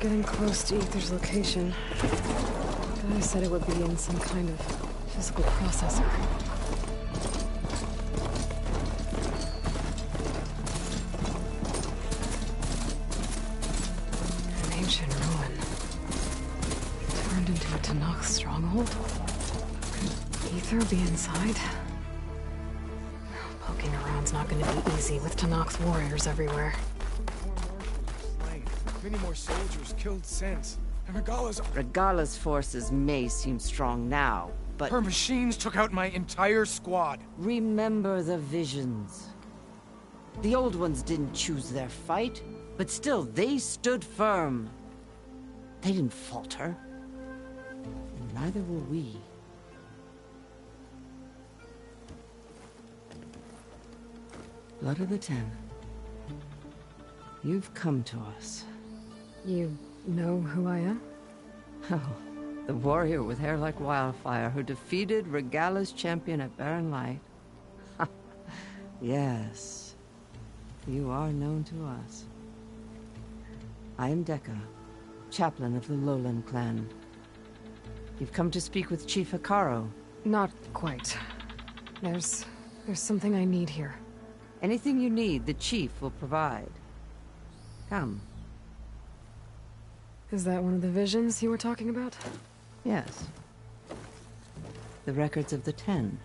getting close to Aether's location. Guy said it would be in some kind of physical processor. An ancient ruin. Turned into a Tenakth stronghold? Could Aether be inside? Poking around's not gonna be easy with Tenakth warriors everywhere. More marshals were slain. Many more soldiers killed since. And Regala's forces may seem strong now, but... Her machines took out my entire squad. Remember the visions. The old ones didn't choose their fight, but still, they stood firm. They didn't falter. And neither will we. Blood of the Ten. You've come to us. You know who I am? Oh, the warrior with hair like wildfire who defeated Regala's champion at Barren Light. Yes, you are known to us. I am Dekka, chaplain of the Lowland clan. You've come to speak with Chief Hekarro. Not quite. There's something I need here. Anything you need, the chief will provide. Come. Is that one of the visions you were talking about? Yes. The records of the Ten.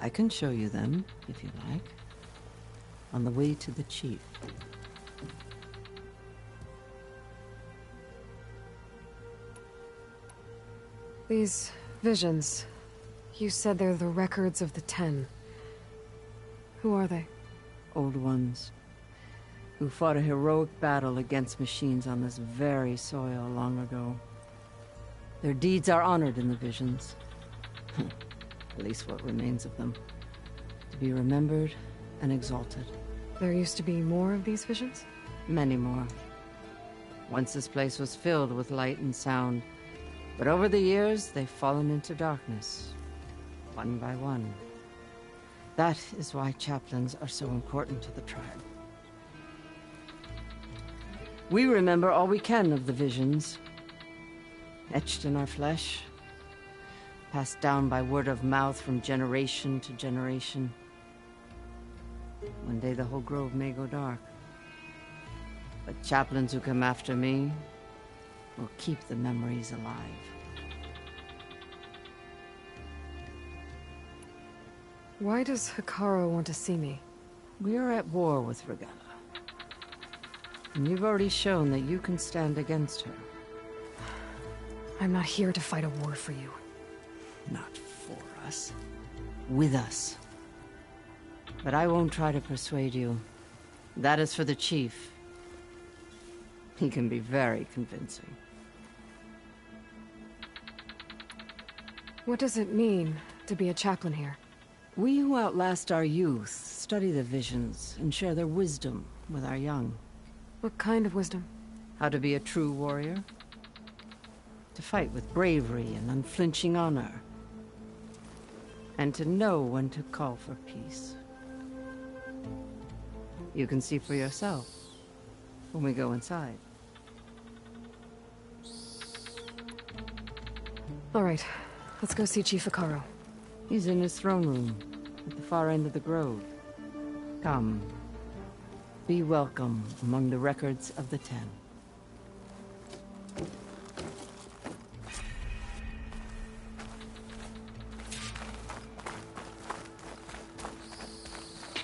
I can show you them, if you like. On the way to the chief. These visions... You said they're the records of the Ten. Who are they? Old ones. Who fought a heroic battle against machines on this very soil long ago. Their deeds are honored in the visions. At least what remains of them. To be remembered and exalted. There used to be more of these visions? Many more. Once this place was filled with light and sound. But over the years, they've fallen into darkness. One by one. That is why chaplains are so important to the tribe. We remember all we can of the visions. Etched in our flesh. Passed down by word of mouth from generation to generation. One day the whole grove may go dark. But chaplains who come after me will keep the memories alive. Why does Hekarro want to see me? We are at war with Regala. And you've already shown that you can stand against her. I'm not here to fight a war for you. Not for us. With us. But I won't try to persuade you. That is for the chief. He can be very convincing. What does it mean to be a chaplain here? We who outlast our youth study the visions and share their wisdom with our young. What kind of wisdom? How to be a true warrior. To fight with bravery and unflinching honor. And to know when to call for peace. You can see for yourself when we go inside. All right, let's go see Chief Hekarro. He's in his throne room, at the far end of the grove. Come. Be welcome among the records of the Ten.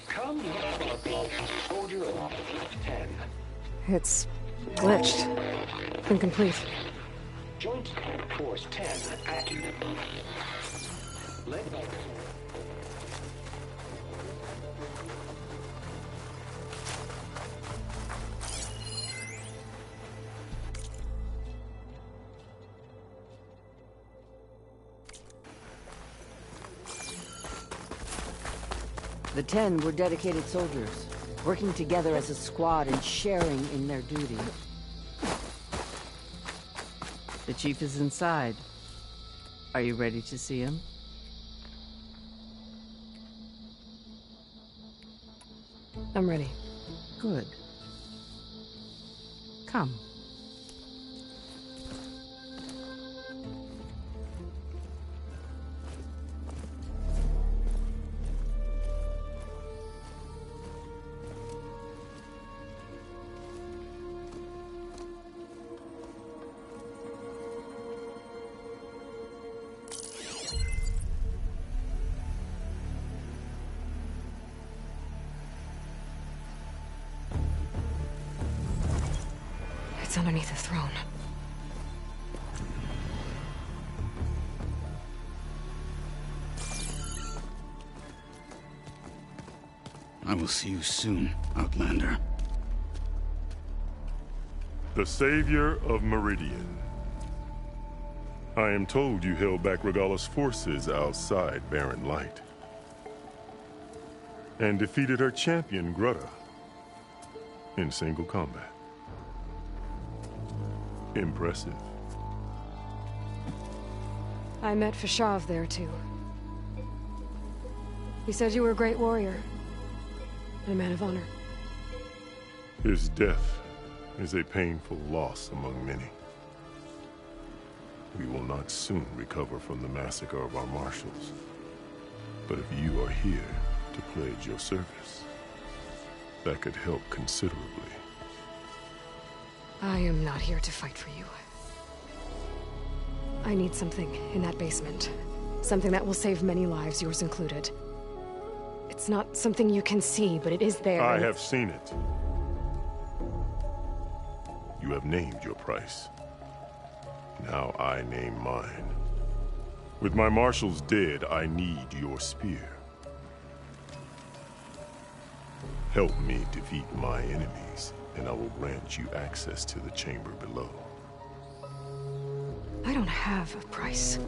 Come, soldier of the Ten. It's glitched. Incomplete. Joint Force 10 active. Led by... The Ten were dedicated soldiers, working together as a squad and sharing in their duty. The chief is inside. Are you ready to see him? I'm ready. Good. Come. What's underneath the throne? I will see you soon, Outlander. The Savior of Meridian. I am told you held back Regalla's forces outside Barren Light. And defeated her champion, Grudda, in single combat. Impressive. I met Fashav there, too. He said you were a great warrior. And a man of honor. His death is a painful loss among many. We will not soon recover from the massacre of our marshals. But if you are here to pledge your service, that could help considerably. I am not here to fight for you. I need something in that basement. Something that will save many lives, yours included. It's not something you can see, but it is there. I have seen it. You have named your price. Now I name mine. With my marshals dead, I need your spear. Help me defeat my enemies, and I will grant you access to the chamber below. I don't have a price.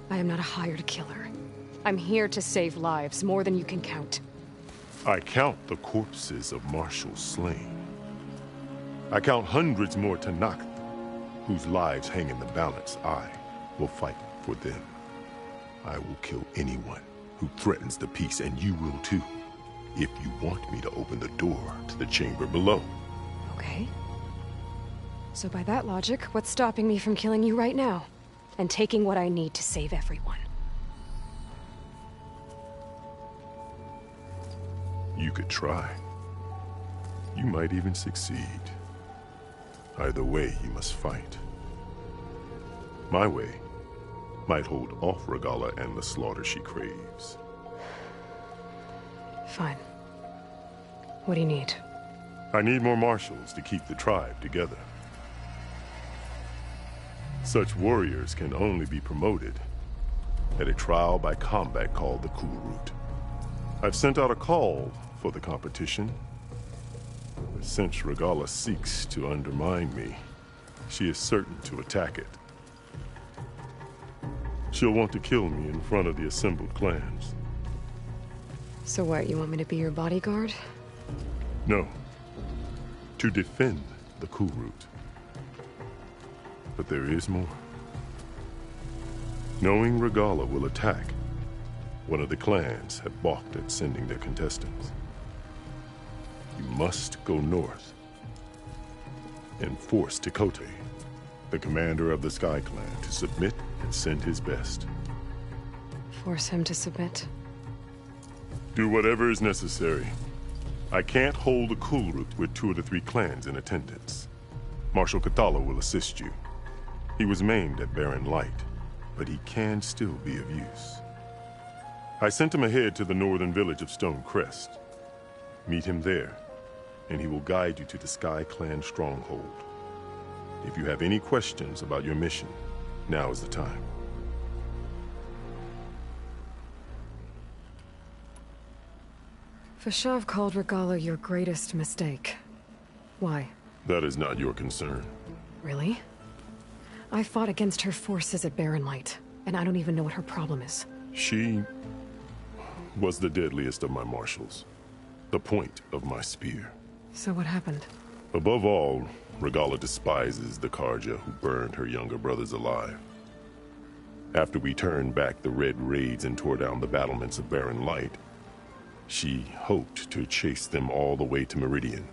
I am not a hired killer. I'm here to save lives, more than you can count. I count the corpses of marshals slain. I count hundreds more Tenakth, whose lives hang in the balance. I will fight for them. I will kill anyone who threatens the peace, and you will too, if you want me to open the door to the chamber below. Okay. So by that logic, what's stopping me from killing you right now? And taking what I need to save everyone? You could try. You might even succeed. Either way, you must fight. My way might hold off Regalla and the slaughter she craves. Fine. What do you need? I need more marshals to keep the tribe together. Such warriors can only be promoted at a trial by combat called the Kulrut. I've sent out a call for the competition, but since Regalla seeks to undermine me, she is certain to attack it. She'll want to kill me in front of the assembled clans. So what, you want me to be your bodyguard? No. To defend the Kulrut. But there is more. Knowing Regalla will attack, one of the clans have balked at sending their contestants. You must go north and force Tekotteh, the commander of the Sky Clan, to submit and send his best. Force him to submit? Do whatever is necessary. I can't hold the Kulrut with 2 of the 3 clans in attendance. Marshal Kotallo will assist you. He was maimed at Barren Light, but he can still be of use. I sent him ahead to the northern village of Stone Crest. Meet him there, and he will guide you to the Sky Clan stronghold. If you have any questions about your mission, now is the time. Fashav called Regalla your greatest mistake. Why? That is not your concern. Really? I fought against her forces at Barren Light, and I don't even know what her problem is. She was the deadliest of my marshals. The point of my spear. So what happened? Above all, Regalla despises the Carja who burned her younger brothers alive. After we turned back the Red Raids and tore down the battlements of Barren Light, she hoped to chase them all the way to Meridian.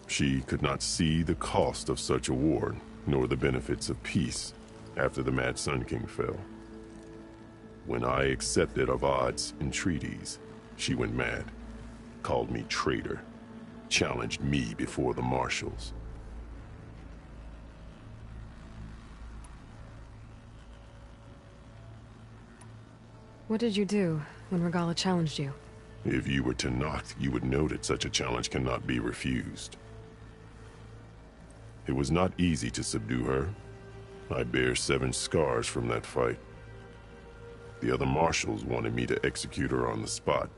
She could not see the cost of such a war, nor the benefits of peace after the Mad Sun King fell. When I accepted Avad's entreaties, she went mad, called me traitor, challenged me before the marshals. What did you do when Regalla challenged you? If you were Tenakth, you would know that such a challenge cannot be refused. It was not easy to subdue her. I bear 7 scars from that fight. The other marshals wanted me to execute her on the spot,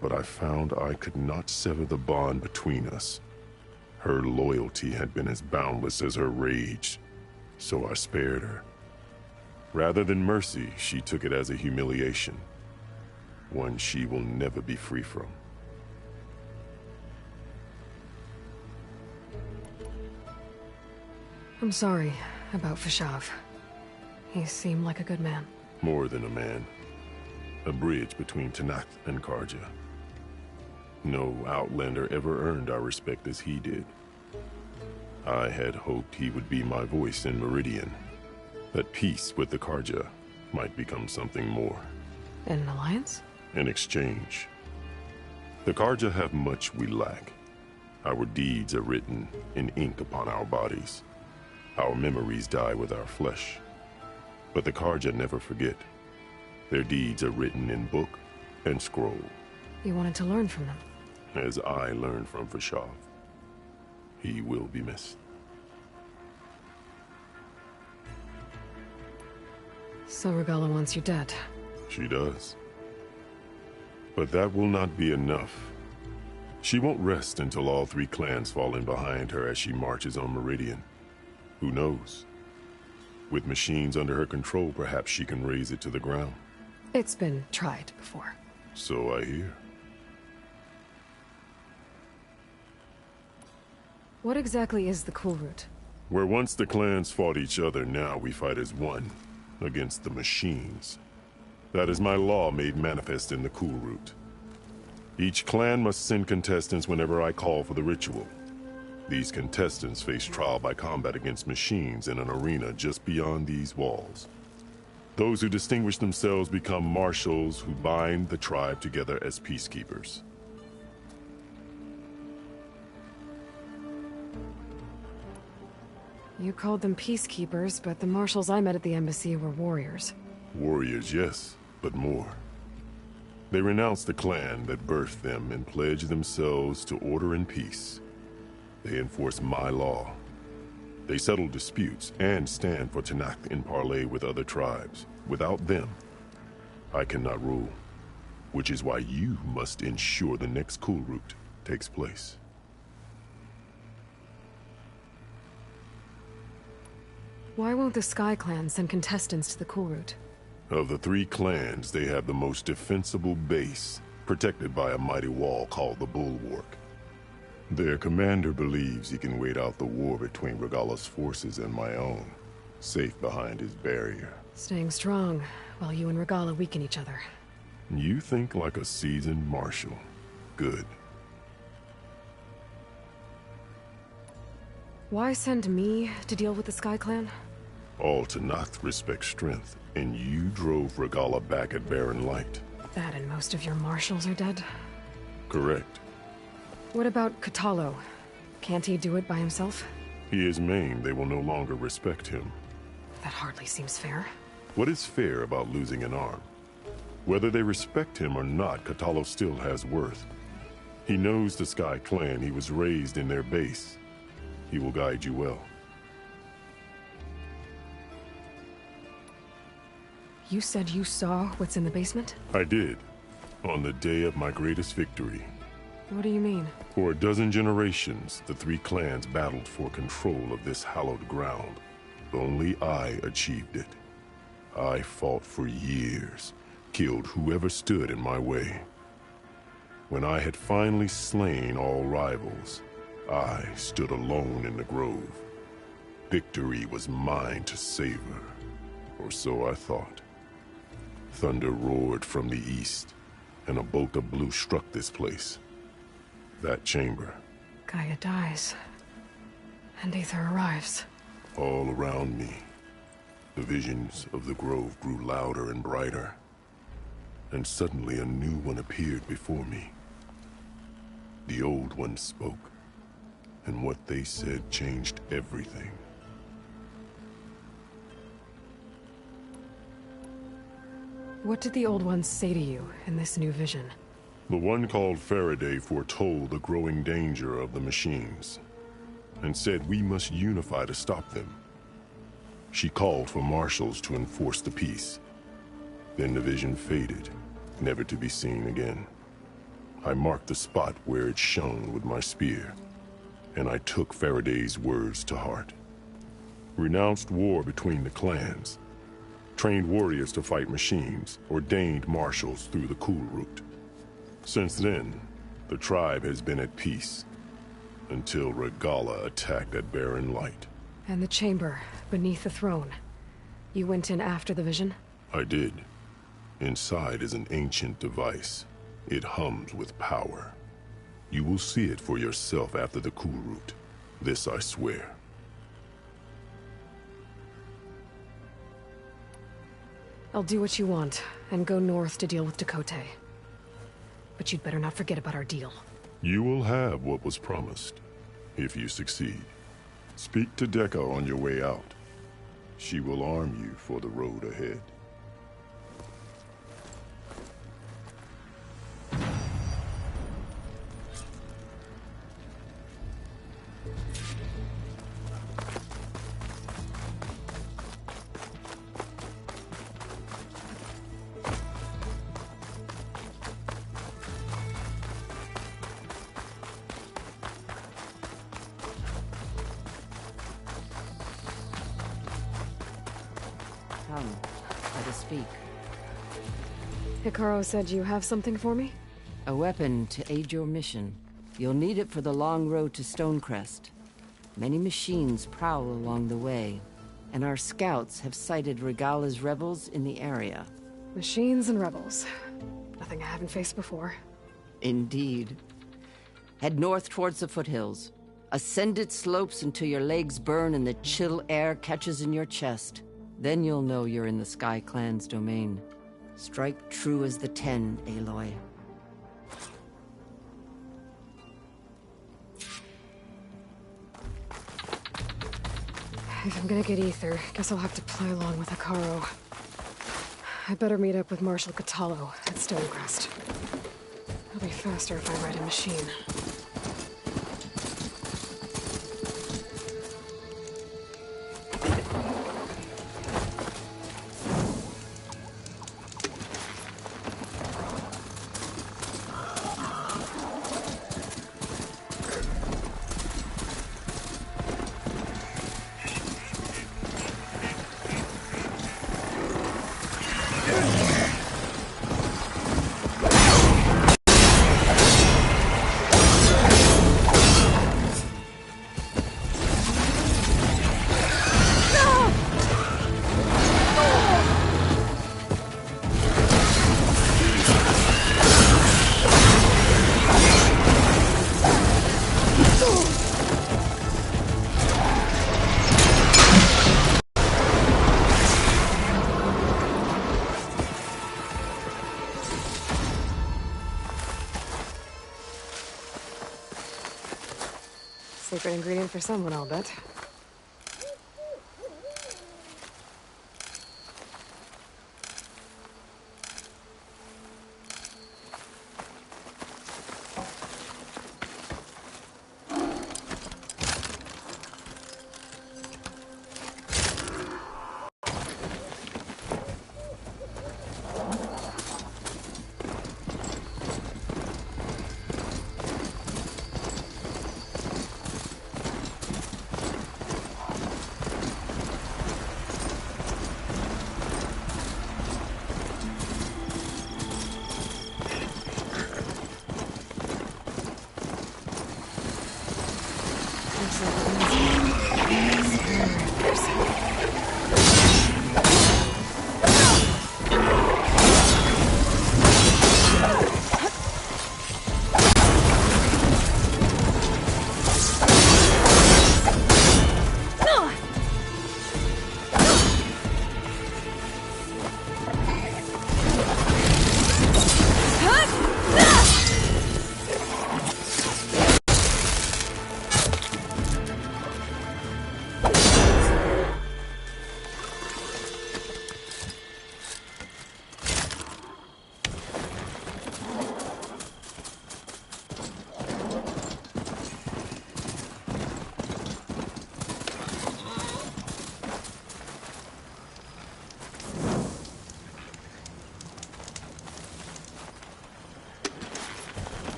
but I found I could not sever the bond between us. Her loyalty had been as boundless as her rage, so I spared her. Rather than mercy, she took it as a humiliation, one she will never be free from. I'm sorry about Fashav. He seemed like a good man. More than a man. A bridge between Tenakth and Carja. No Outlander ever earned our respect as he did. I had hoped he would be my voice in Meridian, that peace with the Carja might become something more. An alliance? In exchange. The Carja have much we lack. Our deeds are written in ink upon our bodies. Our memories die with our flesh. But the Carja never forget. Their deeds are written in book and scroll. You wanted to learn from them. As I learned from Fashav. He will be missed. So Regalla wants you dead. She does. But that will not be enough. She won't rest until all 3 clans fall in behind her as she marches on Meridian. Who knows? With machines under her control, perhaps she can raise it to the ground. It's been tried before. So I hear. What exactly is the Cool Route? Where once the clans fought each other, now we fight as one, against the machines. That is my law made manifest in the Cool Route. Each clan must send contestants whenever I call for the ritual. These contestants face trial by combat against machines in an arena just beyond these walls. Those who distinguish themselves become marshals who bind the tribe together as peacekeepers. You called them peacekeepers, but the marshals I met at the embassy were warriors. Warriors, yes, but more. They renounce the clan that birthed them and pledge themselves to order and peace. They enforce my law. They settle disputes and stand for Tenakth in parley with other tribes. Without them, I cannot rule. Which is why you must ensure the next Cool Route takes place. Why won't the Sky Clan send contestants to the Cool Route? Of the 3 clans, they have the most defensible base, protected by a mighty wall called the Bulwark. Their commander believes he can wait out the war between Regalla's forces and my own, safe behind his barrier. Staying strong, while you and Regalla weaken each other. You think like a seasoned marshal. Good. Why send me to deal with the Sky Clan? All Tenakth respect strength, and you drove Regalla back at Barren Light. That and most of your marshals are dead? Correct. What about Kotallo? Can't he do it by himself? He is maimed, they will no longer respect him. That hardly seems fair. What is fair about losing an arm? Whether they respect him or not, Kotallo still has worth. He knows the Sky Clan, he was raised in their base. He will guide you well. You said you saw what's in the basement? I did, on the day of my greatest victory. What do you mean? For a dozen generations, the 3 clans battled for control of this hallowed ground. Only I achieved it. I fought for years, killed whoever stood in my way. When I had finally slain all rivals, I stood alone in the grove. Victory was mine to savor, or so I thought. Thunder roared from the east, and a bolt of blue struck this place. That chamber. Gaia dies, and Aether arrives. All around me, the visions of the grove grew louder and brighter, and suddenly a new one appeared before me. The old one spoke, and what they said changed everything. What did the Old Ones say to you in this new vision? The one called Faraday foretold the growing danger of the machines. and said we must unify to stop them. She called for marshals to enforce the peace. Then the vision faded, never to be seen again. I marked the spot where it shone with my spear, and I took Faraday's words to heart. Renounced war between the clans, trained warriors to fight machines, ordained marshals through the cool route. Since then, the tribe has been at peace, until Regalla attacked at Barren Light. And the chamber, beneath the throne. You went in after the vision? I did. Inside is an ancient device. It hums with power. You will see it for yourself after the cool route. This I swear. I'll do what you want, and go north to deal with Dakotay. But you'd better not forget about our deal. You will have what was promised, if you succeed. Speak to Dekka on your way out. She will arm you for the road ahead. Come, let us speak. Hikaru said you have something for me? A weapon to aid your mission. You'll need it for the long road to Stonecrest. Many machines prowl along the way, and our scouts have sighted Regalla's rebels in the area. Machines and rebels. Nothing I haven't faced before. Indeed. Head north towards the foothills. Ascend its slopes until your legs burn and the chill air catches in your chest. Then you'll know you're in the Sky Clan's domain. Strike true as the Ten, Aloy. If I'm gonna get ether, guess I'll have to play along with Hikaru. I better meet up with Marshal Kotallo at Stonecrest. It'll be faster if I ride a machine. Secret ingredient for someone, I'll bet.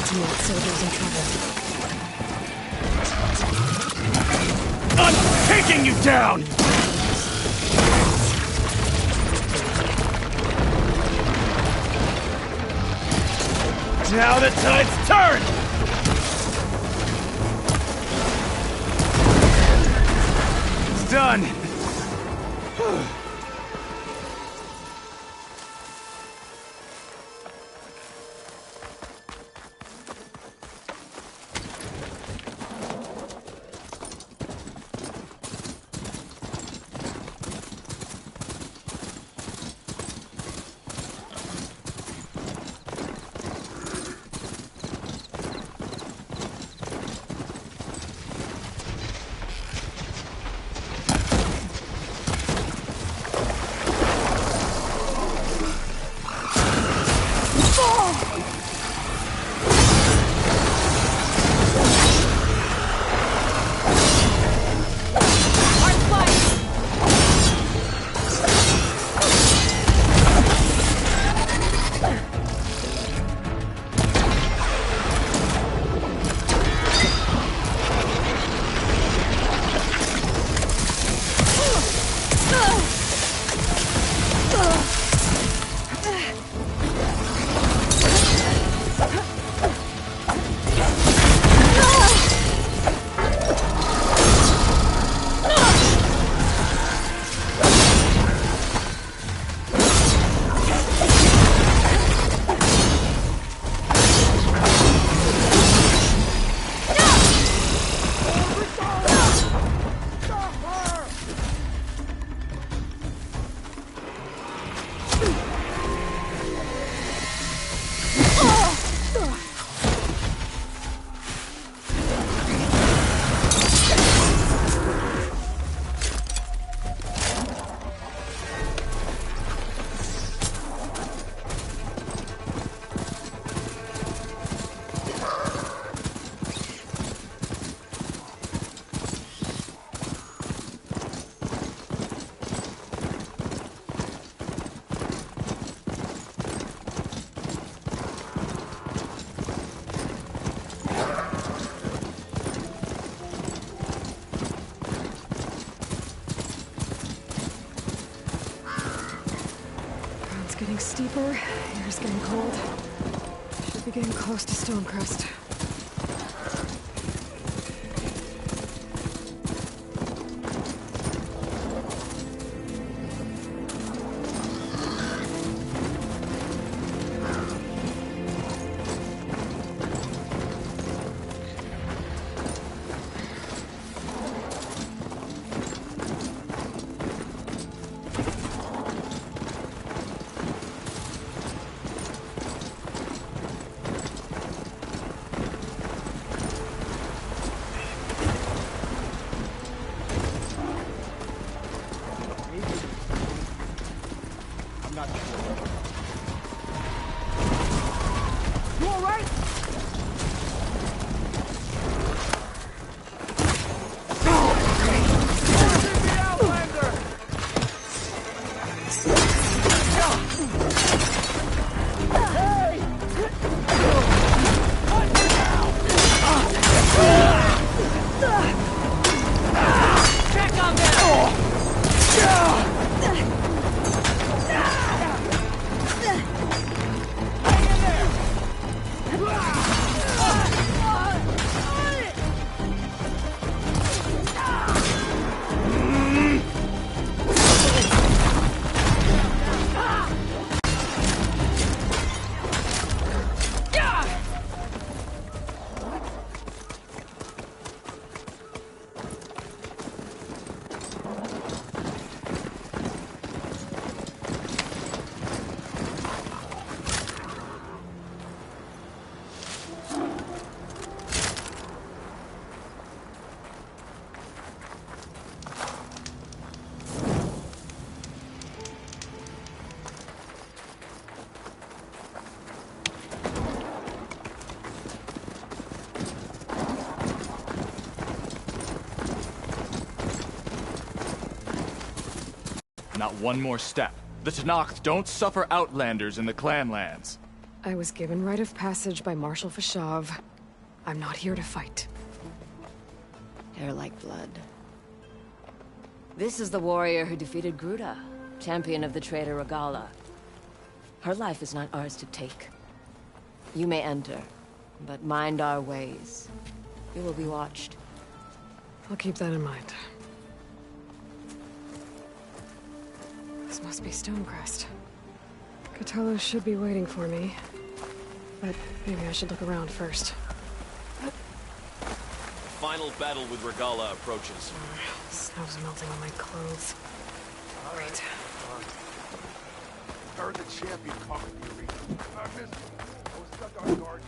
ultimate soldiers in trouble. I'm taking you down! Now the tide's turned! It's done! Getting steeper, air's getting cold. Should be getting close to Stonecrest. Not one more step. The Tenakth don't suffer outlanders in the Clanlands. I was given rite of passage by Marshal Fashav. I'm not here to fight. Hair like blood. This is the warrior who defeated Gruda, champion of the traitor Regala. Her life is not ours to take. You may enter, but mind our ways. You will be watched. I'll keep that in mind. This must be Stonecrest. Cthulhu should be waiting for me. But maybe I should look around first. Final battle with Regala approaches. Snow's melting on my clothes. Great. Heard the champion conquered the arena. I missed him. I was stuck on guard.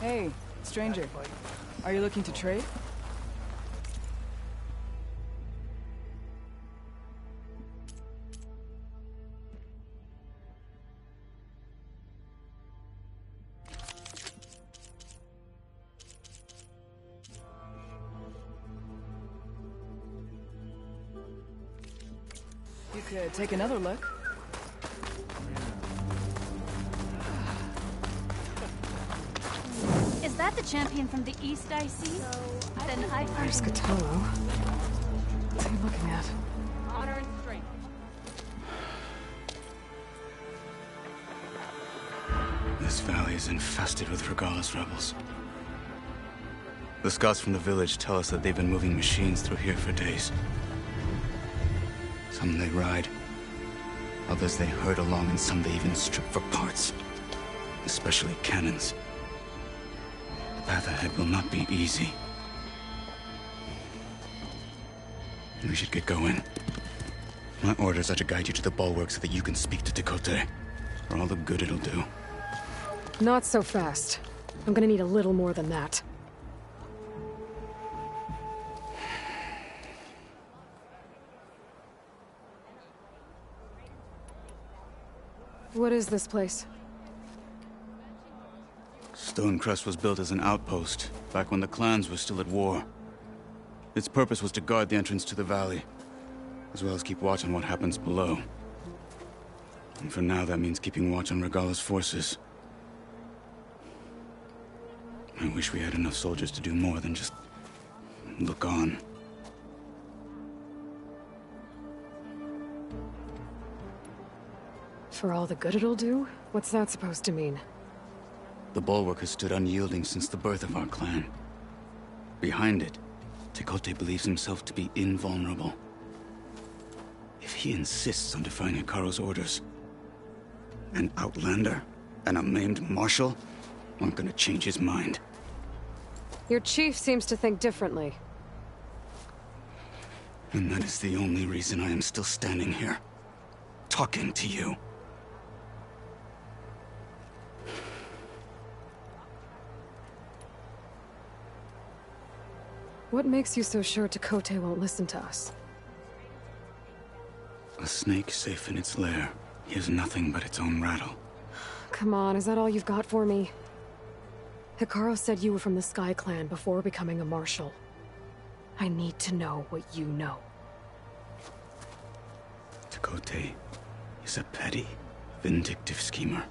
Hey, stranger. Are you looking to trade? You could take another look. Is that the champion from the east I see? Then I There's Cthulhu. What's he looking at? honor and strength. This valley is infested with Regala's rebels. The scouts from the village tell us that they've been moving machines through here for days. Some they ride, others they herd along, and some they even strip for parts. Especially cannons. The path ahead will not be easy. We should get going. My orders are to guide you to the bulwark so that you can speak to Tekote. For all the good it'll do. Not so fast. I'm gonna need a little more than that. What is this place? Stonecrest was built as an outpost, back when the clans were still at war. Its purpose was to guard the entrance to the valley, as well as keep watch on what happens below. And for now, that means keeping watch on Regala's forces. I wish we had enough soldiers to do more than just look on. For all the good it'll do? What's that supposed to mean? The bulwark has stood unyielding since the birth of our clan. Behind it, Tekote believes himself to be invulnerable. If he insists on defying Hekarro's orders, an outlander and a maimed marshal aren't gonna change his mind. Your chief seems to think differently. And that is the only reason I am still standing here, talking to you. What makes you so sure Tekote won't listen to us? A snake safe in its lair hears nothing but its own rattle. Come on, is that all you've got for me? Hekarro said you were from the Sky Clan before becoming a marshal. I need to know what you know. Tekote is a petty, vindictive schemer.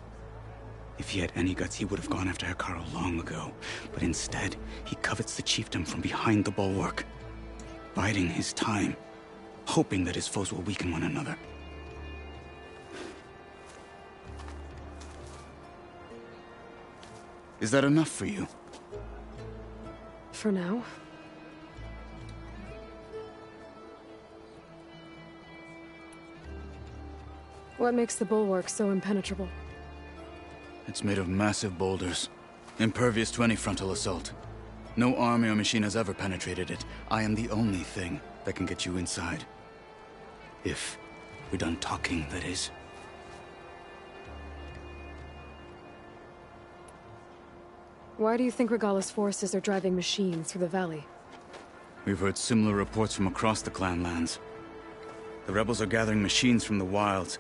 If he had any guts, he would have gone after Hekarro long ago. But instead, he covets the chiefdom from behind the bulwark, biding his time, hoping that his foes will weaken one another. Is that enough for you? For now. What makes the bulwark so impenetrable? It's made of massive boulders, impervious to any frontal assault. No army or machine has ever penetrated it. I am the only thing that can get you inside. If we're done talking, that is. Why do you think Regalla's forces are driving machines through the valley? We've heard similar reports from across the clan lands. The rebels are gathering machines from the wilds,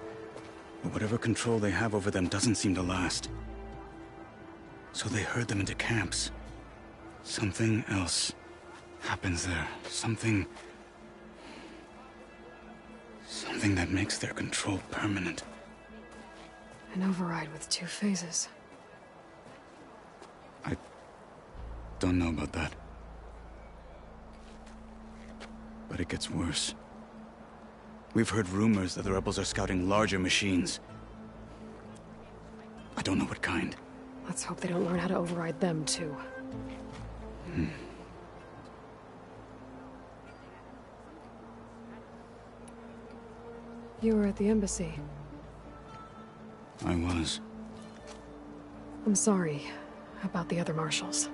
but whatever control they have over them doesn't seem to last. So they herd them into camps. Something else happens there. Something that makes their control permanent. An override with 2 phases. I don't know about that. But it gets worse. We've heard rumors that the rebels are scouting larger machines. I don't know what kind. Let's hope they don't learn how to override them, too. You were at the embassy. I was. I'm sorry about the other marshals.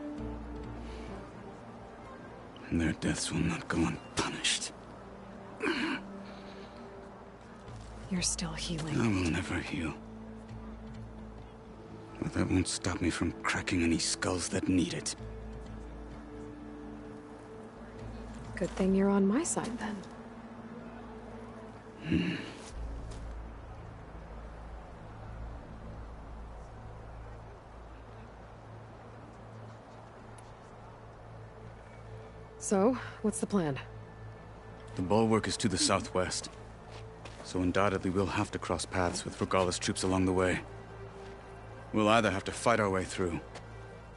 Their deaths will not go unpunished. You're still healing. I will never heal. But that won't stop me from cracking any skulls that need it. Good thing you're on my side, then. So, what's the plan? The bulwark is to the southwest. So undoubtedly we'll have to cross paths with Regalla's troops along the way. We'll either have to fight our way through,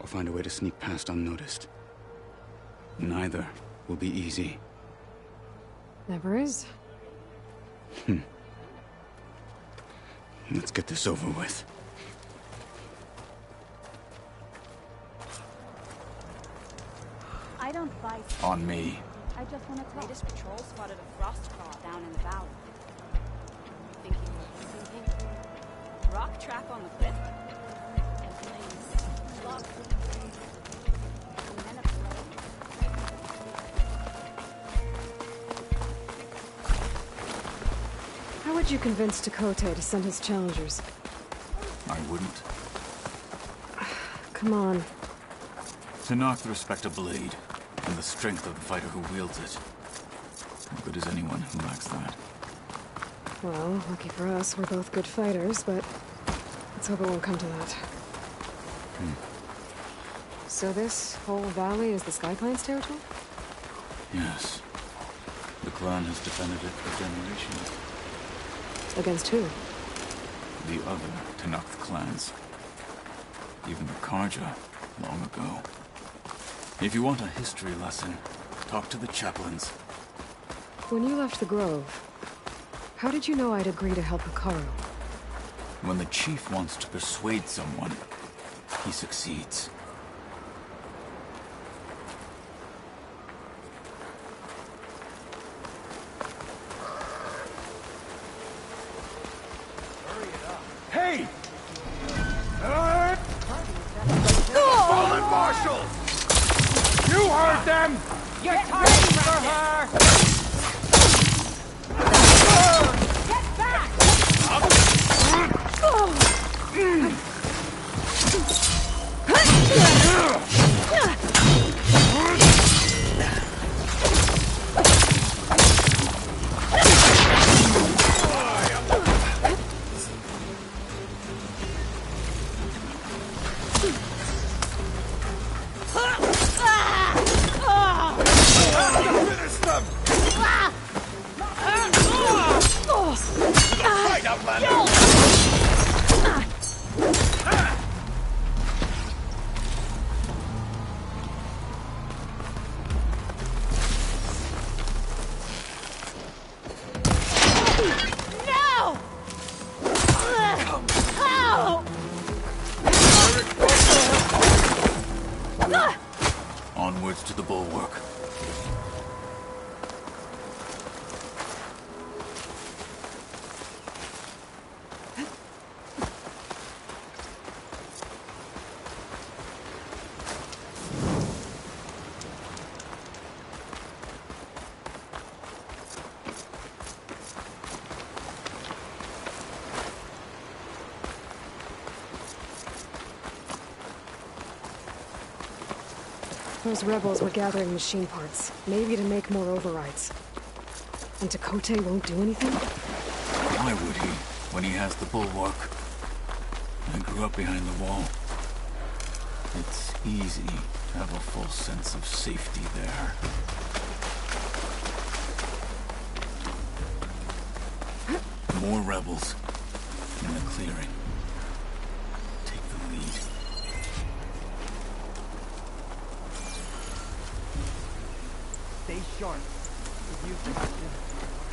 or find a way to sneak past unnoticed. Neither will be easy. Never is. Let's get this over with. I don't fight. On me. I just want to talk. Latest patrol spotted a frost crawl down in the valley. Thinking what you're thinking? Rock trap on the cliff? And flames. Logs. And then a blow. How would you convince Tekote to send his challengers? I wouldn't. Come on. To knock the respect of blade, and the strength of the fighter who wields it. How good is anyone who lacks that? Well, lucky for us, we're both good fighters, but let's hope it won't come to that. So this whole valley is the Sky Clan's territory? Yes. The clan has defended it for generations. Against who? The other Tenakth clans. Even the Karja, long ago. If you want a history lesson, talk to the chaplains. When you left the Grove, how did you know I'd agree to help Hekarro? When the chief wants to persuade someone, he succeeds. Hey! Fallen marshals! You heard them! You're ready for her! Get back! Finish them! Fight, Outlander! No! Onwards to the bulwark. Those rebels were gathering machine parts, maybe to make more overrides. And Tekote won't do anything? Why would he, when he has the bulwark? I grew up behind the wall. It's easy to have a full sense of safety there. More rebels in the clearing. Take the lead. Stay sharp. If you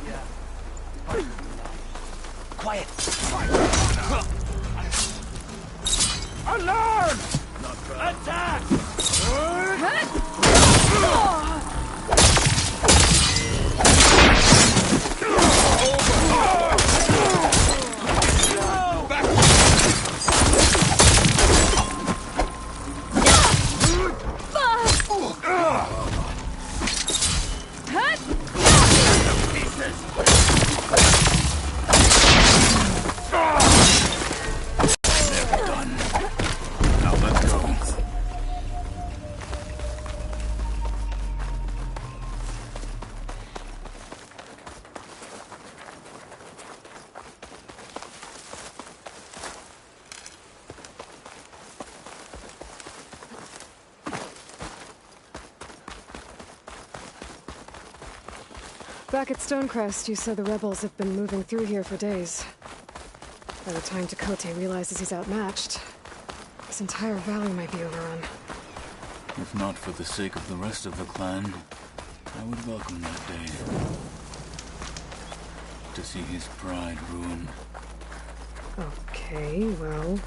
yeah. Quiet. Alarm! Attack! Back at Stonecrest, you said the rebels have been moving through here for days. By the time Tekote realizes he's outmatched, this entire valley might be overrun. If not for the sake of the rest of the clan, I would welcome that day. To see his pride ruined. Okay, well,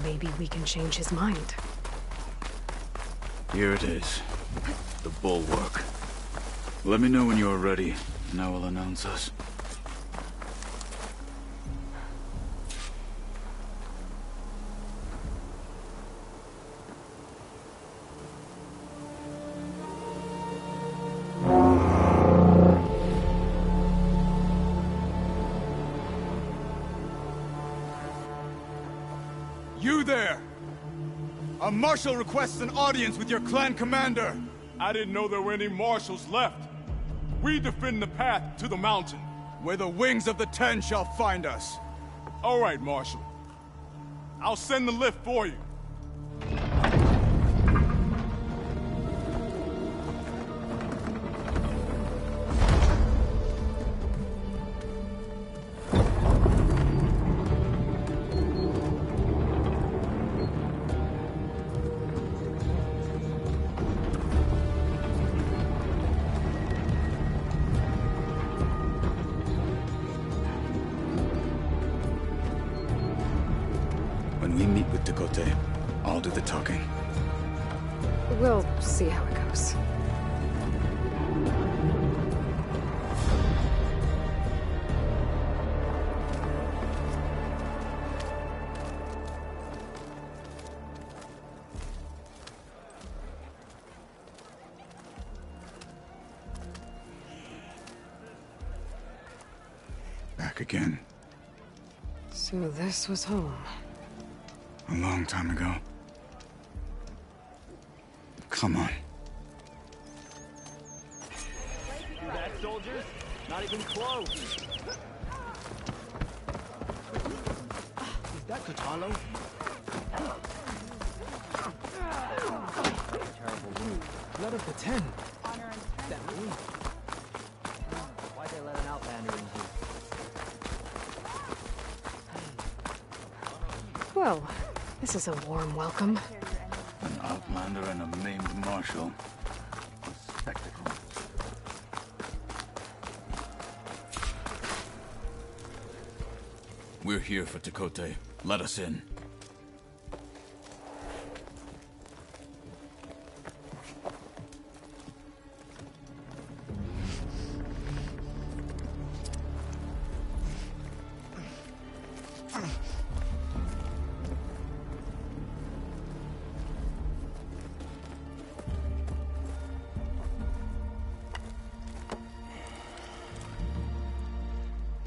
maybe we can change his mind. Here it is. The bulwark. Let me know when you are ready, and I will announce us. You there! A marshal requests an audience with your clan commander. I didn't know there were any marshals left. We defend the path to the mountain. Where the wings of the Ten shall find us. All right, Marshal. I'll send the lift for you. When we meet with Tekote, I'll do the talking. We'll see how it goes. Back again. So this was home. A long time ago. Come on. Bad soldiers? Not even close. Is that Kotallo? Terrible wound. Blood of the Ten. That wound. Why'd they let an outlander in here? Well, this is a warm welcome. An outlander and a maimed marshal. A spectacle. We're here for Tekote. Let us in.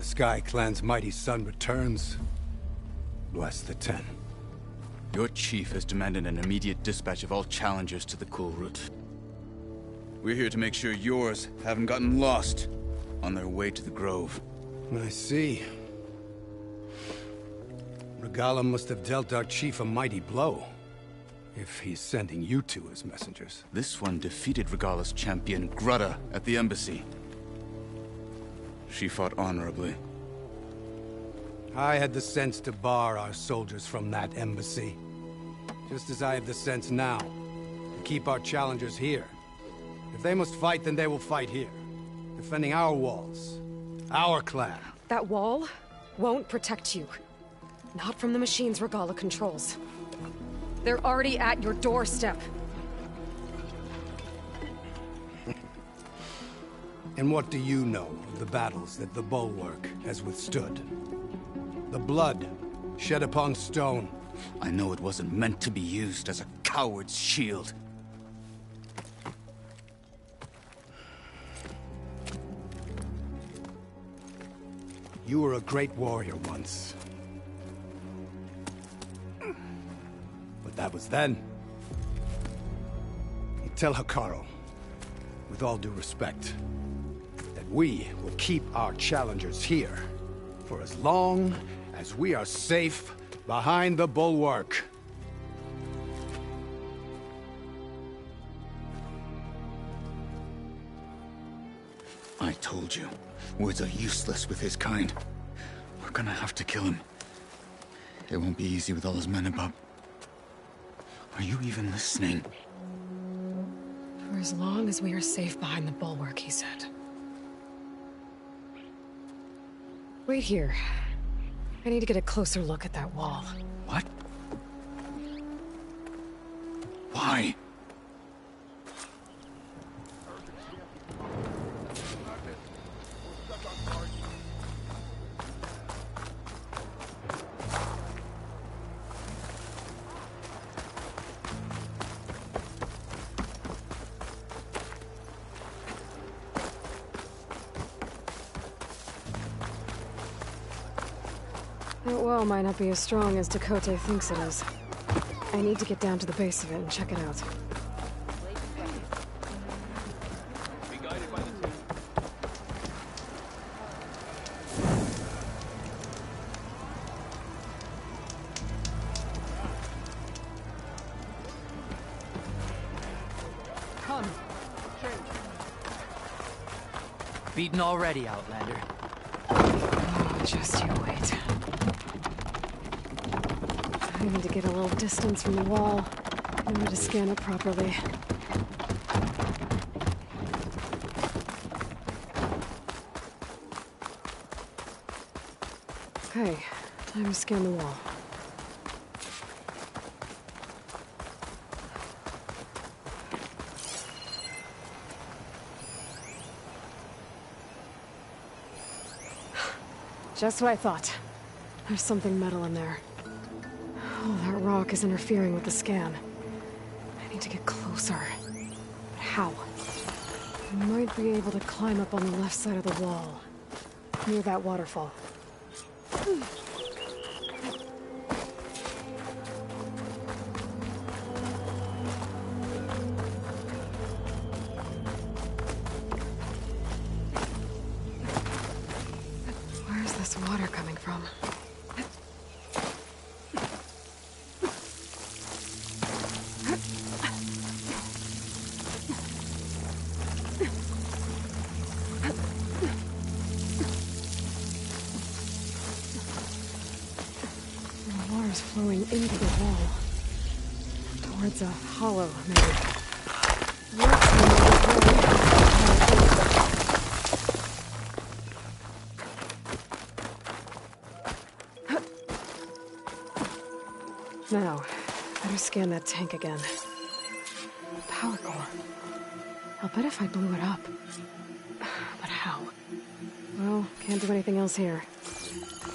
Sky Clan's mighty son returns. Bless the Ten. Your chief has demanded an immediate dispatch of all challengers to the Kulrut. We're here to make sure yours haven't gotten lost on their way to the Grove. I see. Regalla must have dealt our chief a mighty blow, if he's sending you two as messengers. This one defeated Regalla's champion, Grudda, at the embassy. She fought honorably. I had the sense to bar our soldiers from that embassy. Just as I have the sense now, to keep our challengers here. If they must fight, then they will fight here. Defending our walls. Our clan. That wall won't protect you. Not from the machines Regalla controls. They're already at your doorstep. And what do you know of the battles that the Bulwark has withstood? The blood shed upon stone. I know it wasn't meant to be used as a coward's shield. You were a great warrior once. But that was then. Tell Hekarro, with all due respect, that we will keep our challengers here for as long as we are safe behind the Bulwark. I told you, words are useless with his kind. We're gonna have to kill him. It won't be easy with all his men above. Are you even listening? For as long as we are safe behind the Bulwark, he said. Wait here. I need to get a closer look at that wall. What? Why? That wall might not be as strong as Tekotteh thinks it is. I need to get down to the base of it and check it out. Come. Beaten already, Outlander. Oh, just you wait. I need to get a little distance from the wall in order to scan it properly. Okay, time to scan the wall. Just what I thought. There's something metal in there. Oh, that rock is interfering with the scan. I need to get closer. But how? I might be able to climb up on the left side of the wall, near that waterfall. Where's this water coming from? The water's flowing into the wall. Towards a hollow, maybe. Now, better scan that tank again. Power core. I'll bet if I blew it up. But how? Well, can't do anything else here.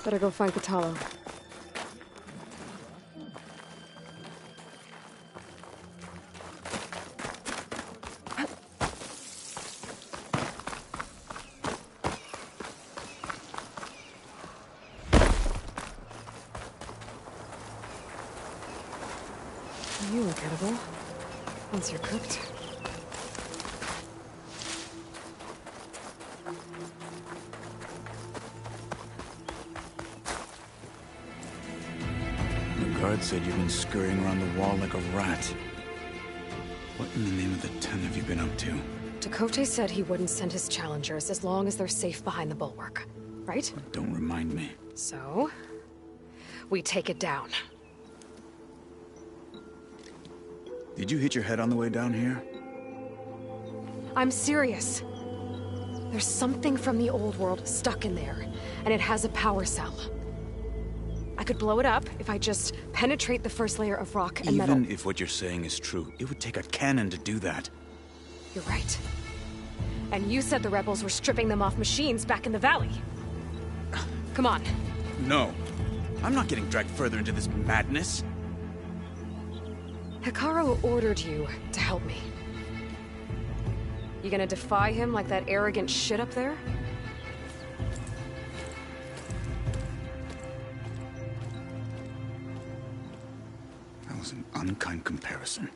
Better go find Kotallo. You look edible. Once you're cooked. The guard said you've been scurrying around the wall like a rat. What in the name of the Ten have you been up to? Tekote said he wouldn't send his challengers as long as they're safe behind the bulwark. Right? Don't remind me. So... we take it down. Did you hit your head on the way down here? I'm serious. There's something from the old world stuck in there, and it has a power cell. I could blow it up if I just penetrate the first layer of rock and metal. Even if what you're saying is true, it would take a cannon to do that. You're right. And you said the rebels were stripping them off machines back in the valley. Come on. No. I'm not getting dragged further into this madness. Hekarro ordered you to help me. You gonna defy him like that arrogant shit up there? That was an unkind comparison.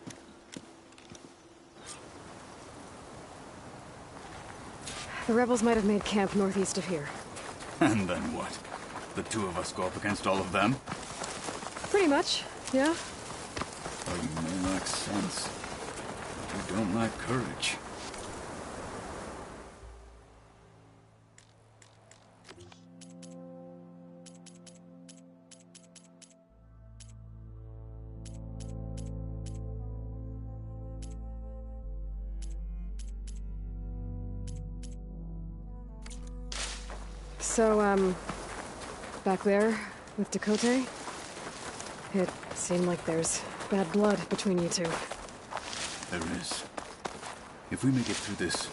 The rebels might have made camp northeast of here. And then what? The two of us go up against all of them? Pretty much, yeah. Oh, you may lack sense, but you don't lack courage. So, back there with Tekote, it seemed like there's bad blood between you two. There is. If we make it through this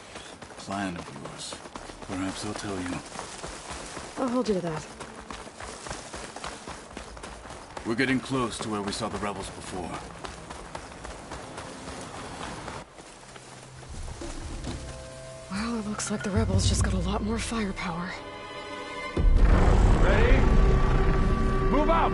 plan of yours, perhaps I'll tell you. I'll hold you to that. We're getting close to where we saw the rebels before. Well, it looks like the rebels just got a lot more firepower. Ready? Move out!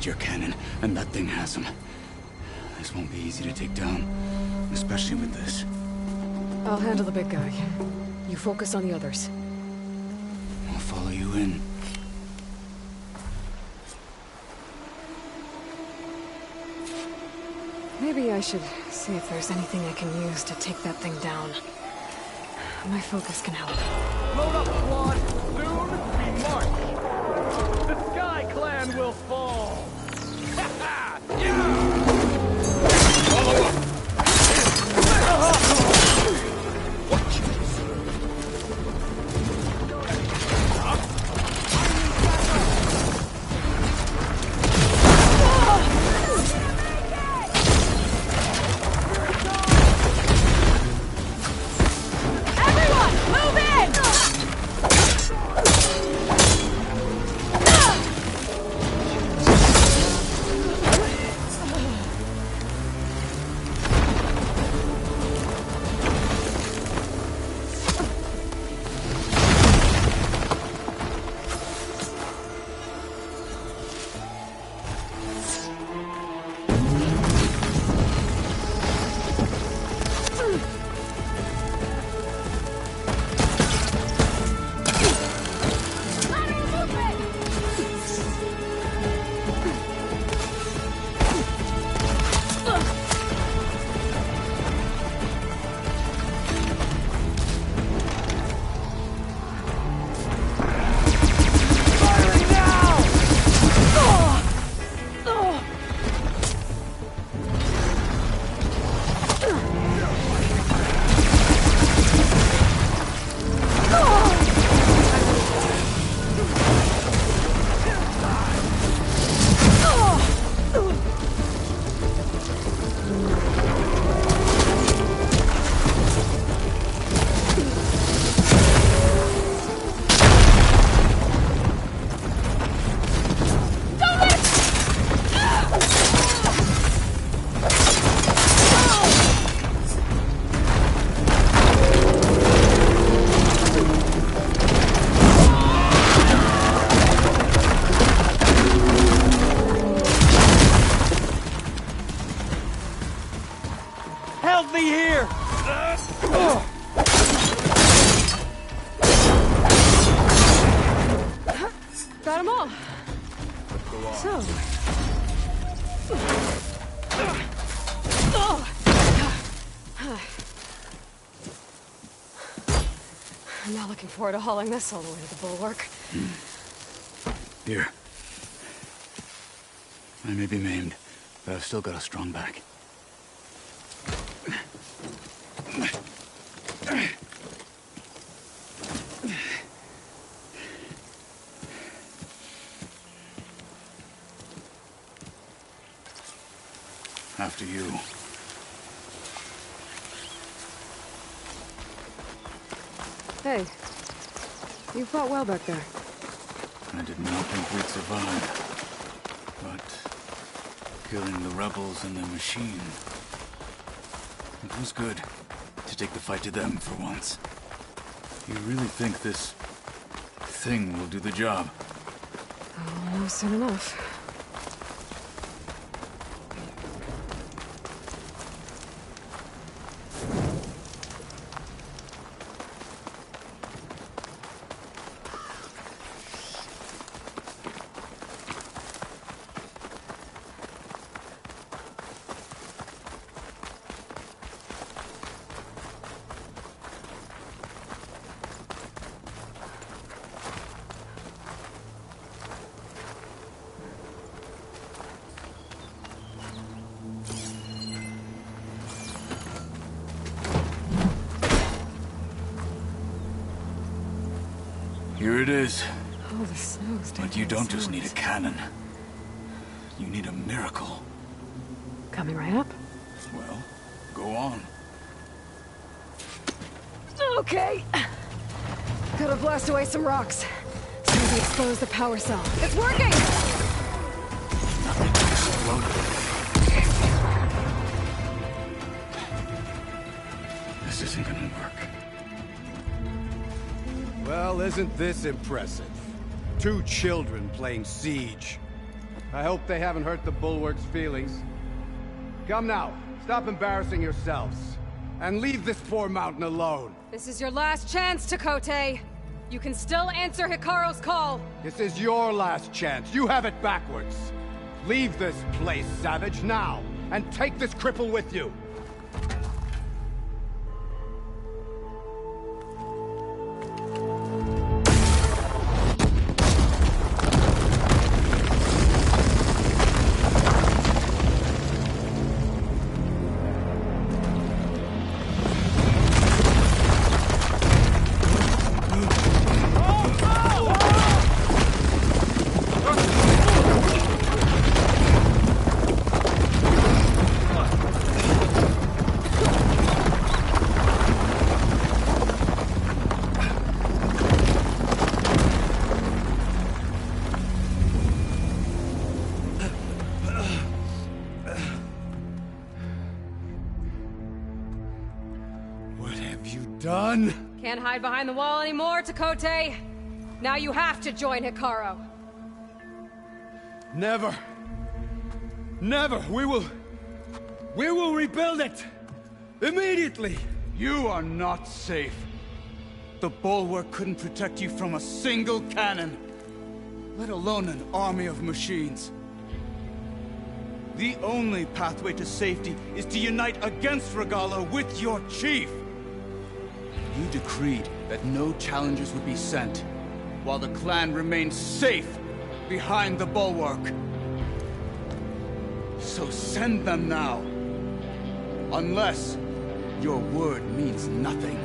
Your cannon, and that thing has him. This won't be easy to take down, especially with this. I'll handle the big guy. You focus on the others. I'll follow you in. Maybe I should see if there's anything I can use to take that thing down. My focus can help. Load up, squad! Soon we march! The Sky Clan will fall! Everyone, move in! got them all. So... I'm not looking forward to hauling this all the way to the bulwark. Here. I may be maimed, but I've still got a strong back. After you. Hey, you fought well back there. I did not think we'd survive. But killing the rebels and their machine, it was good to take the fight to them for once. You really think this thing will do the job? I'll know soon enough. Here it is. Oh, the snow's But you don't just need a cannon. You need a miracle. Coming right up. Well, go on. Okay. Gotta blast away some rocks. So we expose the power cell. It's working! Nothing to explode. This isn't gonna work. Well, isn't this impressive? 2 children playing siege. I hope they haven't hurt the Bulwark's feelings. Come now, stop embarrassing yourselves. And leave this poor mountain alone. This is your last chance, Tekotteh. You can still answer Hikaru's call. This is your last chance. You have it backwards. Leave this place, Savage, now. And take this cripple with you. Done? Can't hide behind the wall anymore, Tekotteh. Now you have to join Hikaru. Never. Never. We will rebuild it. Immediately. You are not safe. The Bulwark couldn't protect you from a single cannon, let alone an army of machines. The only pathway to safety is to unite against Regalla with your chief. You decreed that no challengers would be sent, while the clan remained safe behind the Bulwark. So send them now. Unless your word means nothing.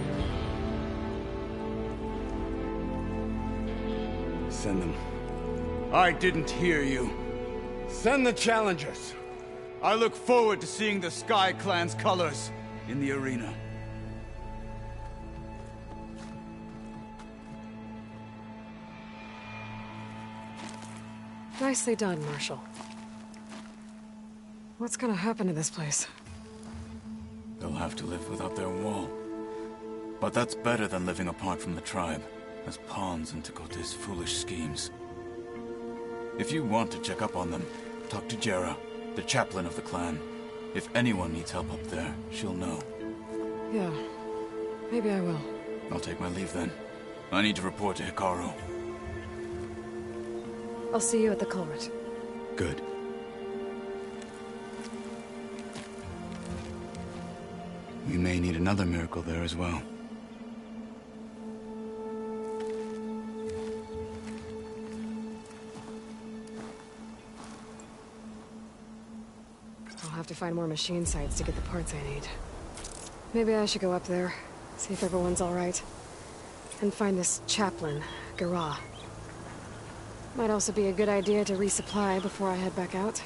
Send them. I didn't hear you. Send the challengers. I look forward to seeing the Sky Clan's colors in the arena. Nicely done, Marshal. What's gonna happen to this place? They'll have to live without their wall. But that's better than living apart from the tribe, as pawns in Tekotteh's foolish schemes. If you want to check up on them, talk to Jera, the chaplain of the clan. If anyone needs help up there, she'll know. Yeah, maybe I will. I'll take my leave then. I need to report to Hikaru. I'll see you at the culvert. Good. We may need another miracle there as well. I'll have to find more machine sites to get the parts I need. Maybe I should go up there, see if everyone's all right. And find this chaplain, Garah. Might also be a good idea to resupply before I head back out.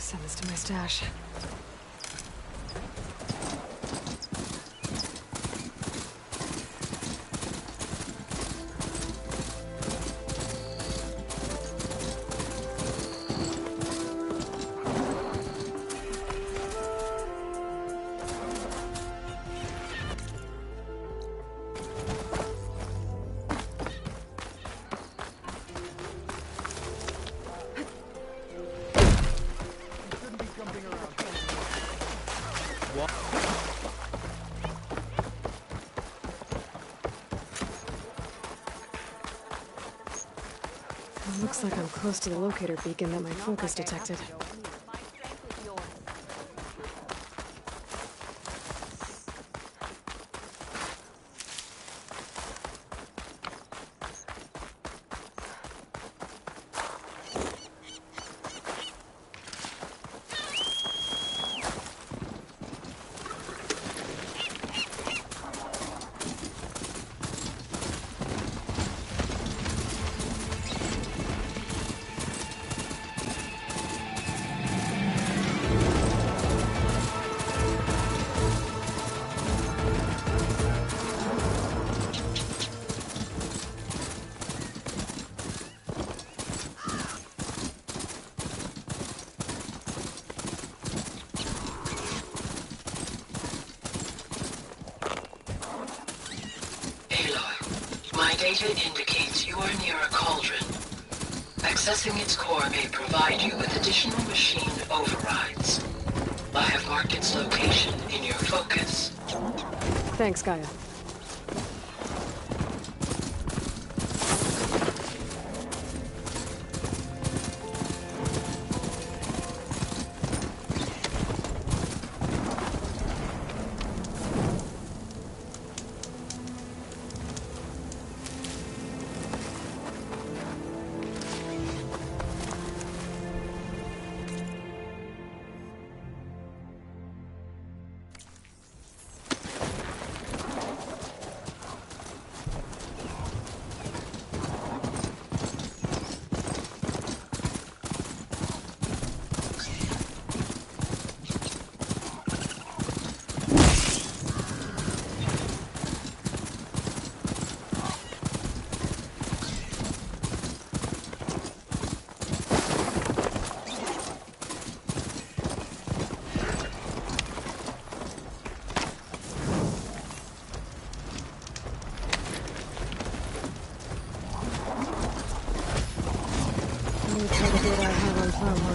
Send this to my stash. Looks like I'm close to the locator beacon that my focus detected. Data indicates you are near a cauldron. Accessing its core may provide you with additional machine overrides. I have marked its location in your focus. Thanks, Gaia.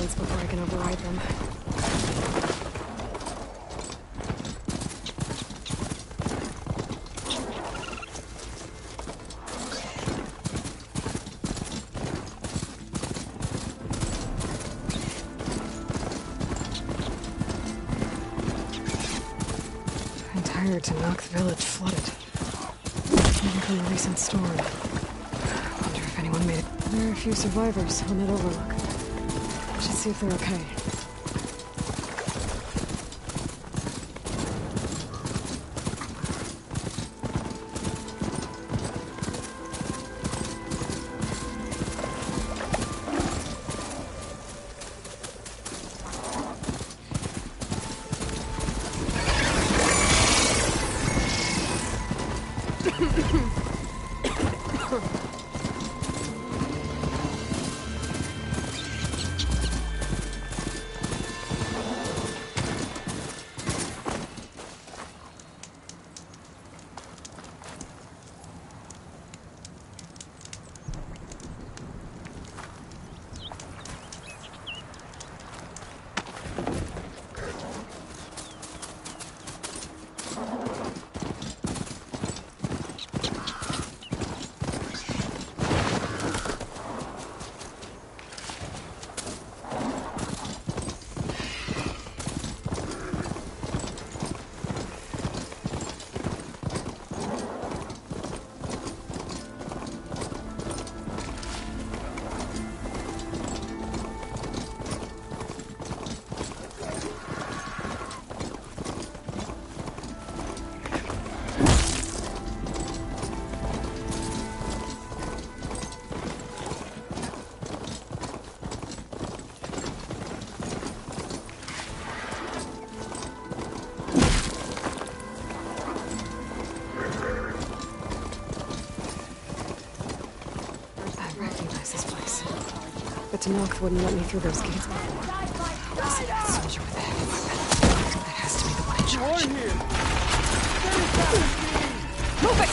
Before I can override them. I'm tired to knock the village flooded. Maybe from a recent storm. I wonder if anyone made it. There are a few survivors on that overlook. Should see if they're okay. But Tenakth wouldn't let me through those gates before. Was it that soldier with the heavy weapon? That has to be the one in charge. Move it!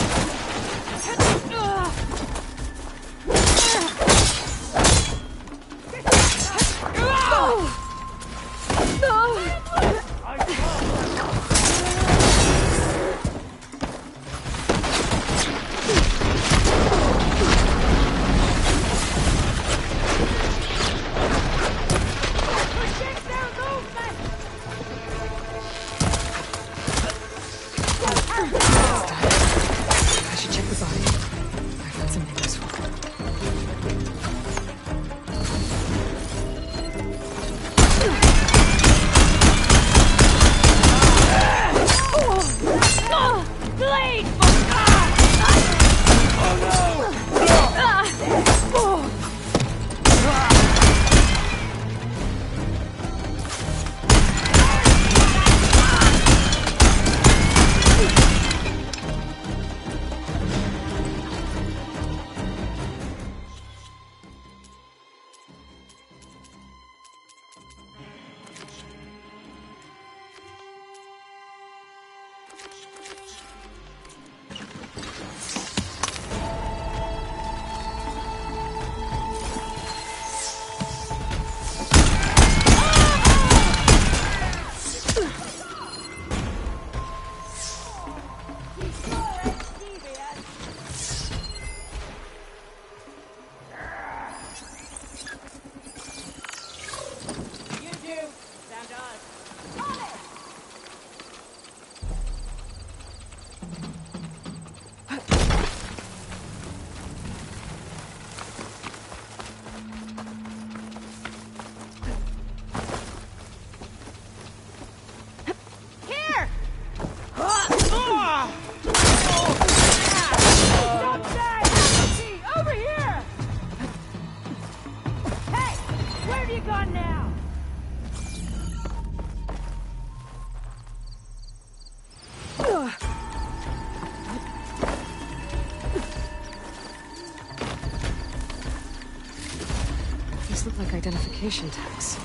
These look like identification tags.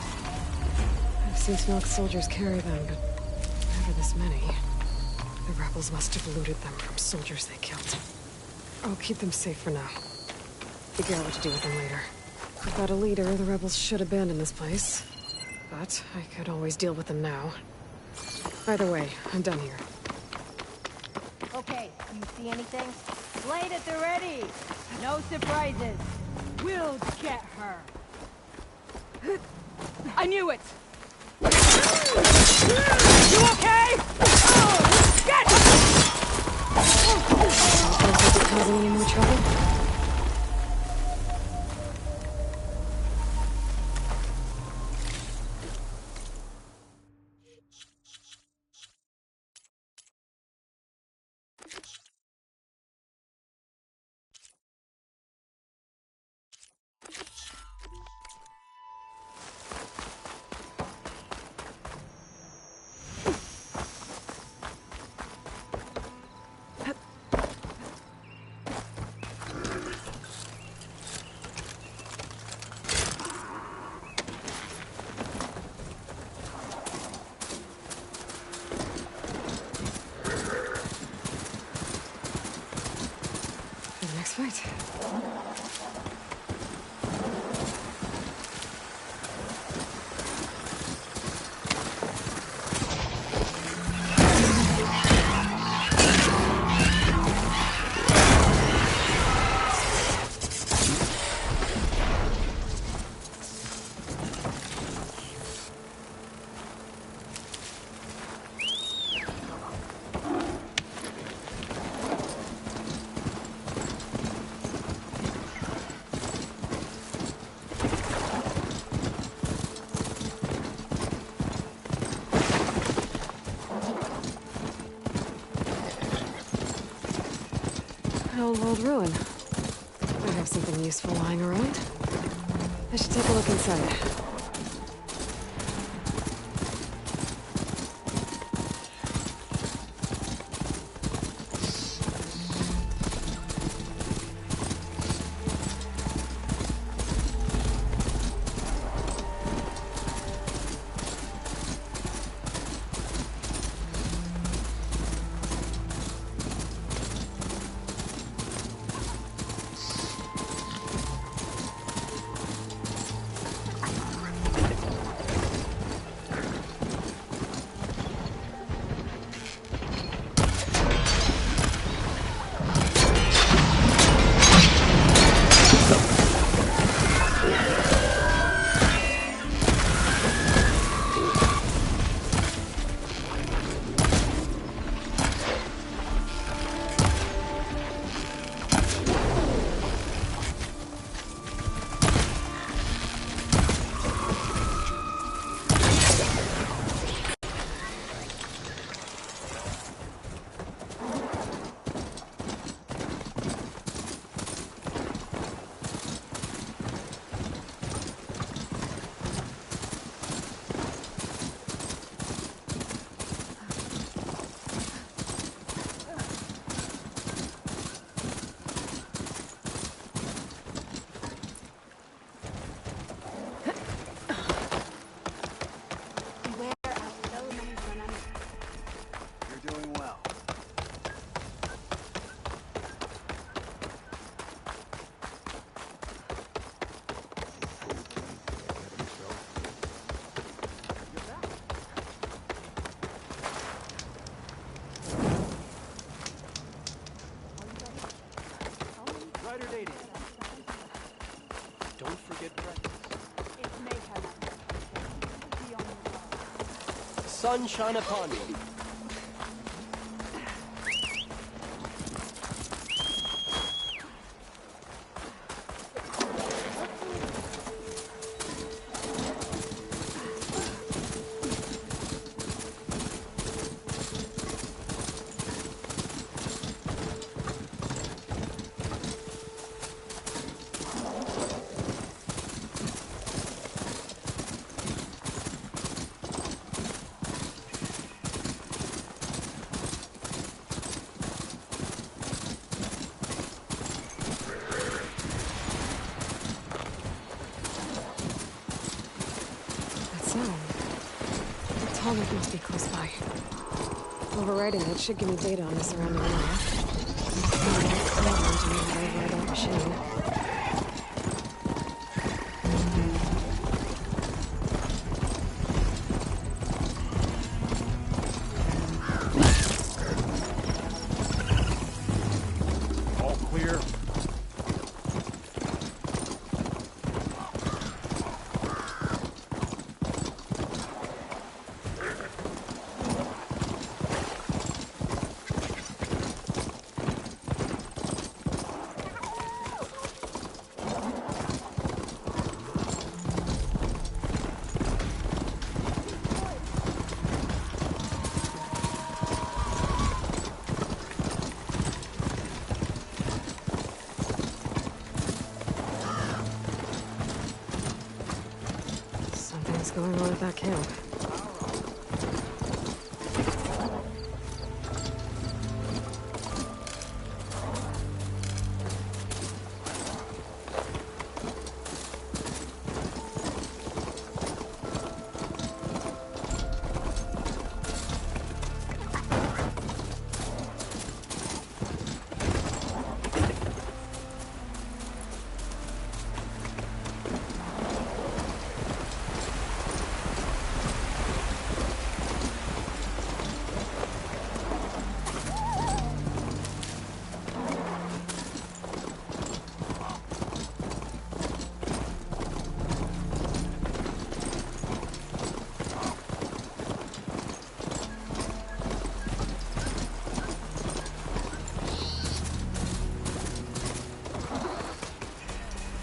I've seen Snoke soldiers carry them, but never this many. The rebels must have looted them from soldiers they killed. I'll keep them safe for now. Figure out what to do with them later. Without a leader, the rebels should abandon this place. But I could always deal with them now. Either way, I'm done here. Okay, you see anything? Blade at the ready! No surprises! We'll get her! I knew it! You okay? Get! Is it causing any more trouble? Right. Old ruin. I have something useful lying around. I should take a look inside. to get practice. It's mayhem. Be on your guard. Sunshine upon me. Tunnel must be close by. Overriding it should give me data on the surrounding area. Override that machine. All clear. Something's going on at that camp.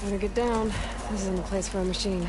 Better get down. This isn't the place for a machine.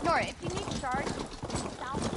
Nora, if you need charge, south.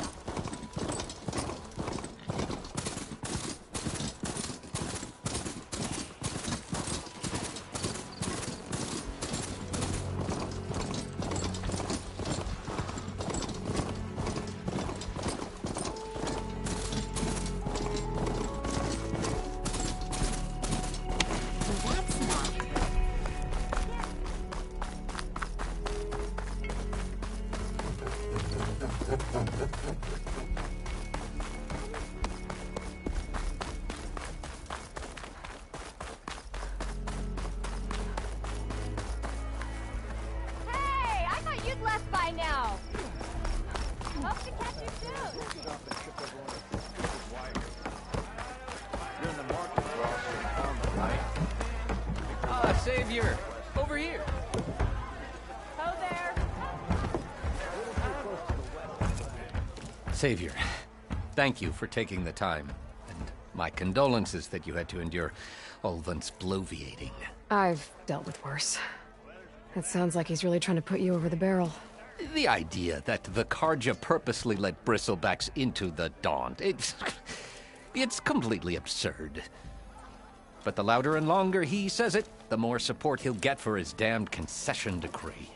Ah, Savior! Over here! Ho there! Savior, thank you for taking the time. And my condolences that you had to endure Ulvund's bloviating. I've dealt with worse. It sounds like he's really trying to put you over the barrel. The idea that the Carja purposely let Bristlebacks into the Daunt, it's completely absurd. But the louder and longer he says it, the more support he'll get for his damned concession decree.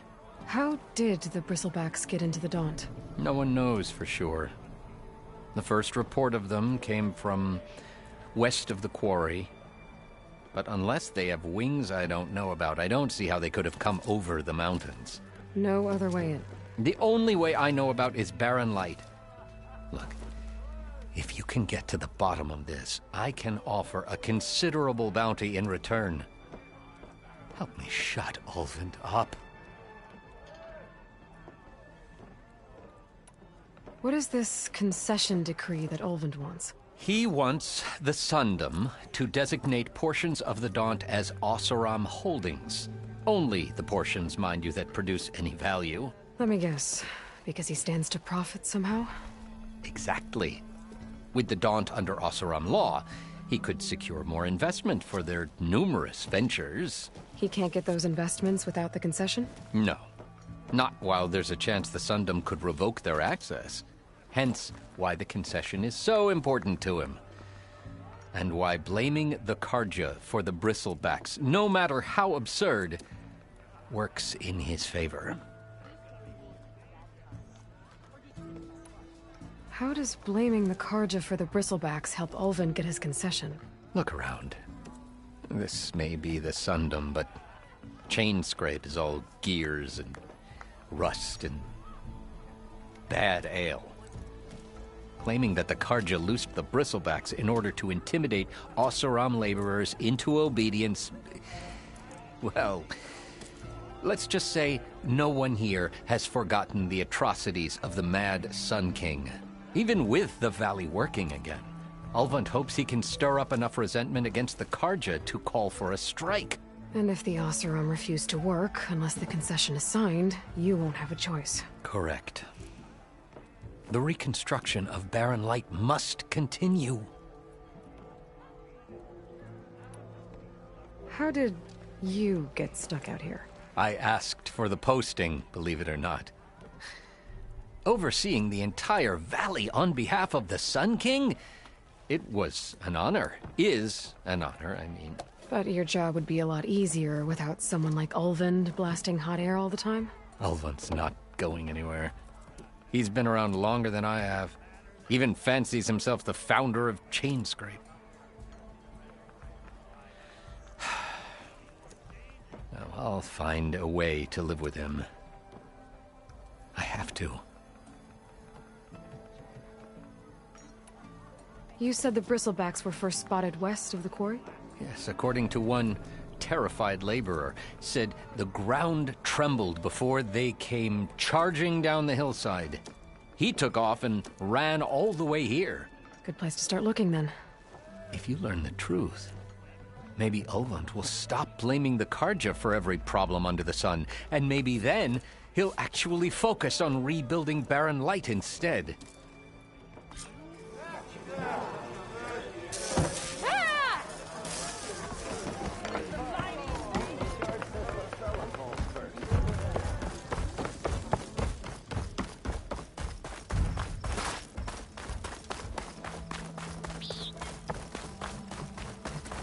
How did the Bristlebacks get into the Daunt? No one knows for sure. The first report of them came from west of the quarry. But unless they have wings I don't know about, I don't see how they could have come over the mountains. No other way in. The only way I know about is Barren Light. Look, if you can get to the bottom of this, I can offer a considerable bounty in return. Help me shut Ulvund up. What is this concession decree that Ulvund wants? He wants the Sundom to designate portions of the Daunt as Oseram holdings. Only the portions, mind you, that produce any value. Let me guess. Because he stands to profit somehow? Exactly. With the Daunt under Oseram law, he could secure more investment for their numerous ventures. He can't get those investments without the concession? No. Not while there's a chance the Sundom could revoke their access. Hence why the concession is so important to him. And why blaming the Carja for the Bristlebacks, no matter how absurd, works in his favor. How does blaming the Carja for the Bristlebacks help Ulvund get his concession? Look around. This may be the Sundom, but Chainscrape is all gears and rust and bad ale. Claiming that the Carja loosed the Bristlebacks in order to intimidate Oseram laborers into obedience. Well, let's just say no one here has forgotten the atrocities of the Mad Sun King. Even with the Valley working again, Ulvund hopes he can stir up enough resentment against the Carja to call for a strike. And if the Oseram refuse to work, unless the concession is signed, you won't have a choice. Correct. The reconstruction of Barren Light must continue. How did you get stuck out here? I asked for the posting, believe it or not. Overseeing the entire valley on behalf of the Sun King? It was an honor. Is an honor, I mean. But your job would be a lot easier without someone like Ulvund blasting hot air all the time? Ulvund's not going anywhere. He's been around longer than I have. Even fancies himself the founder of Chainscrape. Now, I'll find a way to live with him. I have to. You said the Bristlebacks were first spotted west of the quarry? Yes, according to one terrified laborer, said the ground trembled before they came charging down the hillside. He took off and ran all the way here. Good place to start looking, then. If you learn the truth, maybe Ulvund will stop blaming the Carja for every problem under the sun, and maybe then he'll actually focus on rebuilding Barren Light instead.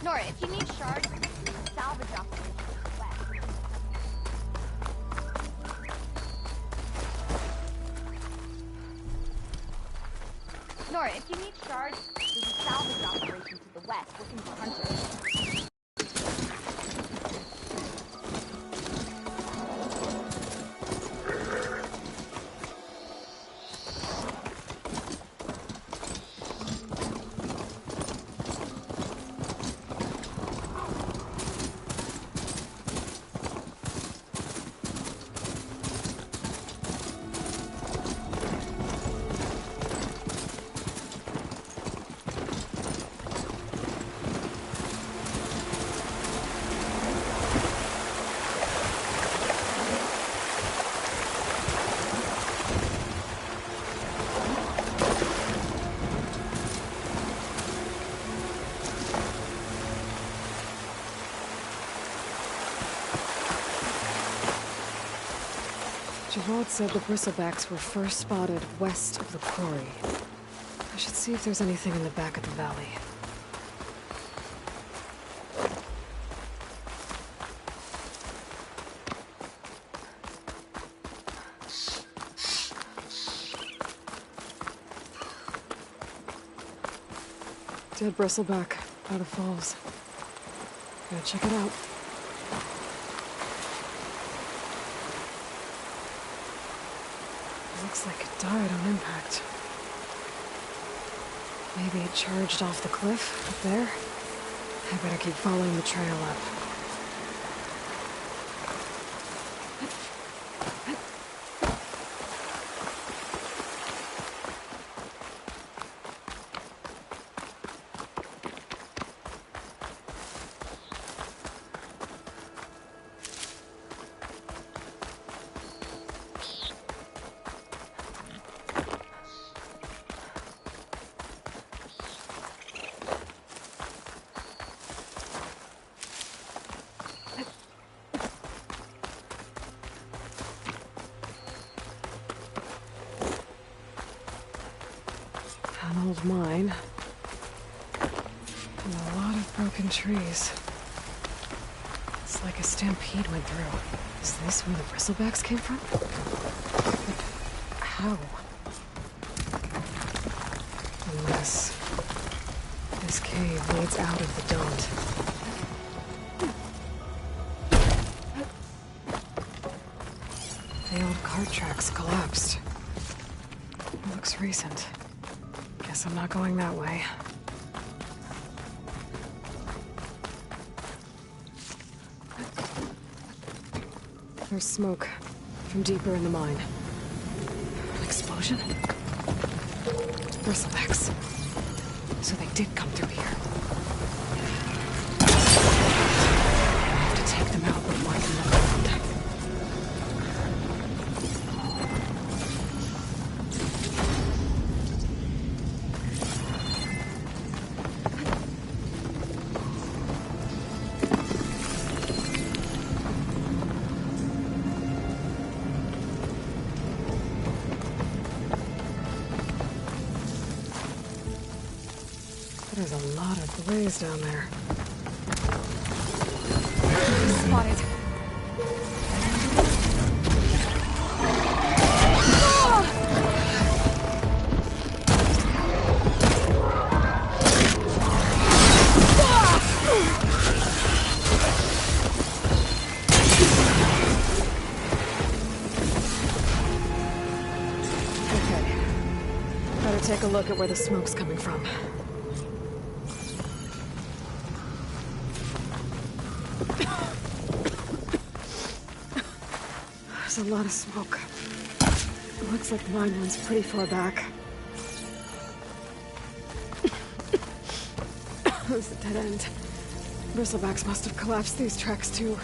Nora, if you need shards, salvage operation west. Nora, if you need shards, there's a salvage operation to the west looking for hunters. Javad said the bristlebacks were first spotted west of the quarry. I should see if there's anything in the back of the valley. Dead bristleback, out of falls. Gotta check it out. Looks like it died on impact. Maybe it charged off the cliff up there. I better keep following the trail up. An old mine. And a lot of broken trees. It's like a stampede went through. Is this where the bristlebacks came from? But how? Unless this cave leads out of the Daunt. The old cart tracks collapsed. It looks recent. Guess I'm not going that way. There's smoke from deeper in the mine. An explosion? Bristlebacks. So they did come through here. I have to take them out before I can look around. There's a lot of blaze down there. Spotted. Okay. Better take a look at where the smoke's coming from. There's a lot of smoke. It looks like the mine runs pretty far back. It's a dead end. Bristlebacks must have collapsed these tracks too.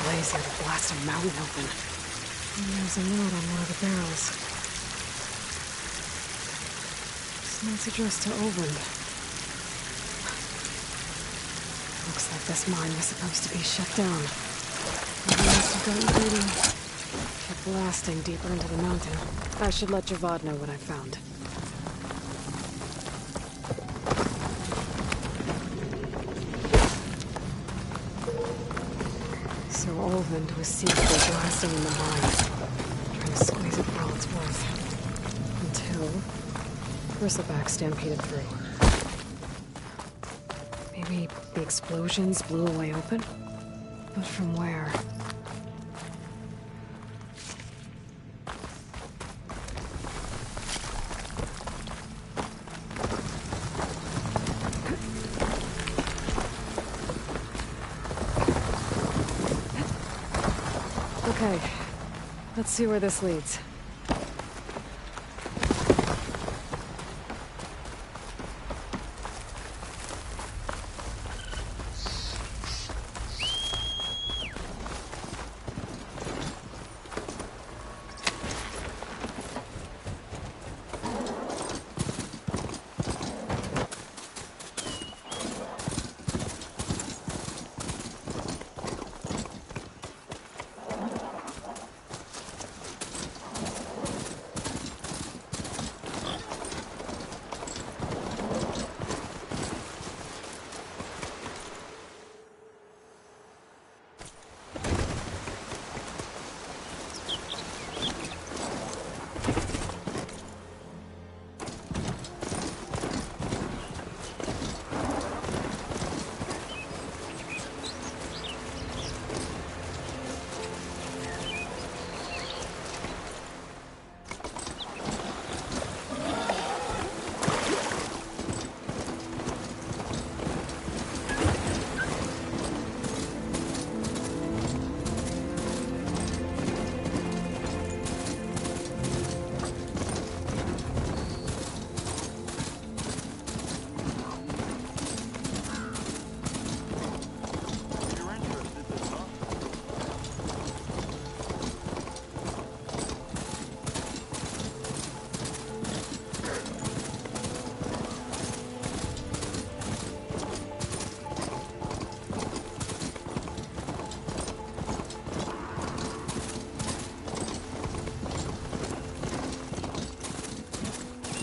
Blaze here to blast a mountain open. And there's a note on one of the barrels. This note's addressed to Olvend. Looks like this mine was supposed to be shut down. Maybe must have gotten greedy. Kept blasting deeper into the mountain. I should let Javad know what I found. So Olvend was secretly blasting in the mine, trying to squeeze it for all it's worth. Until Bristleback stampeded through. Maybe the explosions blew a way open? But from where? Okay, let's see where this leads.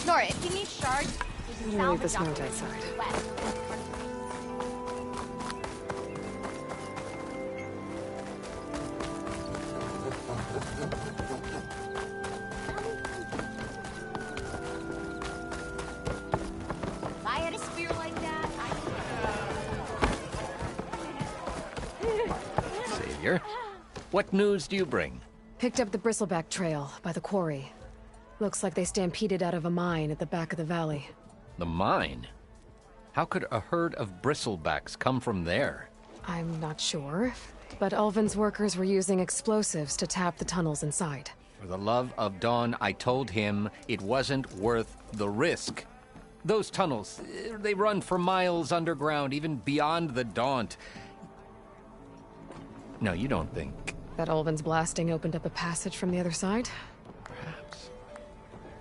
Nora, if you need shards, there's a I'm gonna leave this salvage note operation outside. west. If I had a spear like that, Savior, what news do you bring? Picked up the Bristleback Trail by the quarry. Looks like they stampeded out of a mine at the back of the valley. The mine? How could a herd of bristlebacks come from there? I'm not sure, but Ulvin's workers were using explosives to tap the tunnels inside. For the love of Dawn, I told him it wasn't worth the risk. Those tunnels, they run for miles underground, even beyond the Daunt. No, you don't think... That Ulvin's blasting opened up a passage from the other side? Perhaps.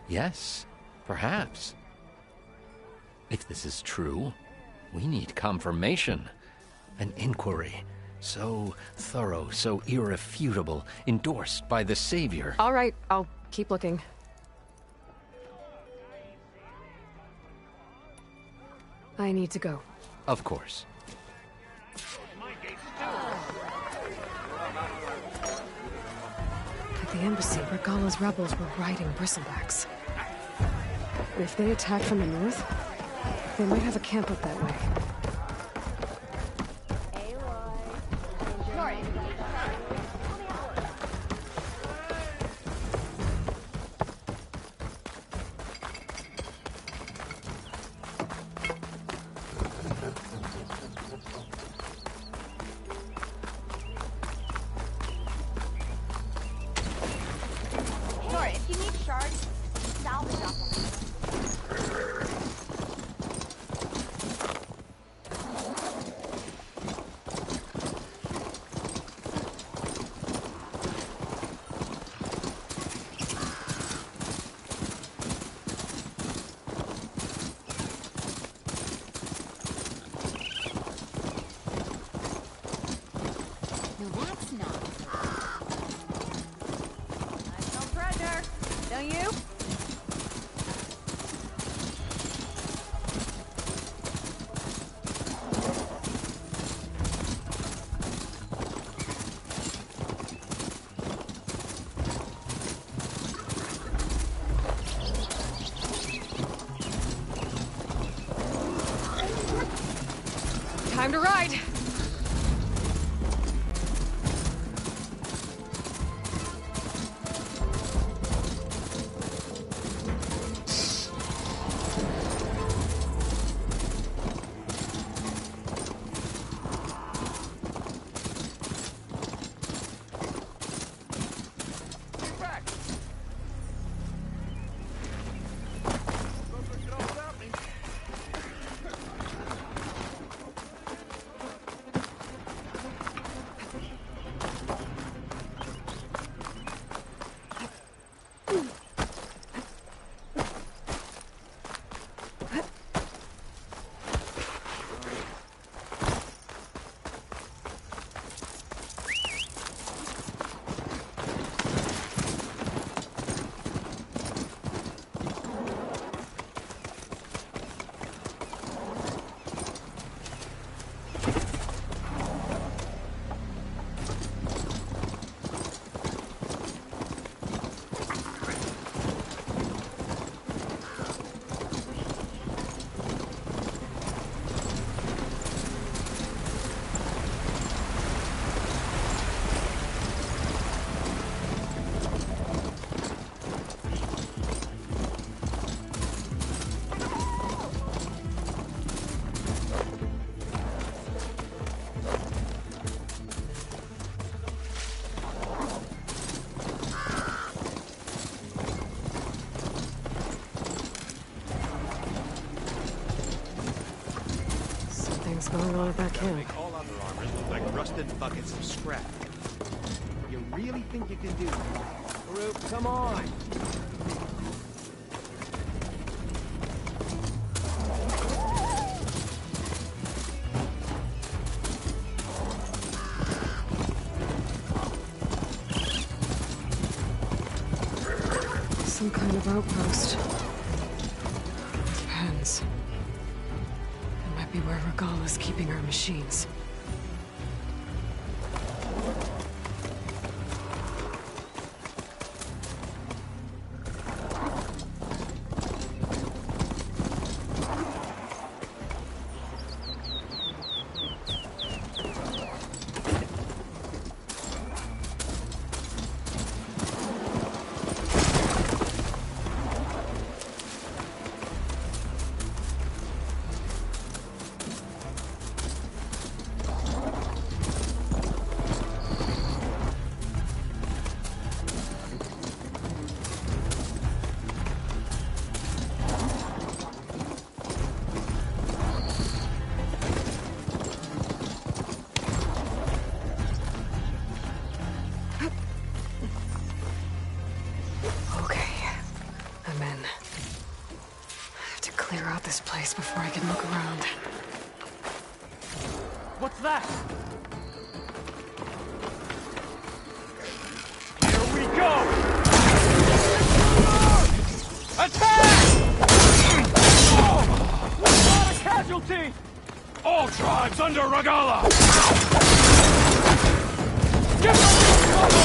Yes, perhaps. If this is true, we need confirmation. An inquiry. So thorough, so irrefutable, endorsed by the Savior. All right, I'll keep looking. I need to go. Of course. At the embassy, Regalla's rebels were riding bristlebacks. If they attack from the north, they might have a camp up that way. Nora, if you need shards, salvage operation. No, that's not. That's no pressure. Don't you? Time to ride! Something's going on at that camp. Make all other armors look like rusted buckets of scrap. You really think you can do that? Group, come on! Some kind of outpost. machines. That might be where Regala's keeping her machines. This place before I can look around. What's that? Here we go! Attack! Oh, a lot of casualties! All tribes under Regala! Give them cover!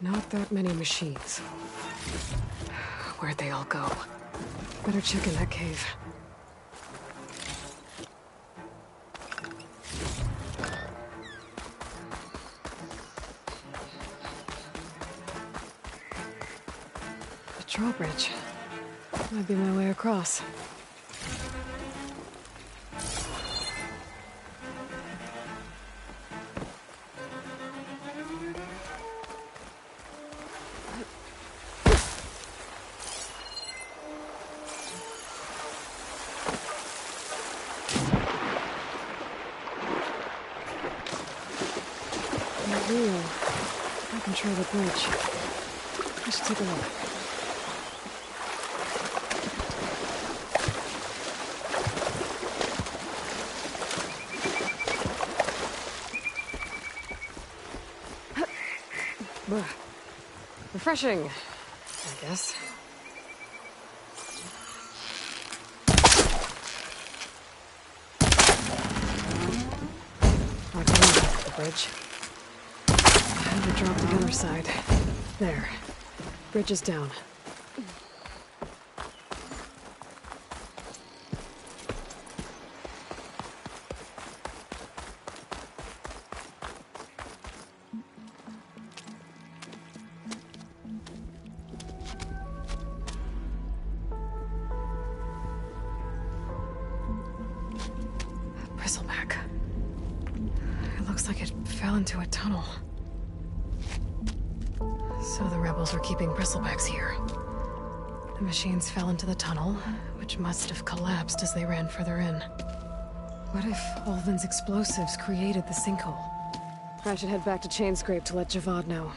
Not that many machines. Where'd they all go? Better check in that cave. The drawbridge. Might be my way across. I control the bridge. I should take a look. Refreshing, I guess. Right below the bridge. I would drop the other side. There. Bridge is down. Bristleback. It looks like it fell into a tunnel. So the rebels were keeping bristlebacks here. The machines fell into the tunnel, which must have collapsed as they ran further in. What if Ulvin's explosives created the sinkhole? I should head back to Chainscrape to let Javad know.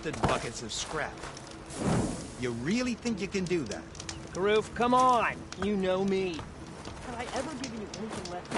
rusted buckets of scrap. You really think you can do that? Karoof, come on! You know me. Have I ever given you anything left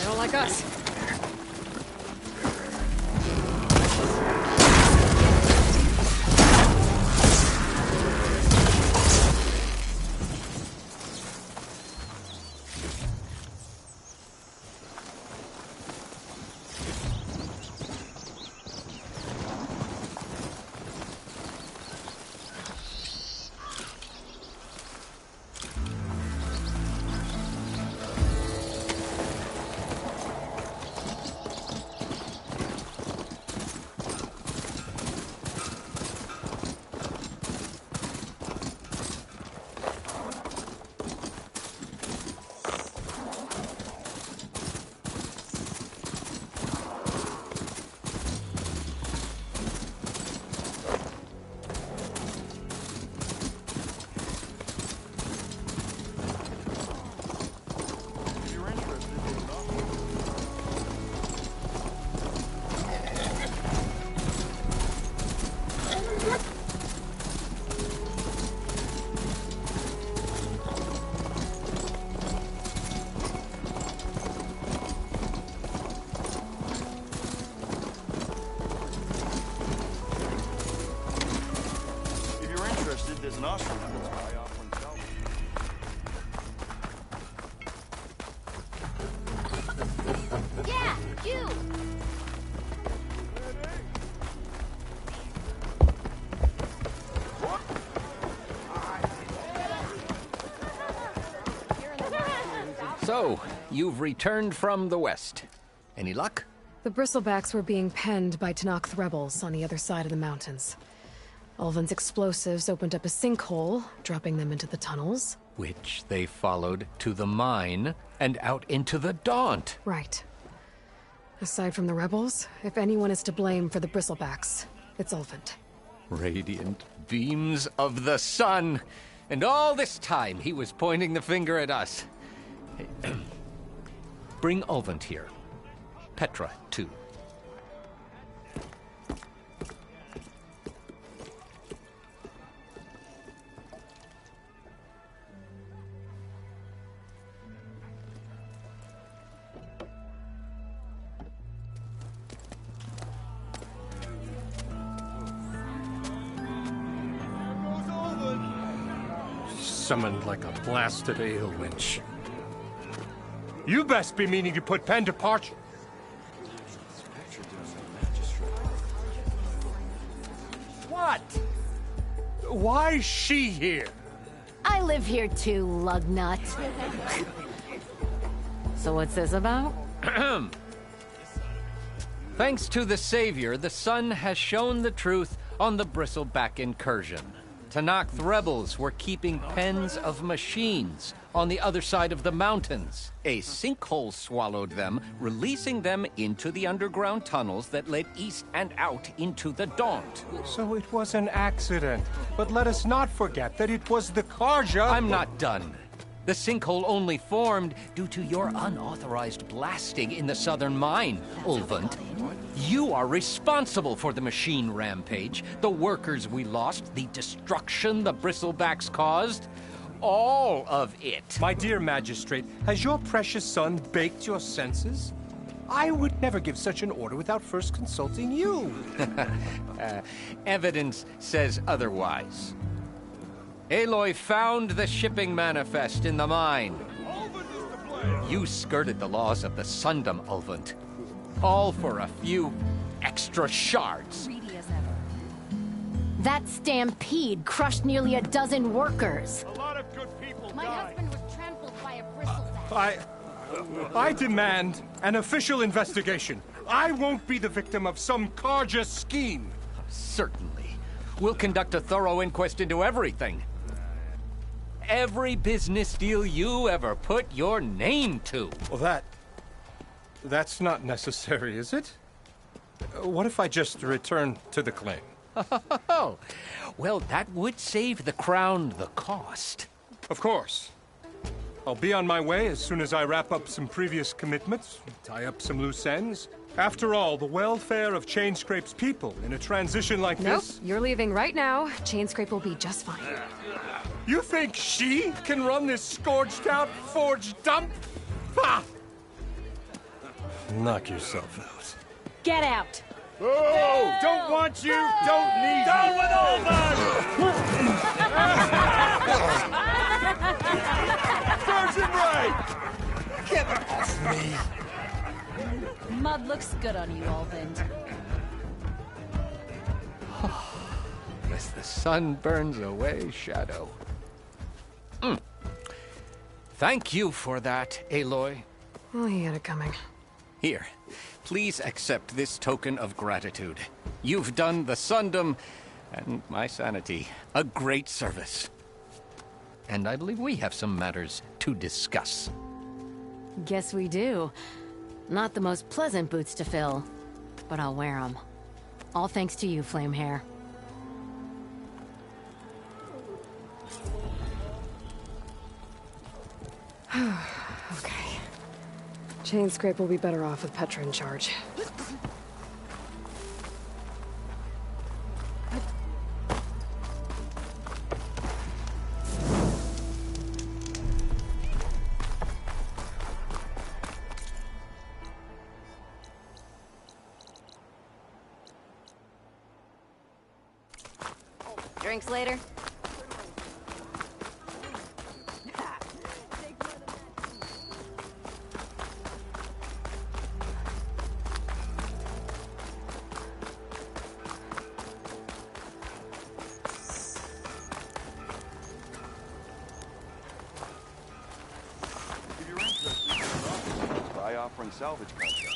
to like us. There's an ostrich that's by off on Calvin. Yeah, you! So, you've returned from the west. Any luck? The Bristlebacks were being penned by Tenakth rebels on the other side of the mountains. Ulven's explosives opened up a sinkhole, dropping them into the tunnels. Which they followed to the mine and out into the Daunt. Right. Aside from the rebels, if anyone is to blame for the Bristlebacks, it's Ulven. Radiant beams of the sun. And all this time he was pointing the finger at us. Bring Ulven here. Petra, too. Summoned like a blasted ale winch. You best be meaning to put pen to parchment. What? Why is she here? I live here too, lugnut. So what's this about? Thanks to the Savior, the sun has shown the truth on the Bristleback incursion. Tanakh rebels were keeping pens of machines on the other side of the mountains. A sinkhole swallowed them, releasing them into the underground tunnels that led east and out into the Daunt. So it was an accident. But let us not forget that it was the Karja... I'm not done. The sinkhole only formed due to your unauthorized blasting in the southern mine, Ulvund. You are responsible for the machine rampage, the workers we lost, the destruction the Bristlebacks caused. All of it. My dear magistrate, has your precious son baked your senses? I would never give such an order without first consulting you. Evidence says otherwise. Aloy found the shipping manifest in the mine. You skirted the laws of the Sundom, Ulvund. All for a few extra shards. Greedy as ever. That stampede crushed nearly a dozen workers. A lot of good people My died. husband was trampled by a bristleback. I demand an official investigation. I won't be the victim of some Karja scheme. Certainly. We'll conduct a thorough inquest into everything. Every business deal you ever put your name to. Well, that's not necessary, is it? What if I just return to the claim? Oh, well, that would save the Crown the cost. Of course. I'll be on my way as soon as I wrap up some previous commitments, tie up some loose ends. After all, the welfare of Chainscrape's people in a transition like Nope, this... you're leaving right now. Chainscrape will be just fine. You think she can run this scorched-out forged dump? Ha! Knock yourself out. Get out! Oh, don't want you, don't need Down you. with Serves him right. Get off me! Mud looks good on you, Ulvund. As the sun burns away shadow. Thank you for that, Aloy. Oh, he had it coming. Here, please accept this token of gratitude. You've done the Sundom and my sanity a great service. And I believe we have some matters to discuss. Guess we do. Not the most pleasant boots to fill, but I'll wear them. All thanks to you, Flamehair. Okay. Chainscrape will be better off with Petra in charge. Drinks later? If you're interested, try offering salvage contracts.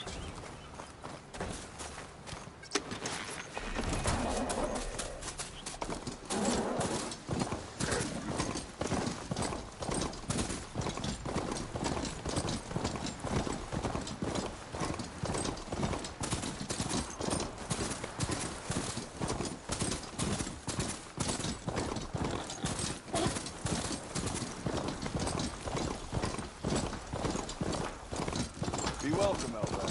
Be welcome, Elva.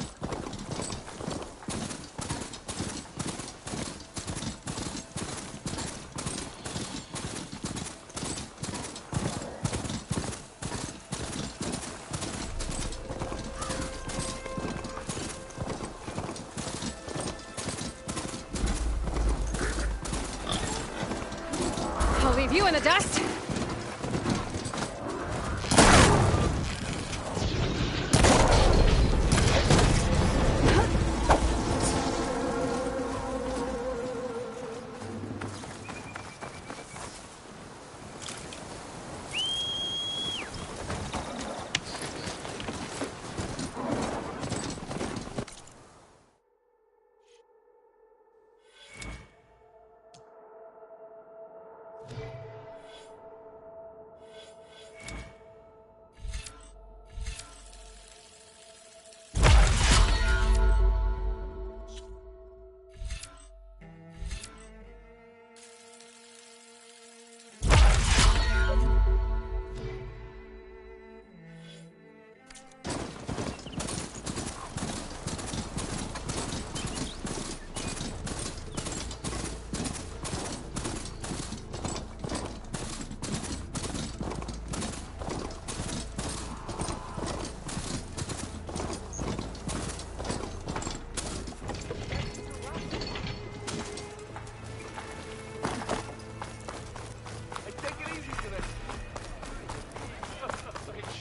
I'll leave you in the dust.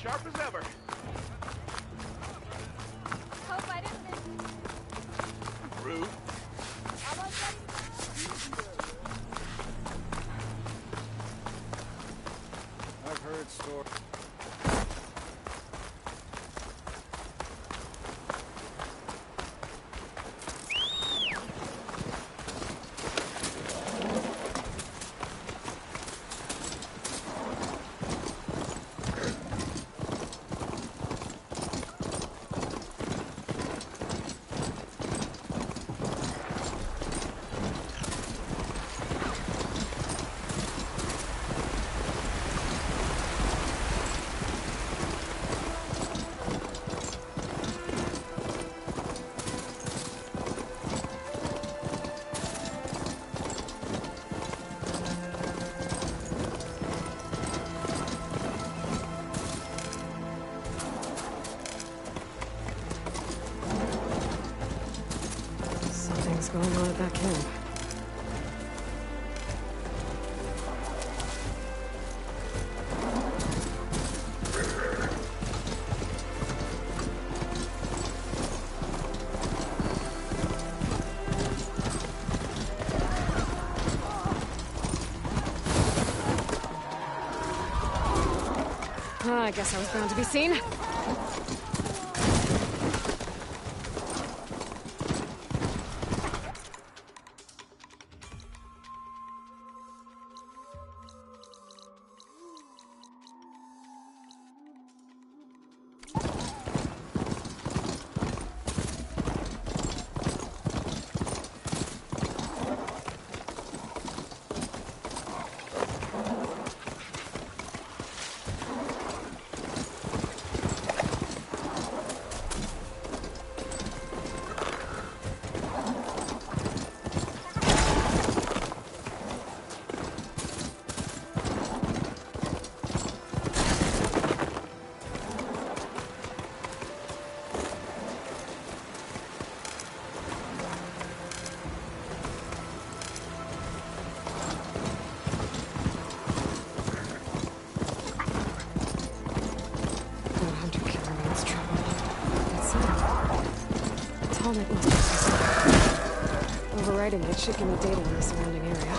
sharp as ever. Hope I didn't miss. Rude. Almost ready to go. I've heard stories. Something's going on at that camp. I guess I was bound to be seen. Overriding it should give me data on the surrounding area.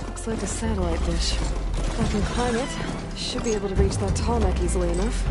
Looks like a satellite dish. If I can climb it, I should be able to reach that tall neck easily enough.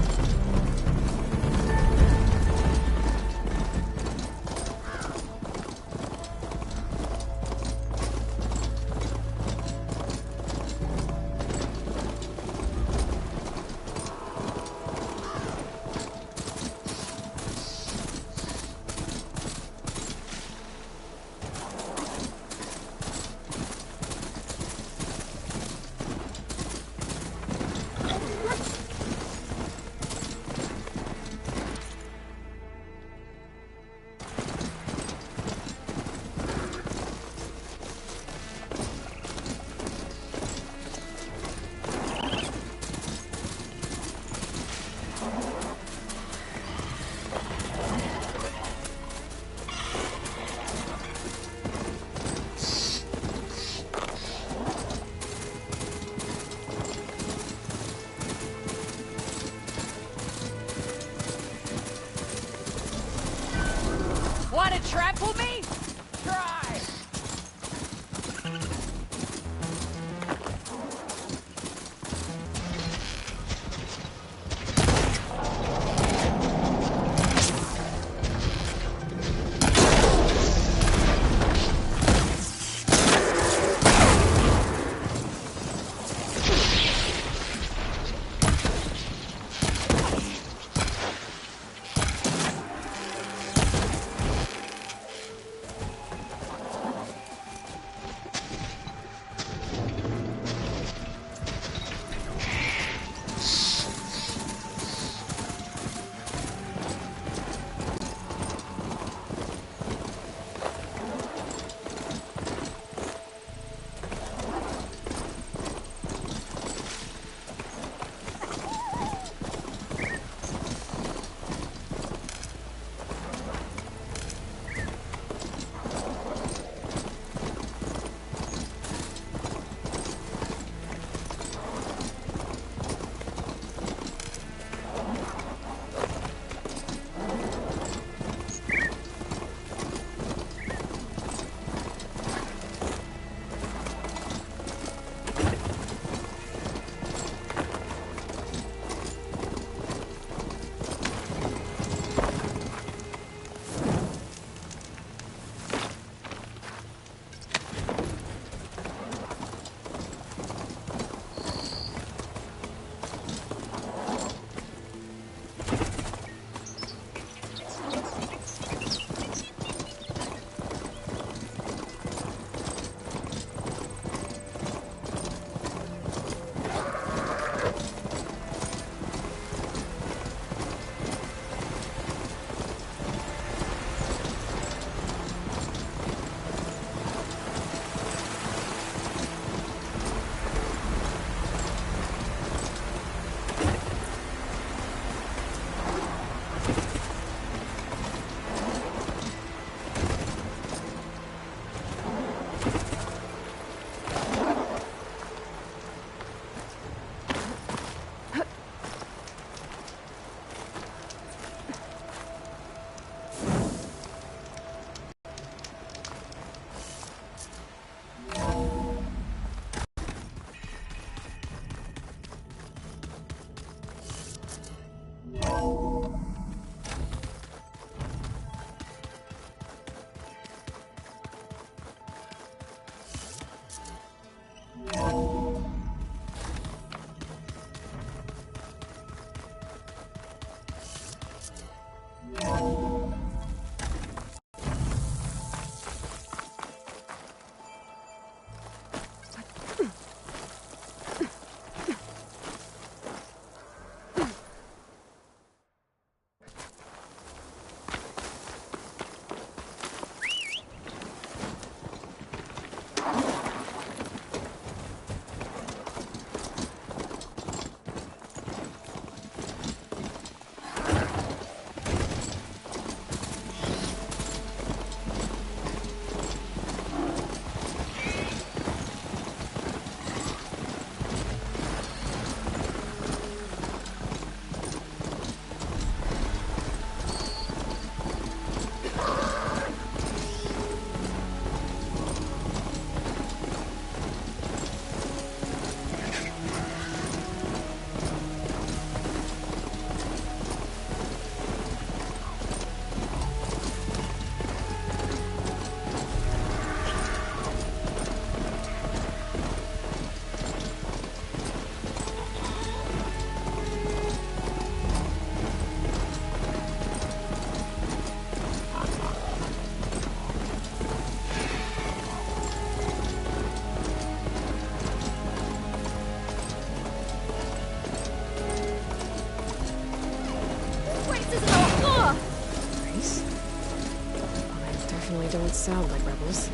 don't sound like rebels.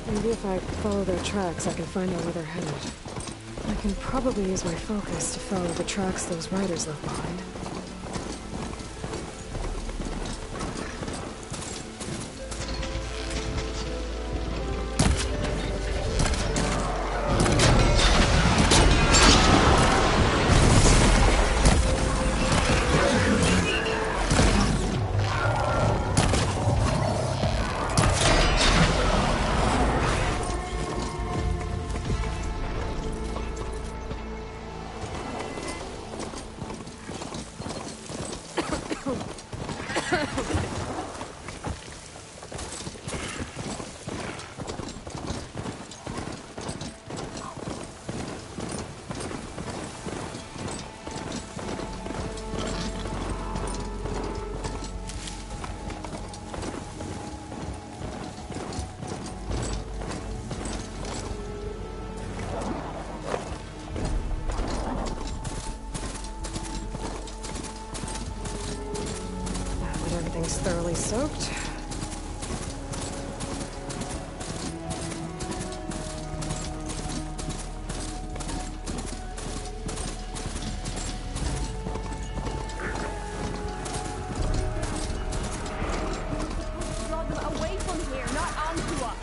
Maybe if I follow their tracks, I can find out where they're headed. I can probably use my focus to follow the tracks those riders left behind. Everything's thoroughly soaked. Draw them away from here, not onto us.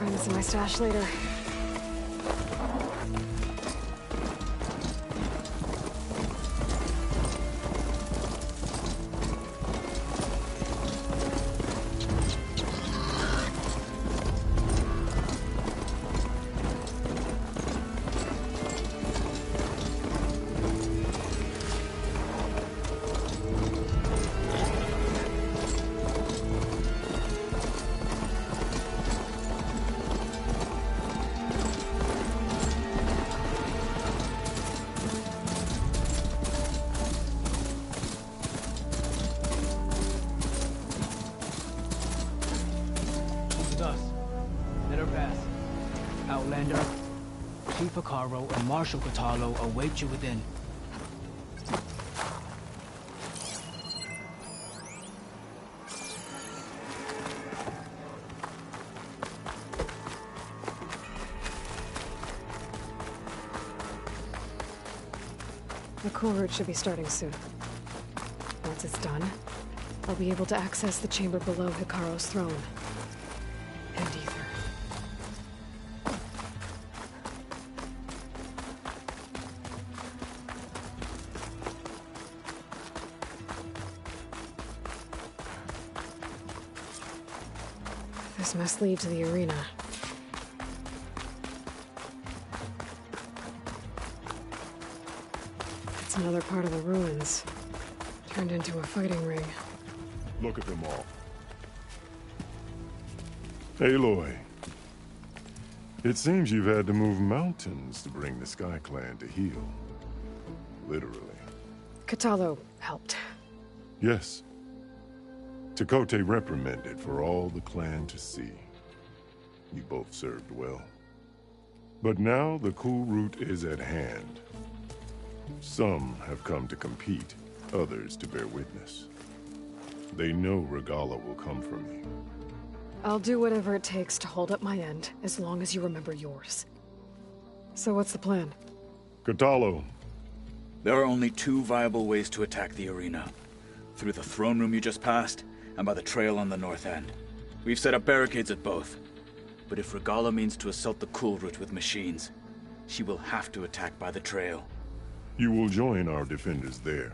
Find this in my stash later. Outlander, Chief Hekarro and Marshal Kotallo await you within. The core route should be starting soon. Once it's done, I'll be able to access the chamber below Hekarro's throne. And Ether. This must lead to the arena. It's another part of the ruins. Turned into a fighting ring. Look at them all. Aloy. It seems you've had to move mountains to bring the Sky Clan to heel. Literally. Kotallo helped. Yes. Tekotteh reprimanded for all the clan to see. You both served well. But now the cool route is at hand. Some have come to compete, others to bear witness. They know Regalla will come for me. I'll do whatever it takes to hold up my end, as long as you remember yours. So what's the plan? Kotallo, There are only two viable ways to attack the arena. Through the throne room you just passed, and by the trail on the north end. We've set up barricades at both. But if Regalla means to assault the Cool Route with machines, she will have to attack by the trail. You will join our defenders there.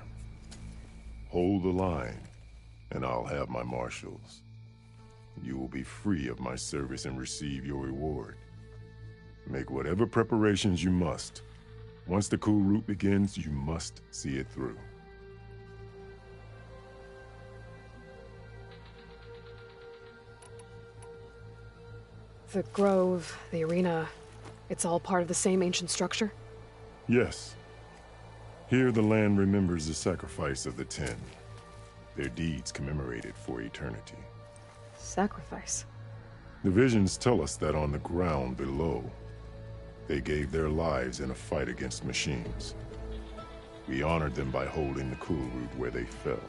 Hold the line, and I'll have my marshals. You will be free of my service and receive your reward. Make whatever preparations you must. Once the Cool Route begins, you must see it through. The grove, the arena, it's all part of the same ancient structure? Yes. Here the land remembers the sacrifice of the Ten. Their deeds commemorated for eternity. Sacrifice? The visions tell us that on the ground below, they gave their lives in a fight against machines. We honored them by holding the Cool Route where they fell.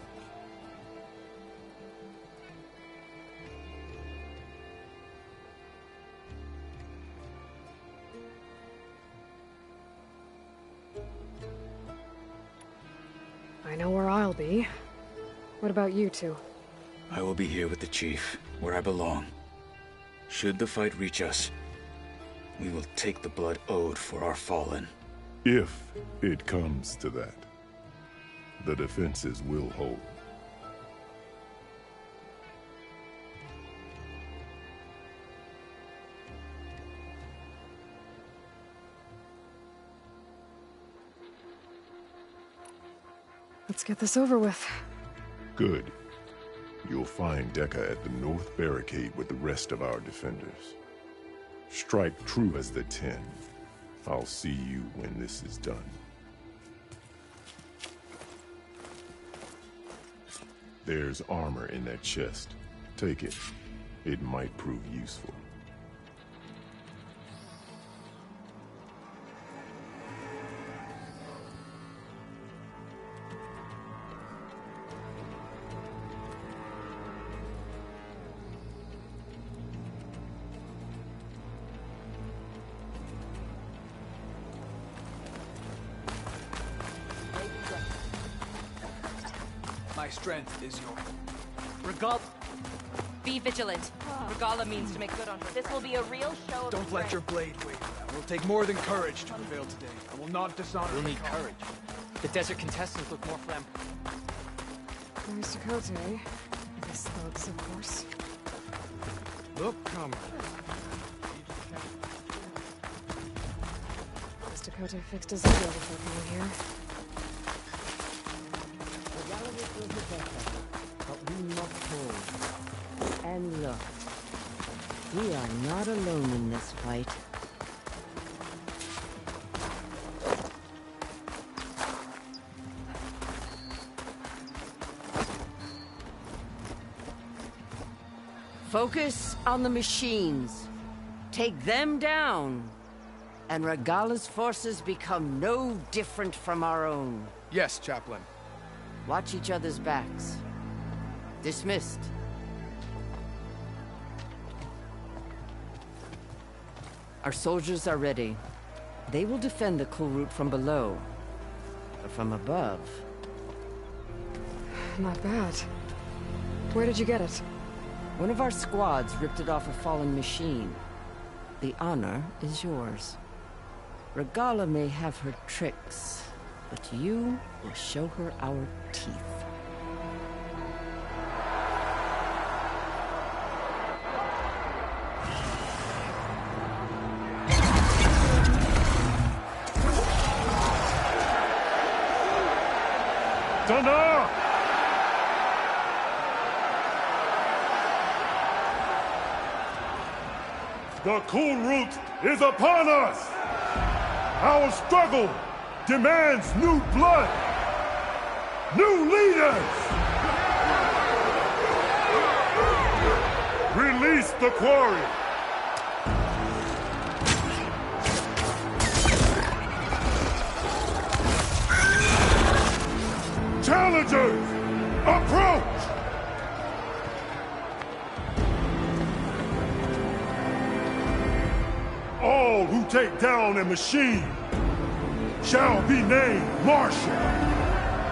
I know where I'll be. What about you two? I will be here with the Chief, where I belong. Should the fight reach us, we will take the blood owed for our fallen. If it comes to that, the defenses will hold. Let's get this over with. Good. You'll find Dekka at the north barricade with the rest of our defenders. Strike true as the Ten. I'll see you when this is done. There's armor in that chest. Take it. It might prove useful. My strength is your... Regalla. Be vigilant. Regalla means to make good on her. This will be a real show of Don't let your blade waver. It will take more than courage to prevail today. I will not dishonor. We'll need courage. The desert contestants look more flamboyant. There's Tekote. This thugs, of course. Look, come. This Tekote fixed his ego before coming here. But we must hold. And look, we are not alone in this fight. Focus on the machines. Take them down. And Regalla's forces become no different from our own. Yes, Chaplain. Watch each other's backs. Dismissed. Our soldiers are ready. They will defend the Cool Route from below. But from above... Not bad. Where did you get it? One of our squads ripped it off a fallen machine. The honor is yours. Regalla may have her tricks, but you will show her our teeth. Dana! The Cool Route is upon us! Our struggle demands new blood! New leaders! Release the quarry! Challengers, approach! All who take down a machine shall be named Marshall.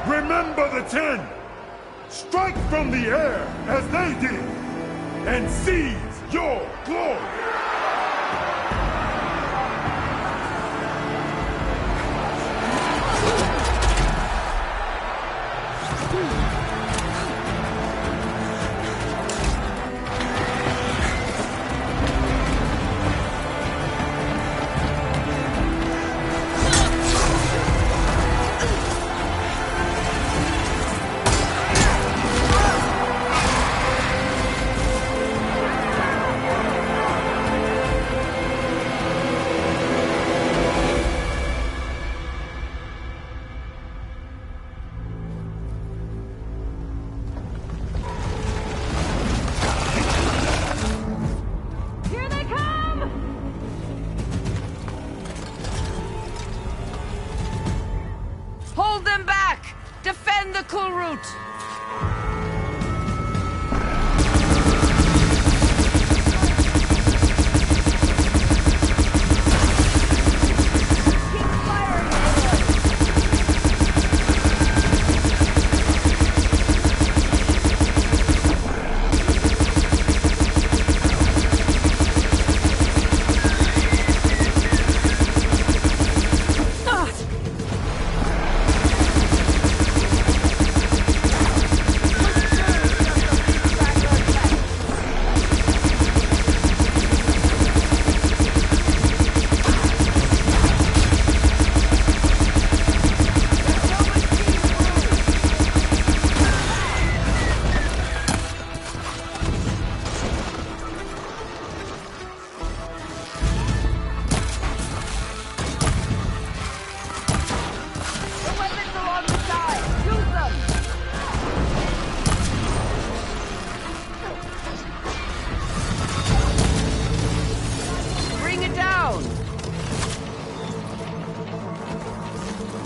Remember the 10. Strike from the air as they did, and seize your glory. Hold them back! Defend the Kulrut!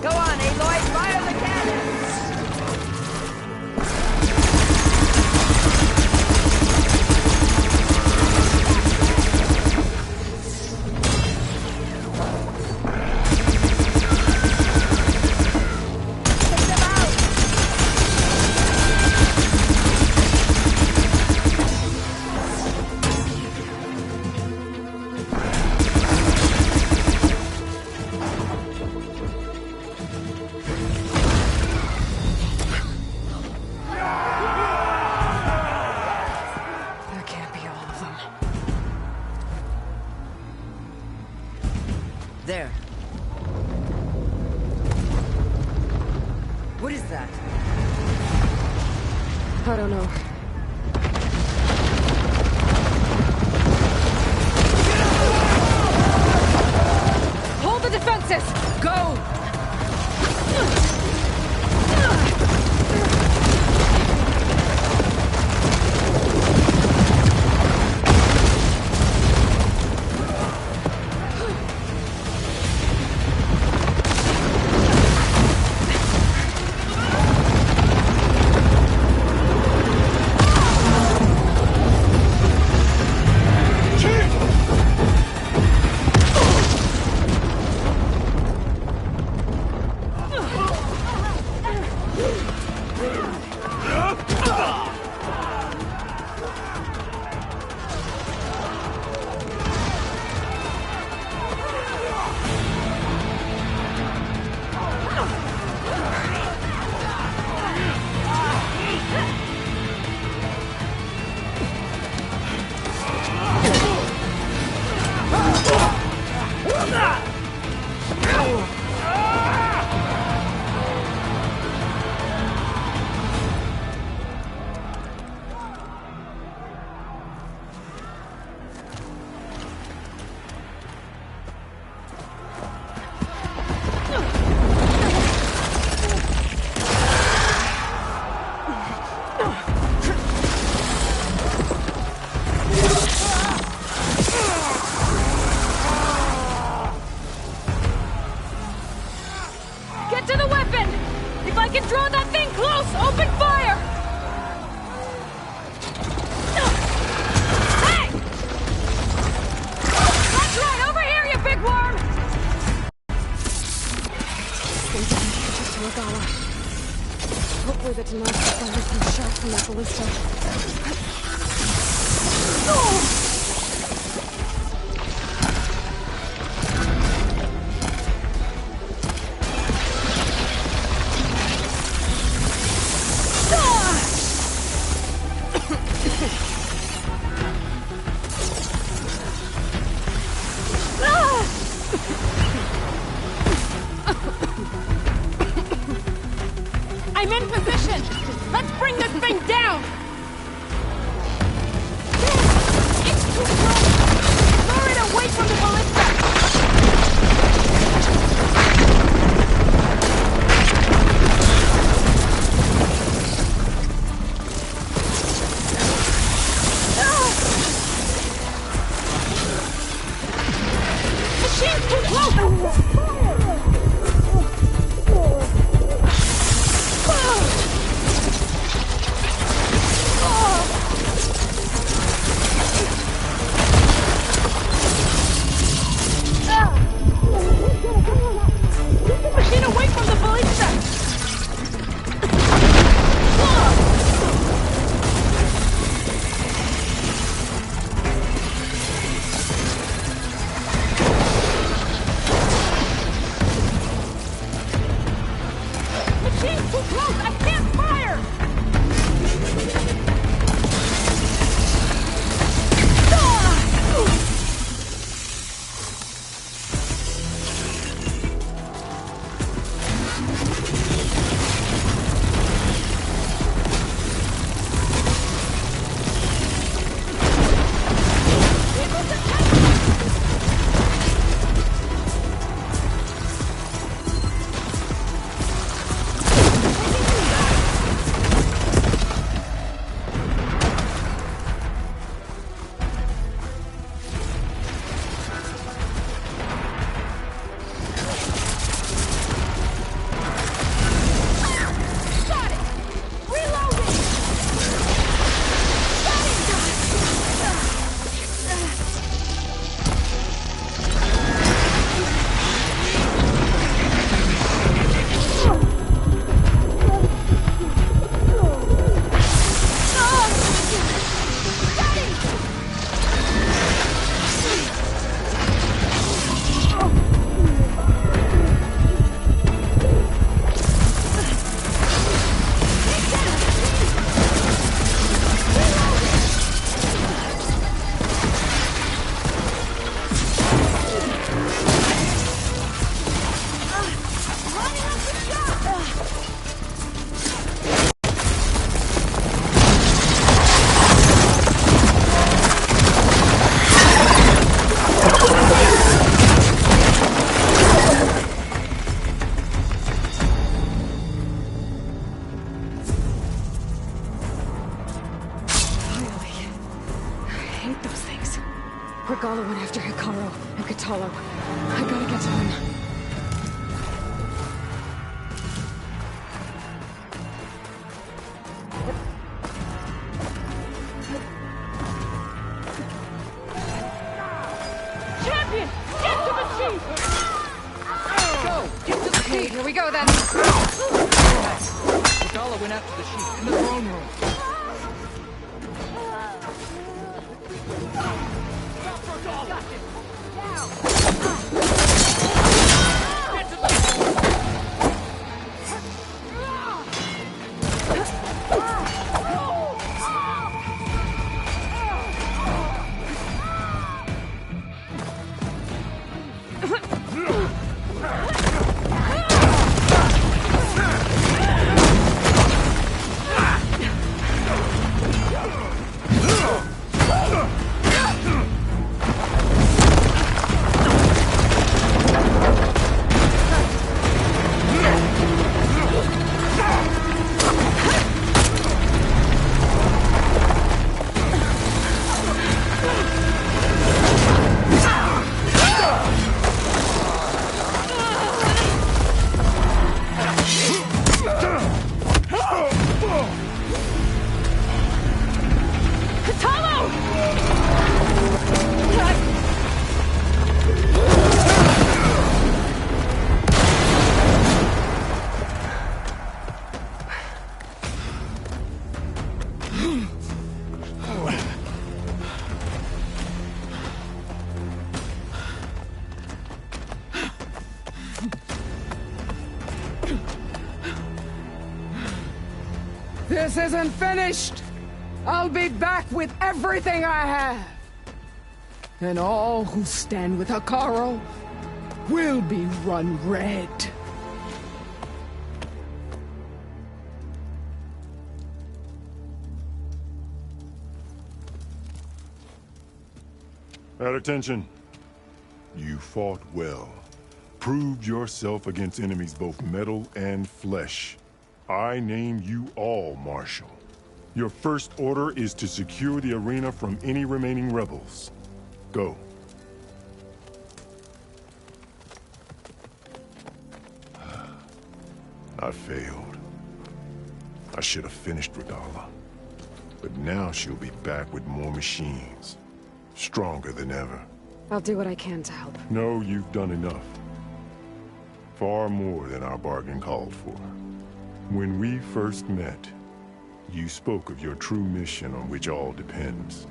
Go on, Aloy, fire the cannons! There. What is that? I don't know. Hold the defenses! Go! from that ballista. I'm in position! Let's bring this thing down! It's too close! Lure it away from the ballista! Machine's too close! Machine away from the ballista! Machine's too close! I can't fire! Regalla went after Hikaru and Kotallo. I gotta get to him. Champion! Get to the chief! Go! Get to the Okay, here we go then. Regalla went after the sheep in the throne room. This isn't finished! I'll be back with everything I have! And all who stand with Hekarro will be run red. At attention. You fought well. Proved yourself against enemies both metal and flesh. I name you all Marshal. Your first order is to secure the arena from any remaining rebels. Go. I failed. I should have finished Regalla. But now she'll be back with more machines. Stronger than ever. I'll do what I can to help. No, you've done enough. Far more than our bargain called for. When we first met, you spoke of your true mission on which all depends.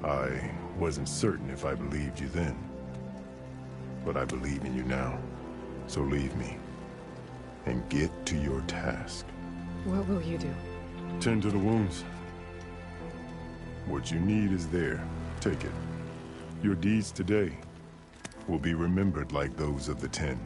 I wasn't certain if I believed you then. But I believe in you now. So leave me. And get to your task. What will you do? Tend to the wounds. What you need is there. Take it. Your deeds today will be remembered like those of the 10.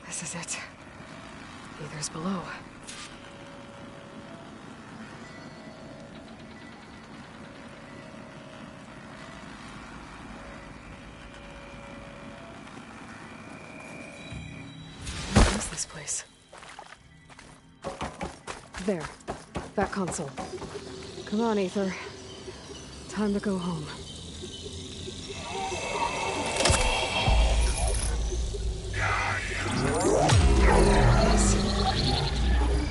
This is it. Aether's below. What is this place? There. That console. Come on, Aether. Time to go home.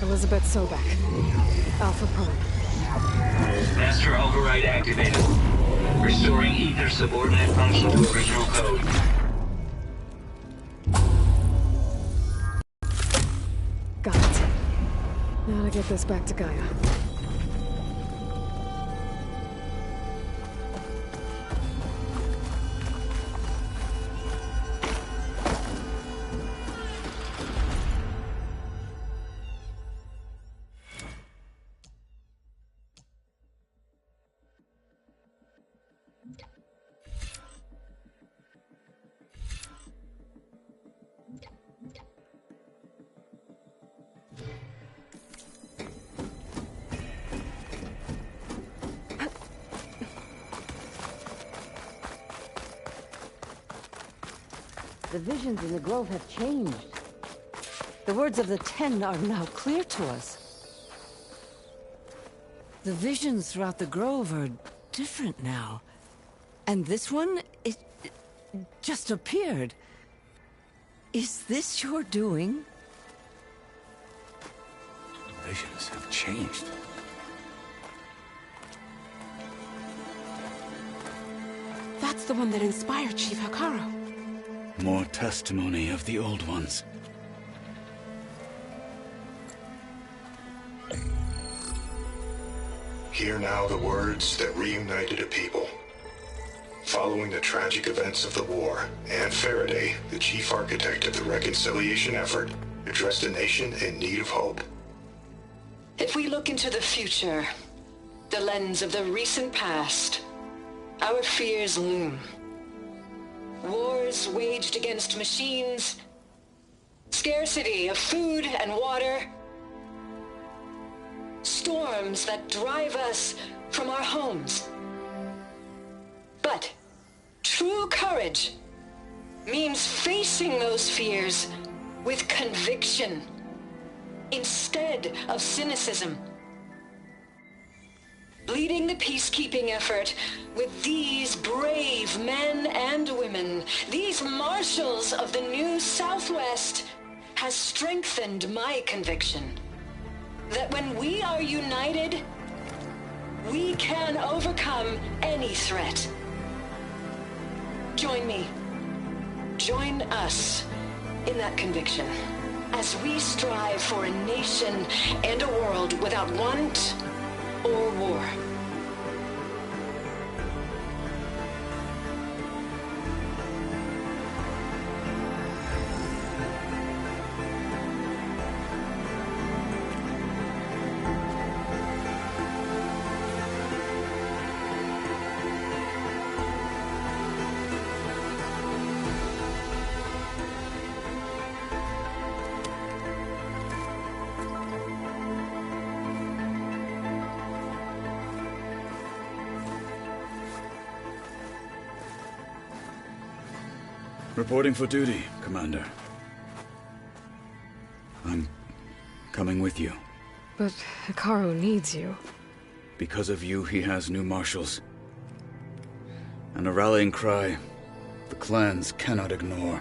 Elizabeth Sobek. Alpha Prime. Master override activated. Restoring Aether subordinate function to original code. Got it. Now to get this back to Gaia. The visions in the Grove have changed. The words of the 10 are now clear to us. The visions throughout the Grove are different now. And this one, it just appeared. Is this your doing? The visions have changed. That's the one that inspired Chief Hekarro. More testimony of the old ones. Hear now the words that reunited a people. Following the tragic events of the war, Anne Faraday, the chief architect of the reconciliation effort, addressed a nation in need of hope. If we look into the future, the lens of the recent past, our fears loom. Wars waged against machines, scarcity of food and water, storms that drive us from our homes. But true courage means facing those fears with conviction instead of cynicism. Leading the peacekeeping effort with these brave men and women, these marshals of the new Southwest, has strengthened my conviction that when we are united, we can overcome any threat. join me. Join us in that conviction as we strive for a nation and a world without want or war. Reporting for duty, Commander. I'm coming with you. But Hekarro needs you. Because of you, he has new marshals. And a rallying cry the clans cannot ignore.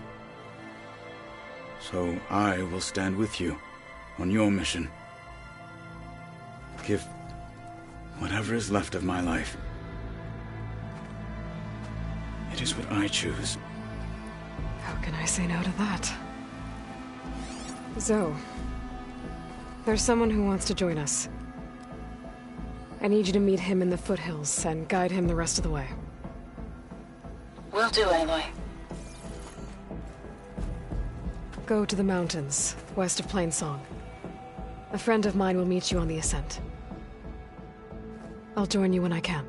So I will stand with you on your mission. Give whatever is left of my life. It is what I choose. How can I say no to that? Zoe, there's someone who wants to join us. I need you to meet him in the foothills and guide him the rest of the way. Will do, Aloy. Go to the mountains, west of Plainsong. A friend of mine will meet you on the ascent. I'll join you when I can.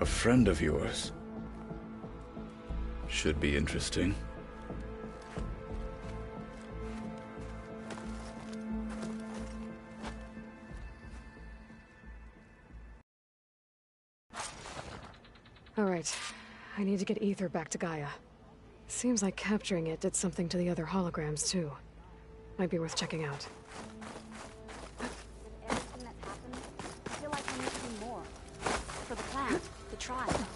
A friend of yours? Should be interesting. All right. I need to get Ether back to Gaia. Seems like capturing it did something to the other holograms, too. Might be worth checking out. Everything that's happened, I feel like I need to do more. For the clan, the tribe.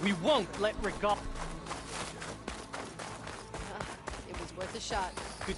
We won't let Regal. It was worth a shot. Good.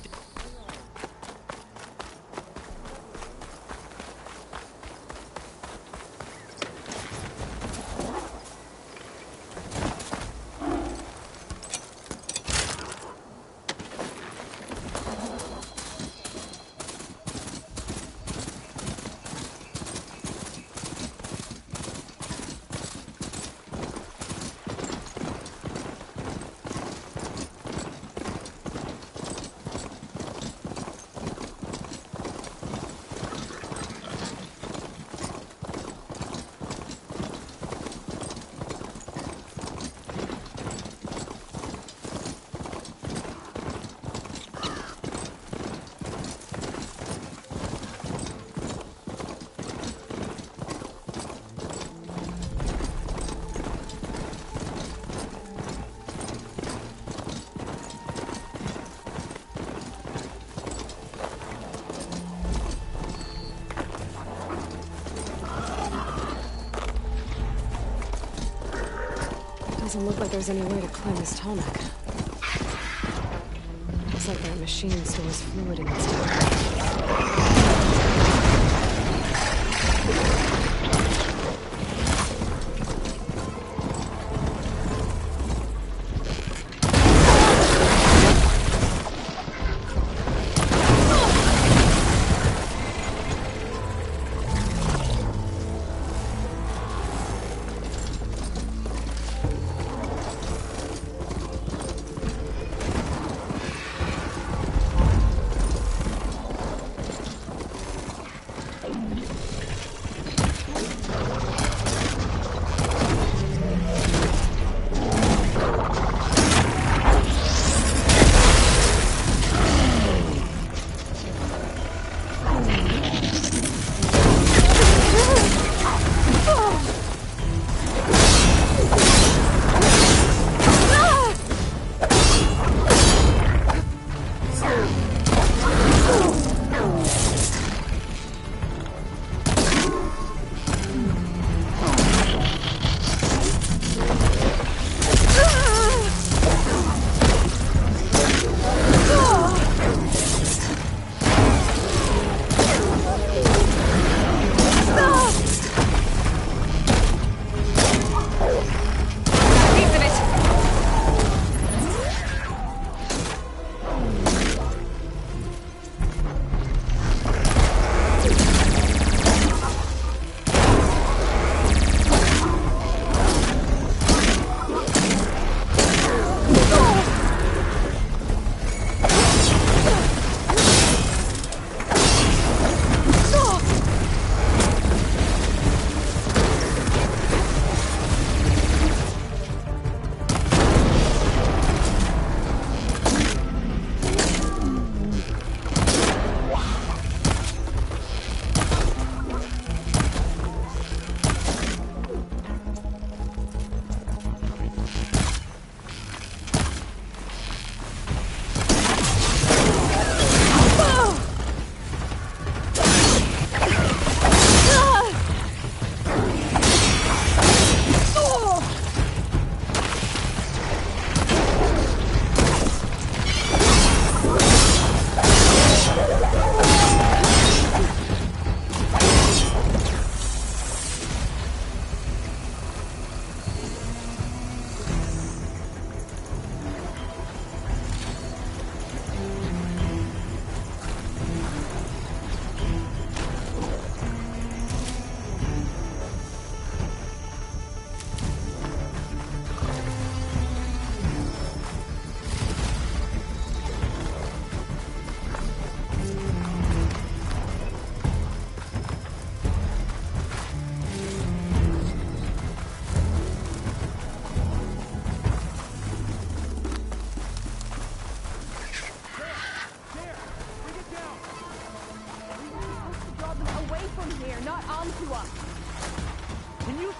Doesn't look like there's any way to climb this tall neck. Looks like that machine stores fluid in its top.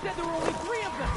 said there were only 3 of them!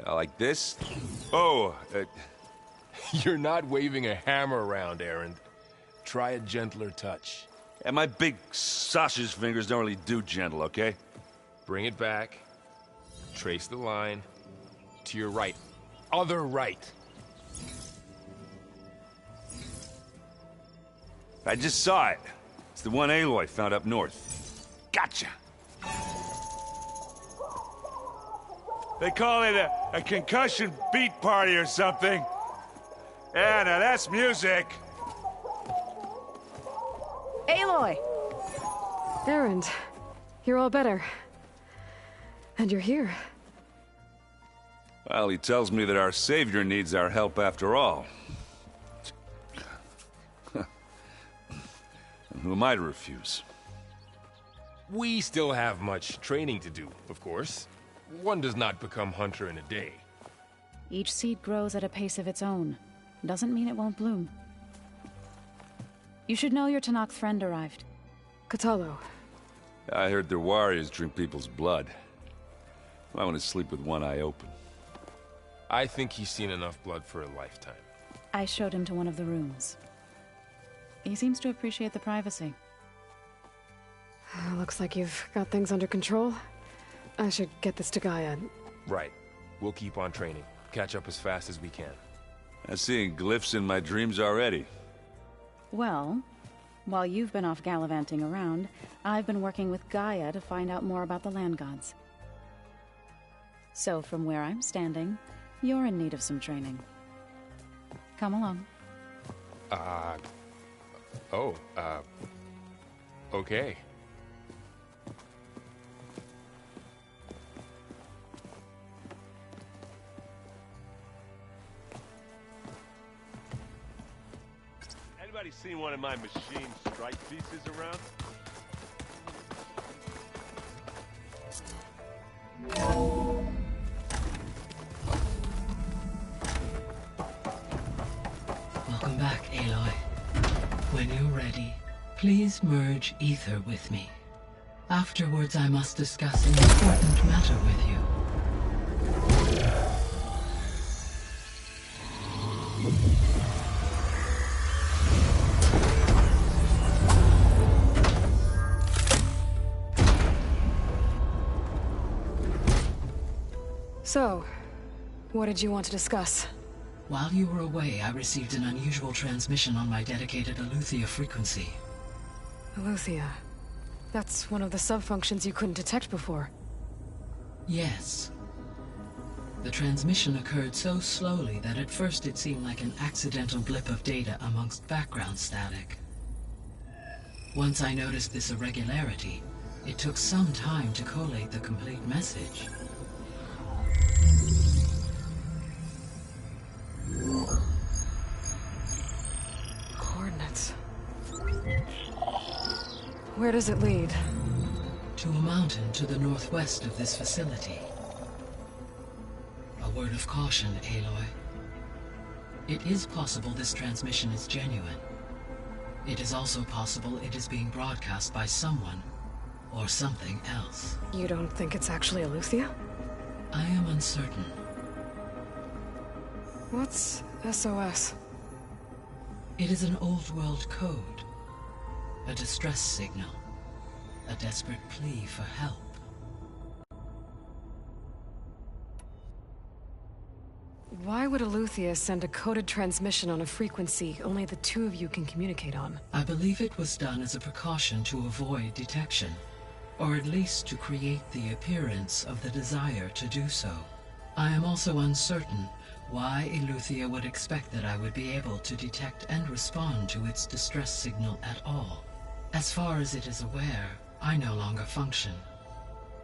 Like this? Oh, you're not waving a hammer around, Erend. Try a gentler touch. And my big sausage fingers don't really do gentle, okay? Bring it back. Trace the line. To your right. Other right. I just saw it. It's the one Aloy found up north. Gotcha! They call it a concussion beat party or something. Yeah, now that's music. Aloy! Erend, you're all better. And you're here. Well, he tells me that our savior needs our help after all. Who am I to refuse? We still have much training to do, of course. One does not become hunter in a day. Each seed grows at a pace of its own. Doesn't mean it won't bloom. You should know your Tenakth friend arrived. Kotallo. I heard their warriors drink people's blood. I want to sleep with one eye open. I think he's seen enough blood for a lifetime. I showed him to one of the rooms. He seems to appreciate the privacy. Looks like you've got things under control. I should get this to Gaia. Right. We'll keep on training. Catch up as fast as we can. I'm seeing glyphs in my dreams already. Well, while you've been off gallivanting around, I've been working with Gaia to find out more about the land gods. So from where I'm standing, you're in need of some training. Come along. Okay. Anybody seen one of my machine strike pieces around? Welcome back, Aloy. When you're ready, please merge ether with me. Afterwards, I must discuss an important matter with you. So, what did you want to discuss? While you were away, I received an unusual transmission on my dedicated Eleuthia frequency. Eleuthia. That's one of the sub-functions you couldn't detect before. Yes. The transmission occurred so slowly that at first it seemed like an accidental blip of data amongst background static. Once I noticed this irregularity, it took some time to collate the complete message. Coordinates. Where does it lead? To a mountain to the northwest of this facility. A word of caution, Aloy. It is possible this transmission is genuine. It is also possible it is being broadcast by someone or something else. You don't think it's actually Eleuthia? I am uncertain. What's SOS? It is an old-world code. A distress signal. A desperate plea for help. Why would Eleuthia send a coded transmission on a frequency only the two of you can communicate on? I believe it was done as a precaution to avoid detection, or at least to create the appearance of the desire to do so. I am also uncertain why Eleuthia would expect that I would be able to detect and respond to its distress signal at all. As far as it is aware, I no longer function.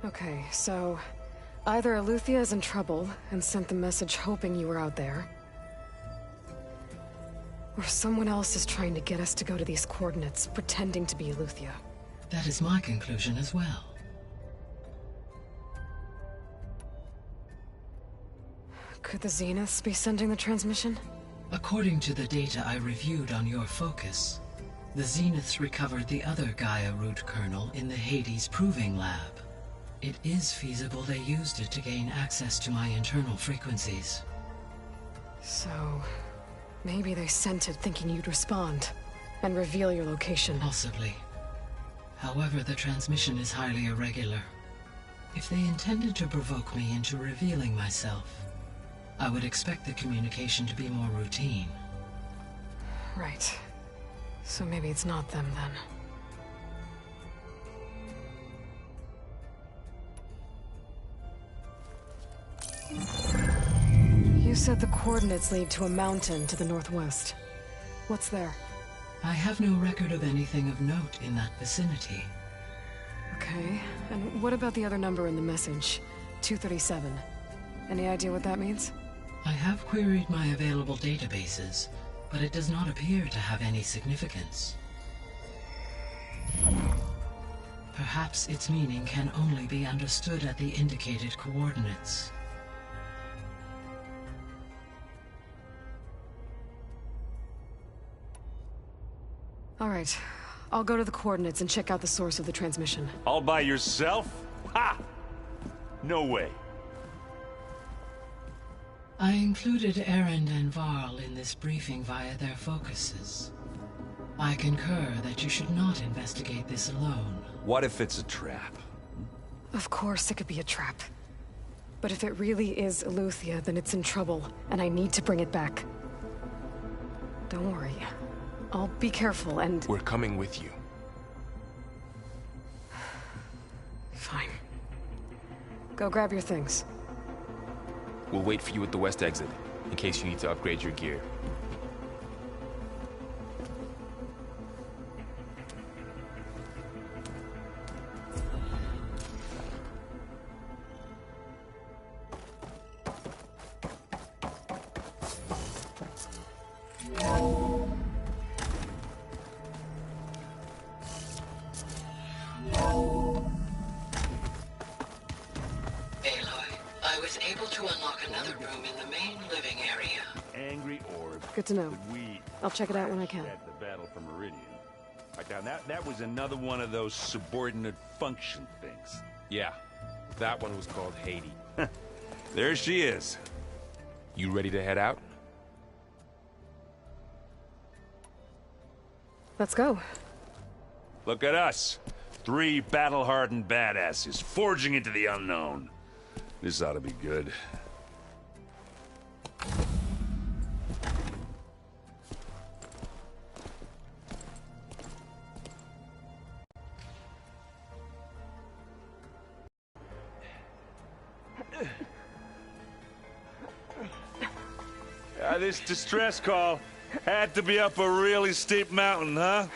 Okay, so either Eleuthia is in trouble and sent the message hoping you were out there, or someone else is trying to get us to go to these coordinates, pretending to be Eleuthia. That is my conclusion as well. Could the Zeniths be sending the transmission? According to the data I reviewed on your focus, the Zeniths recovered the other Gaia root kernel in the Hades Proving Lab. It is feasible they used it to gain access to my internal frequencies. So, maybe they sent it thinking you'd respond and reveal your location. Possibly. However, the transmission is highly irregular. If they intended to provoke me into revealing myself, I would expect the communication to be more routine. Right. So maybe it's not them then. You said the coordinates lead to a mountain to the northwest. What's there? I have no record of anything of note in that vicinity. Okay, and what about the other number in the message? 237. Any idea what that means? I have queried my available databases, but it does not appear to have any significance. Perhaps its meaning can only be understood at the indicated coordinates. All right, I'll go to the coordinates and check out the source of the transmission. All by yourself? Ha! No way. I included Erend and Varl in this briefing via their focuses. I concur that you should not investigate this alone. What if it's a trap? Of course it could be a trap. But if it really is Eleuthia, then it's in trouble, and I need to bring it back. Don't worry. I'll be careful and... We're coming with you. Fine. Go grab your things. We'll wait for you at the west exit, in case you need to upgrade your gear. Good to know. I'll check it out when I can. At the battle for Meridian. Right now, that was another one of those subordinate function things. Yeah, that one was called Hades. There she is. You ready to head out? Let's go. Look at us. 3 battle-hardened badasses forging into the unknown. This ought to be good. This distress call had to be up a really steep mountain, huh?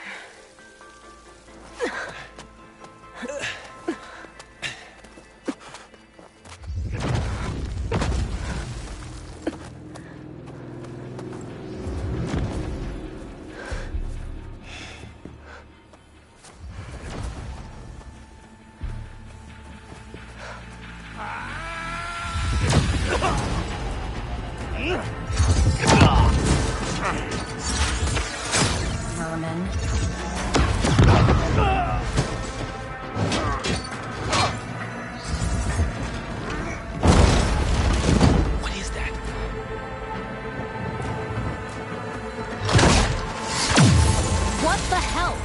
Vermin. What is that? What the hell?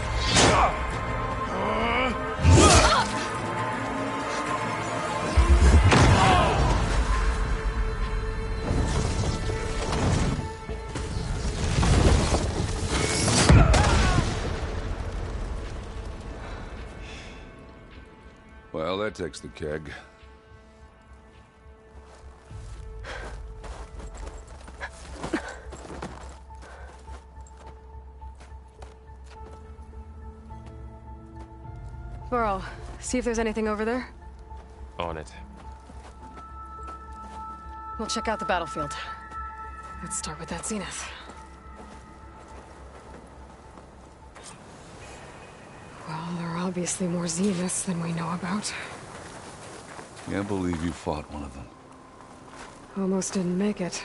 Well, that takes the keg. Burl, see if there's anything over there. On it. We'll check out the battlefield. Let's start with that zenith. Well, there are obviously more zeniths than we know about. Can't believe you fought one of them. Almost didn't make it.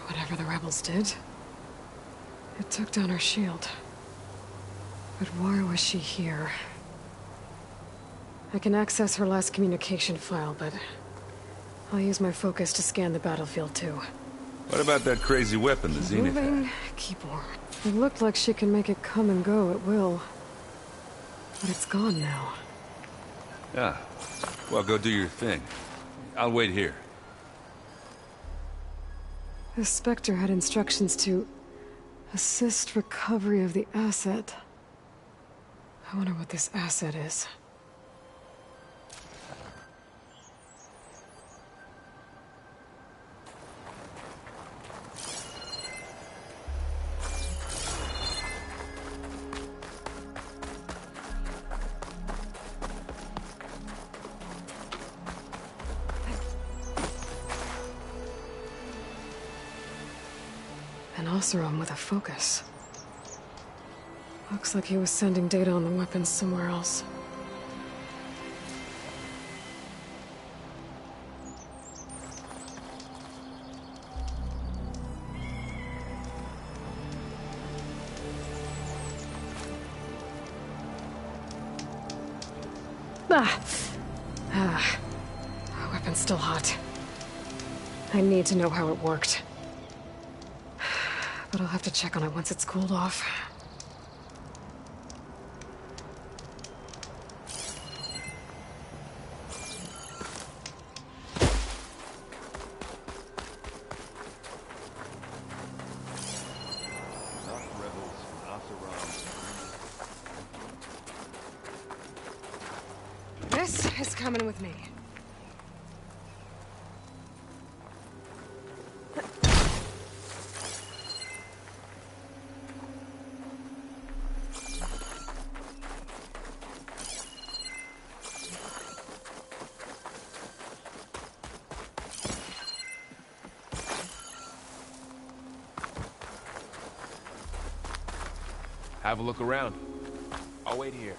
Whatever the rebels did, it took down her shield. But why was she here? I can access her last communication file, but I'll use my focus to scan the battlefield too. What about that crazy weapon the Zenith had? Moving, keep warm. It looked like she can make it come and go at will. But it's gone now. Yeah. Well, go do your thing. I'll wait here. The Spectre had instructions to assist recovery of the asset. I wonder what this asset is. An Oseram with a focus. Looks like he was sending data on the weapons somewhere else. The weapon's still hot. I need to know how it worked. But I'll have to check on it once it's cooled off. This is coming with me. Have a look around. I'll wait here.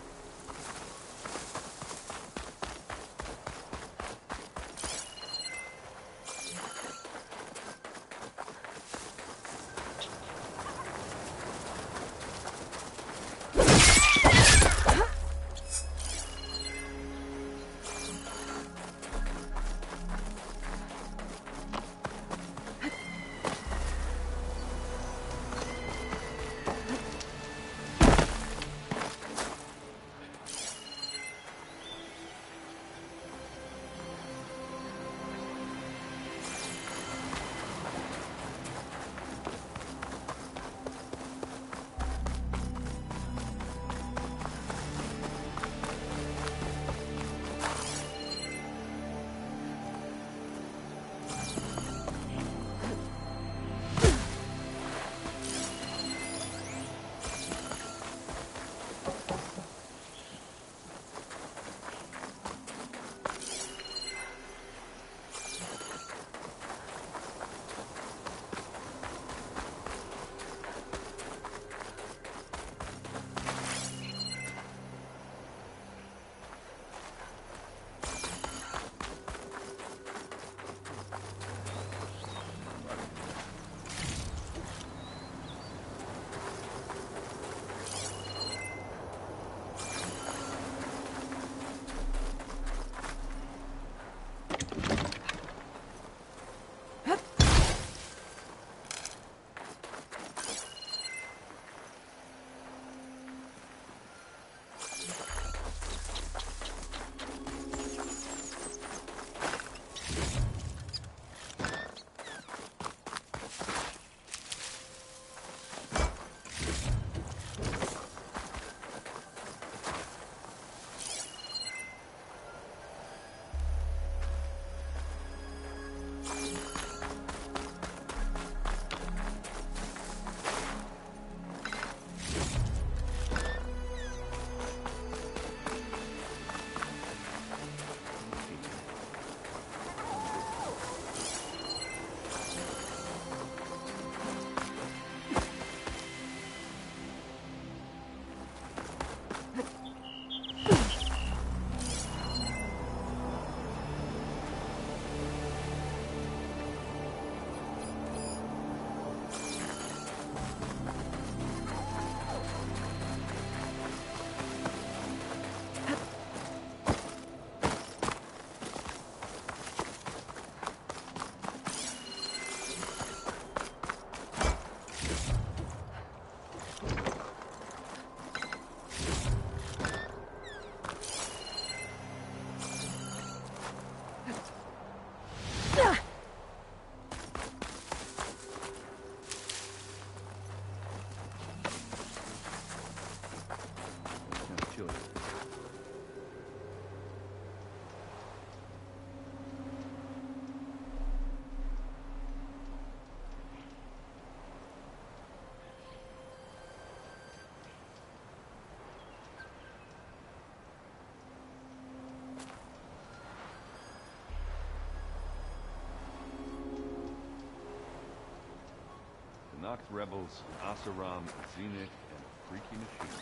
Nox rebels, Asaram, Zenith, and a freaky machine.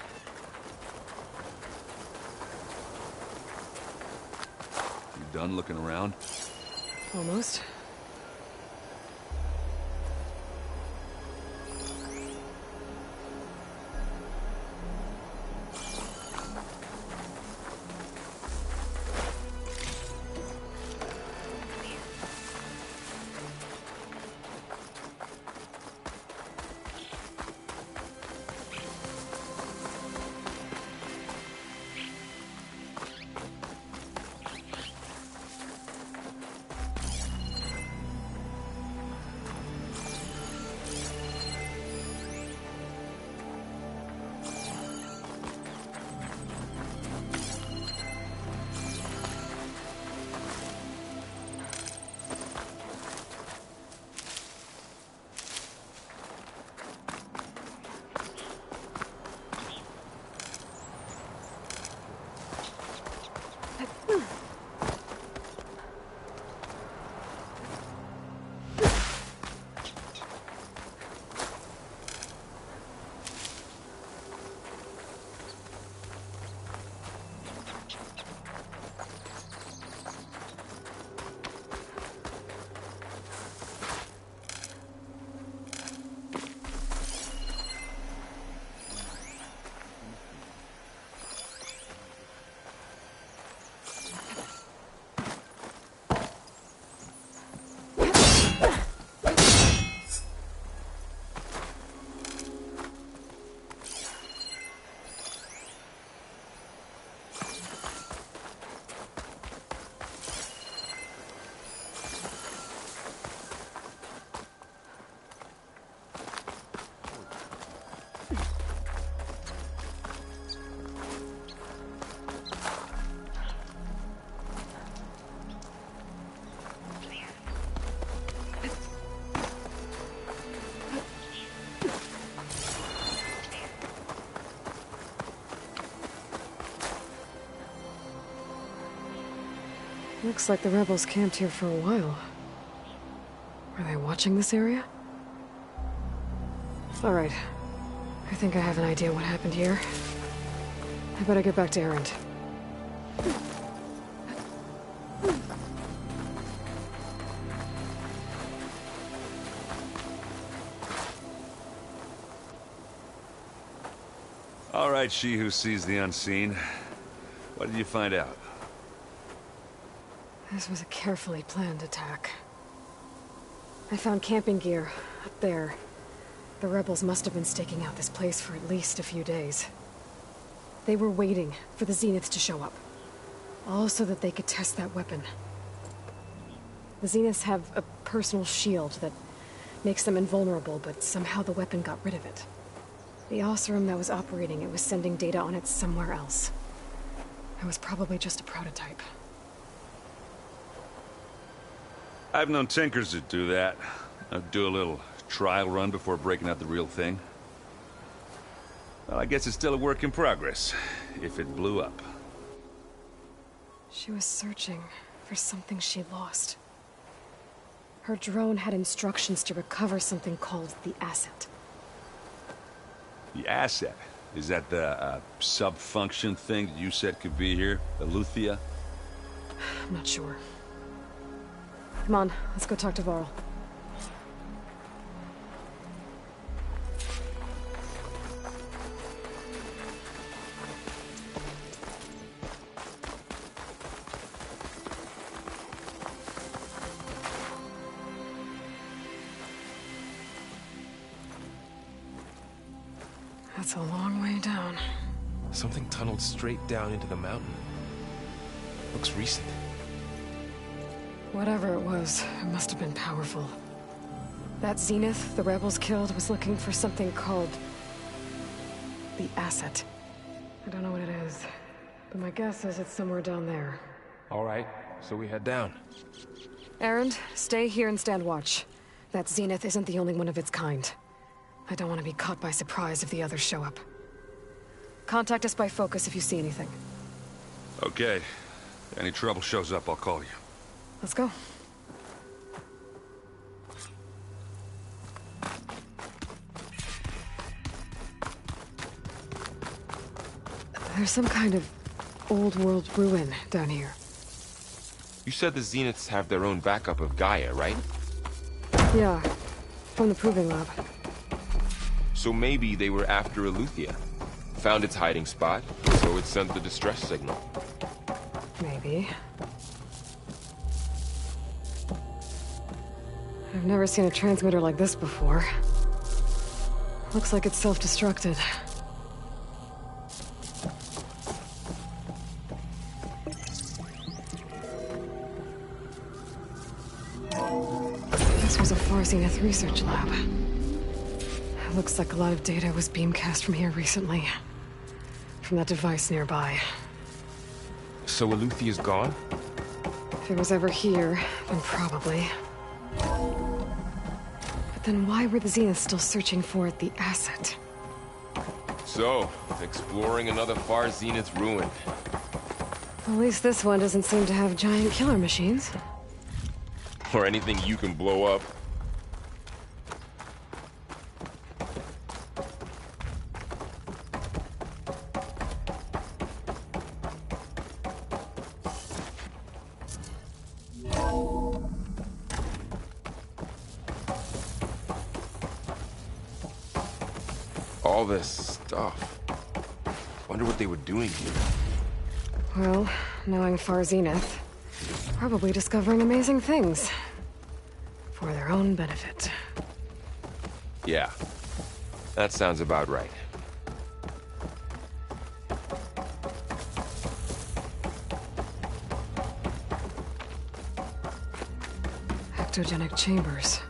You done looking around? Almost. Looks like the rebels camped here for a while. Were they watching this area? Alright. I think I have an idea what happened here. I better get back to Erend. All right, she who sees the unseen. What did you find out? This was a carefully planned attack. I found camping gear up there. The rebels must have been staking out this place for at least a few days. They were waiting for the Zeniths to show up. All so that they could test that weapon. The Zeniths have a personal shield that makes them invulnerable, but somehow the weapon got rid of it. The Oseram that was operating it was sending data on it somewhere else. It was probably just a prototype. I've known tinkers that do that. I'd do a little trial run before breaking out the real thing. Well, I guess it's still a work in progress, if it blew up. She was searching for something she lost. Her drone had instructions to recover something called the Asset. The Asset? Is that the sub-function thing that you said could be here? Eleuthia? I'm not sure. Come on, let's go talk to Varl. That's a long way down. Something tunneled straight down into the mountain. Looks recent. Whatever it was, it must have been powerful. That Zenith the rebels killed was looking for something called the Asset. I don't know what it is, but my guess is it's somewhere down there. All right, so we head down. Erend, stay here and stand watch. That Zenith isn't the only one of its kind. I don't want to be caught by surprise if the others show up. Contact us by focus if you see anything. Okay. If any trouble shows up, I'll call you. Let's go. There's some kind of old-world ruin down here. You said the Zeniths have their own backup of Gaia, right? Yeah, from the Proving Lab. So maybe they were after Eleuthia. Found its hiding spot, so it sent the distress signal. Maybe. I've never seen a transmitter like this before. Looks like it's self-destructed. This was a Far Zenith research lab. Looks like a lot of data was beamcast from here recently. From that device nearby. So Eleuthia's gone? If it was ever here, then probably. But then why were the Zeniths still searching for the Asset? So, exploring another Far Zenith ruin. At least this one doesn't seem to have giant killer machines. Or anything you can blow up. All this stuff. Wonder what they were doing here. Well, knowing Far Zenith, probably discovering amazing things. For their own benefit. Yeah. That sounds about right. Ectogenic chambers.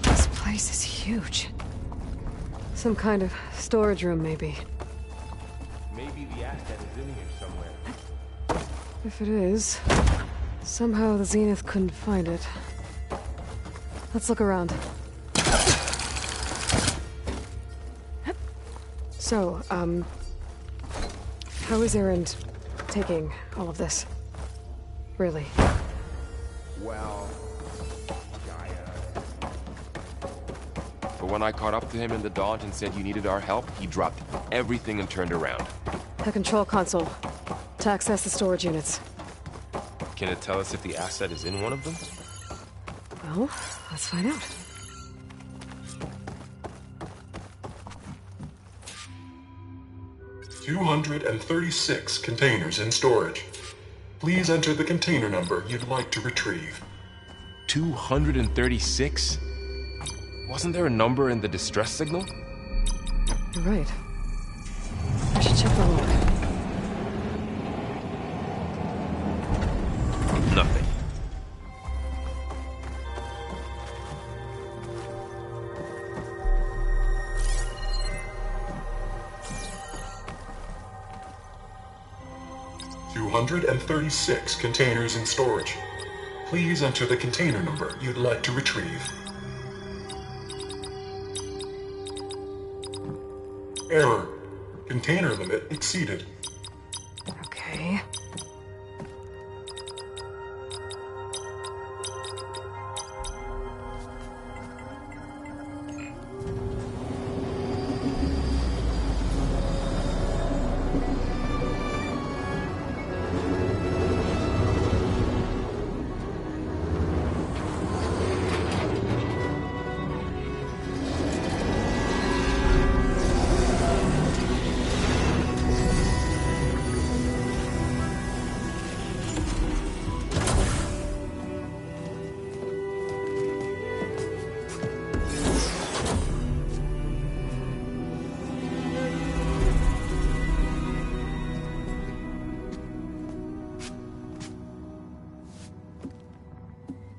This place is huge. Some kind of storage room, maybe. Maybe the asset is in here somewhere. If it is, somehow the Zenith couldn't find it. Let's look around. So, how is Erend taking all of this? Really? Well, but when I caught up to him in the Daunt and said you needed our help, he dropped everything and turned around. The control console. To access the storage units. Can it tell us if the asset is in one of them? Well, let's find out. "236 containers in storage. Please enter the container number you'd like to retrieve. 236? Wasn't there a number in the distress signal? You're right. I should check the log. Nothing. $236 containers in storage. Please enter the container number you'd like to retrieve. Error. Container limit exceeded. Okay.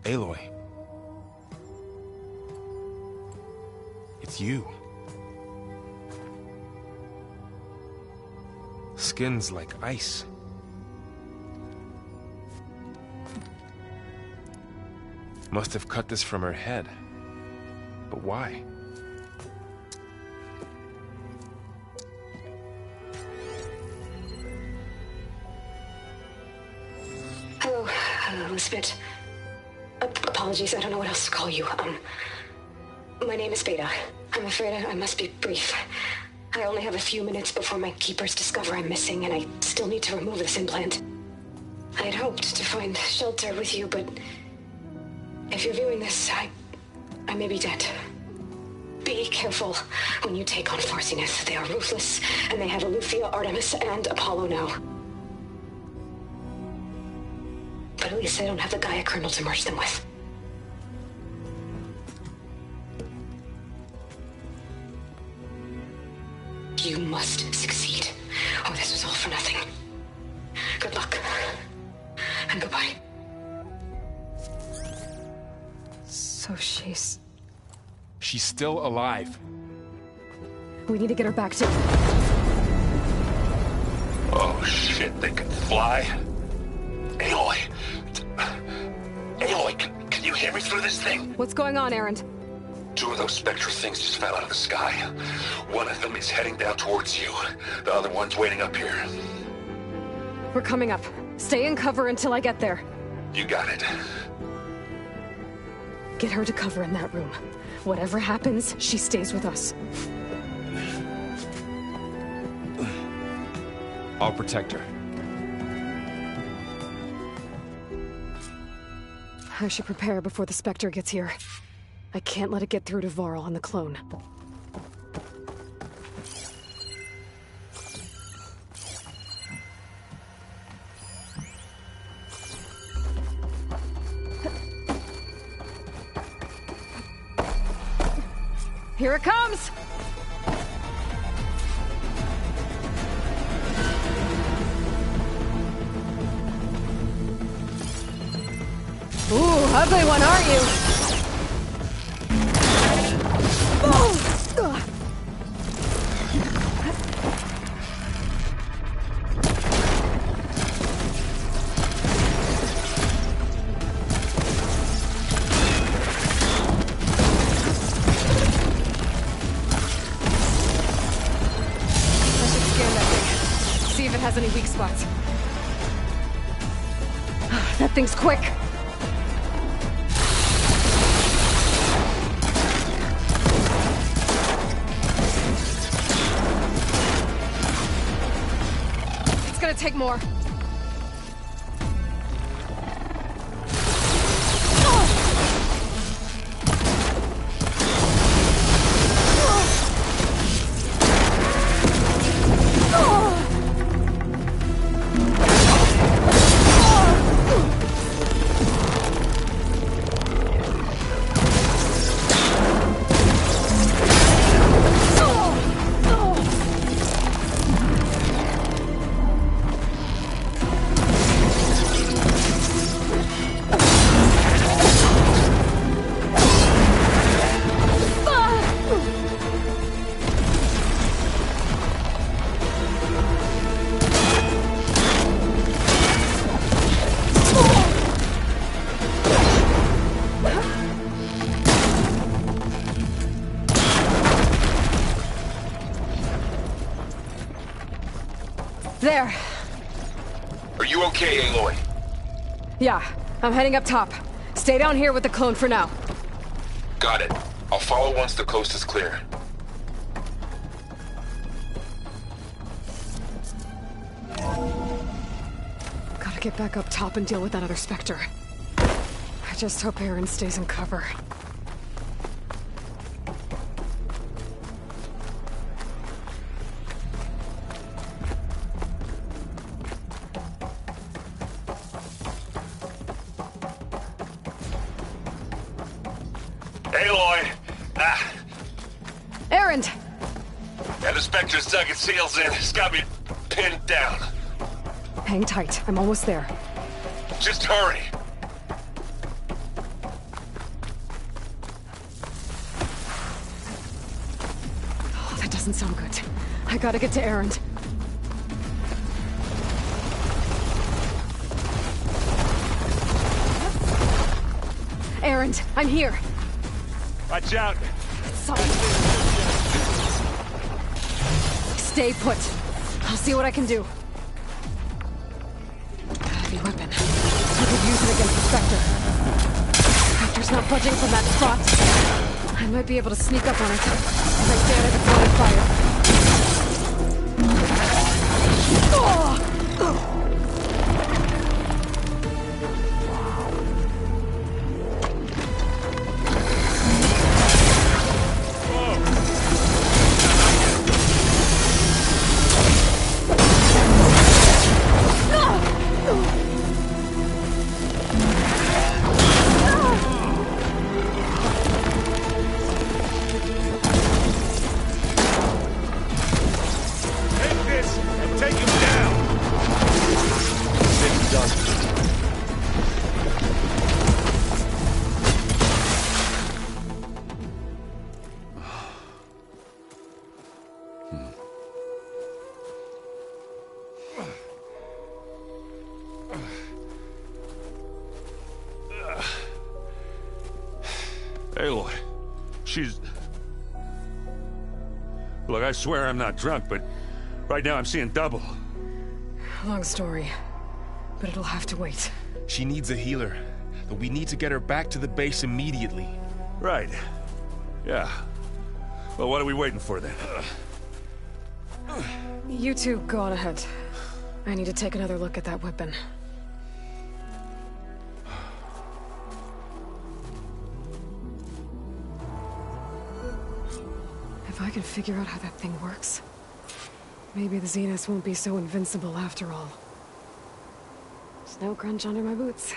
Aloy. It's you. Skin's like ice. Must have cut this from her head. But why? Hello, Elizabeth. Apologies, I don't know what else to call you. My name is Beta. I'm afraid I must be brief. I only have a few minutes before my keepers discover I'm missing, and I still need to remove this implant. I had hoped to find shelter with you, but if you're viewing this, I may be dead. Be careful when you take on Farsineth. They are ruthless, and they have Eleuthia, Artemis, and Apollo now. But at least I don't have the Gaia kernel to merge them with. You must succeed, or this was all for nothing. Good luck. And goodbye. So she's still alive. We need to get her back to... Oh shit, they can fly? Aloy! Aloy, can you hear me through this thing? What's going on, Erend? 2 of those Spectre things just fell out of the sky. One of them is heading down towards you. The other one's waiting up here. We're coming up. Stay in cover until I get there. You got it. Get her to cover in that room. Whatever happens, she stays with us. I'll protect her. I should prepare before the Spectre gets here. I can't let it get through to Varl and the clone. Here it comes! Ooh, ugly one, aren't you? Has any weak spots. That thing's quick. It's gonna take more. Aloy? Yeah, I'm heading up top. Stay down here with the clone for now. Got it. I'll follow once the coast is clear. Gotta get back up top and deal with that other Spectre. I just hope Erend stays in cover. Aloy! Ah! Erend! And the Spectre's dug its heels in. It's got me pinned down. Hang tight. I'm almost there. Just hurry. Oh, that doesn't sound good. I gotta get to Erend. Erend, I'm here. Watch out. Stay put. I'll see what I can do. Heavy weapon. I could use it against the Spectre. Spectre's not budging from that spot. I might be able to sneak up on it if I stay out of the throwing fire. Aloy, she's... Look, I swear I'm not drunk, but right now I'm seeing double. Long story, but it'll have to wait. She needs a healer, but we need to get her back to the base immediately. Right. Yeah. Well, what are we waiting for then? You two go on ahead. I need to take another look at that weapon. If I can figure out how that thing works, maybe the Zeniths won't be so invincible after all. Snow crunch under my boots.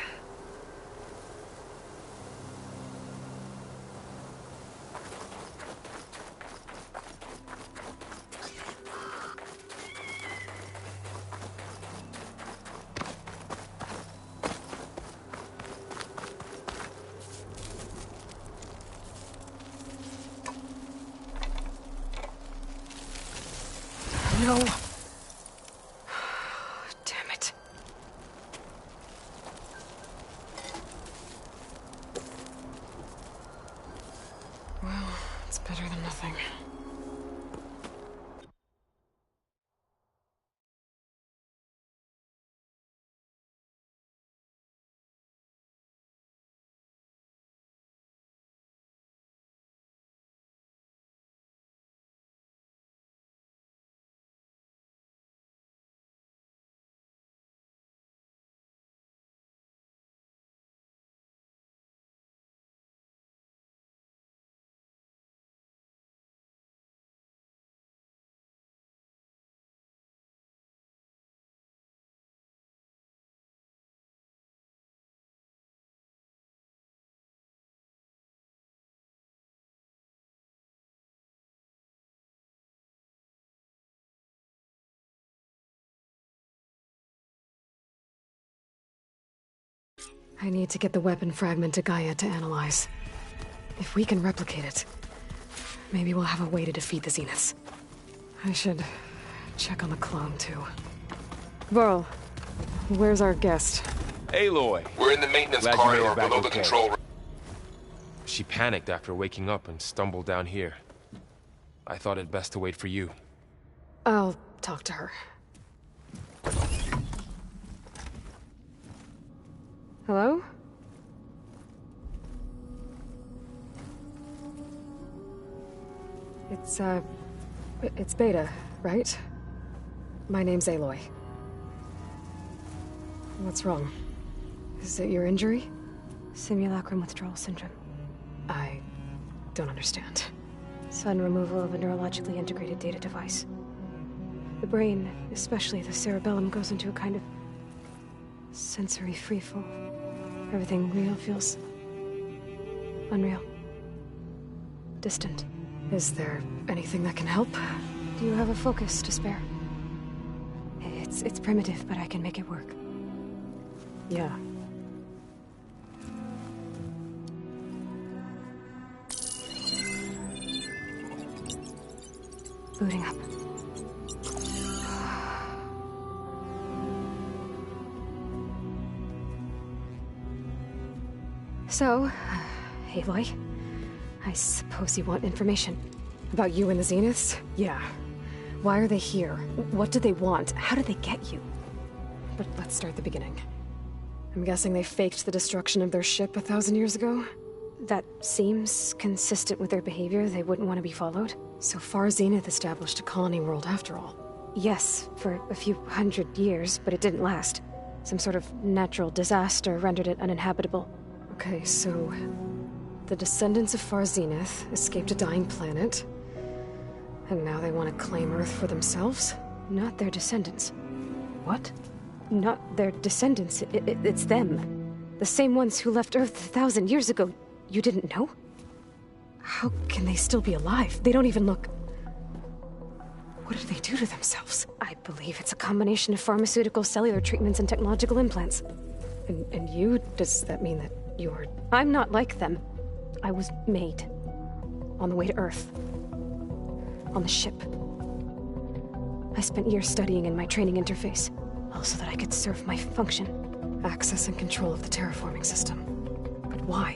No. Damn it. Well, it's better than nothing. I need to get the weapon fragment to Gaia to analyze. If we can replicate it, maybe we'll have a way to defeat the Zeniths. I should check on the clone, too. Varl, where's our guest? Aloy! We're in the maintenance Glad you made corridor it back below the okay. control room. She panicked after waking up and stumbled down here. I thought it best to wait for you. I'll talk to her. Hello? It's Beta, right? My name's Aloy. What's wrong? Is it your injury? Simulacrum withdrawal syndrome. I don't understand. Sudden removal of a neurologically integrated data device. The brain, especially the cerebellum, goes into a kind of sensory freefall. Everything real feels unreal. Distant. Is there anything that can help? Do you have a focus to spare? It's primitive, but I can make it work. Yeah. Booting up. So, Aloy, I suppose you want information. About you and the Zeniths? Yeah. Why are they here? What do they want? How did they get you? But let's start at the beginning. I'm guessing they faked the destruction of their ship 1,000 years ago? That seems consistent with their behavior. They wouldn't want to be followed. So far, Zenith established a colony world after all. Yes, for a few hundred years, but it didn't last. Some sort of natural disaster rendered it uninhabitable. Okay, so the descendants of Far Zenith escaped a dying planet, and now they want to claim Earth for themselves? Not their descendants. What? Not their descendants. It's them. The same ones who left Earth 1,000 years ago. You didn't know? How can they still be alive? They don't even look... What did they do to themselves? I believe it's a combination of pharmaceutical, cellular treatments, and technological implants. And you? Does that mean that you're... I'm not like them. I was made. On the way to Earth. On the ship. I spent years studying in my training interface, all so that I could serve my function. Access and control of the terraforming system. But why?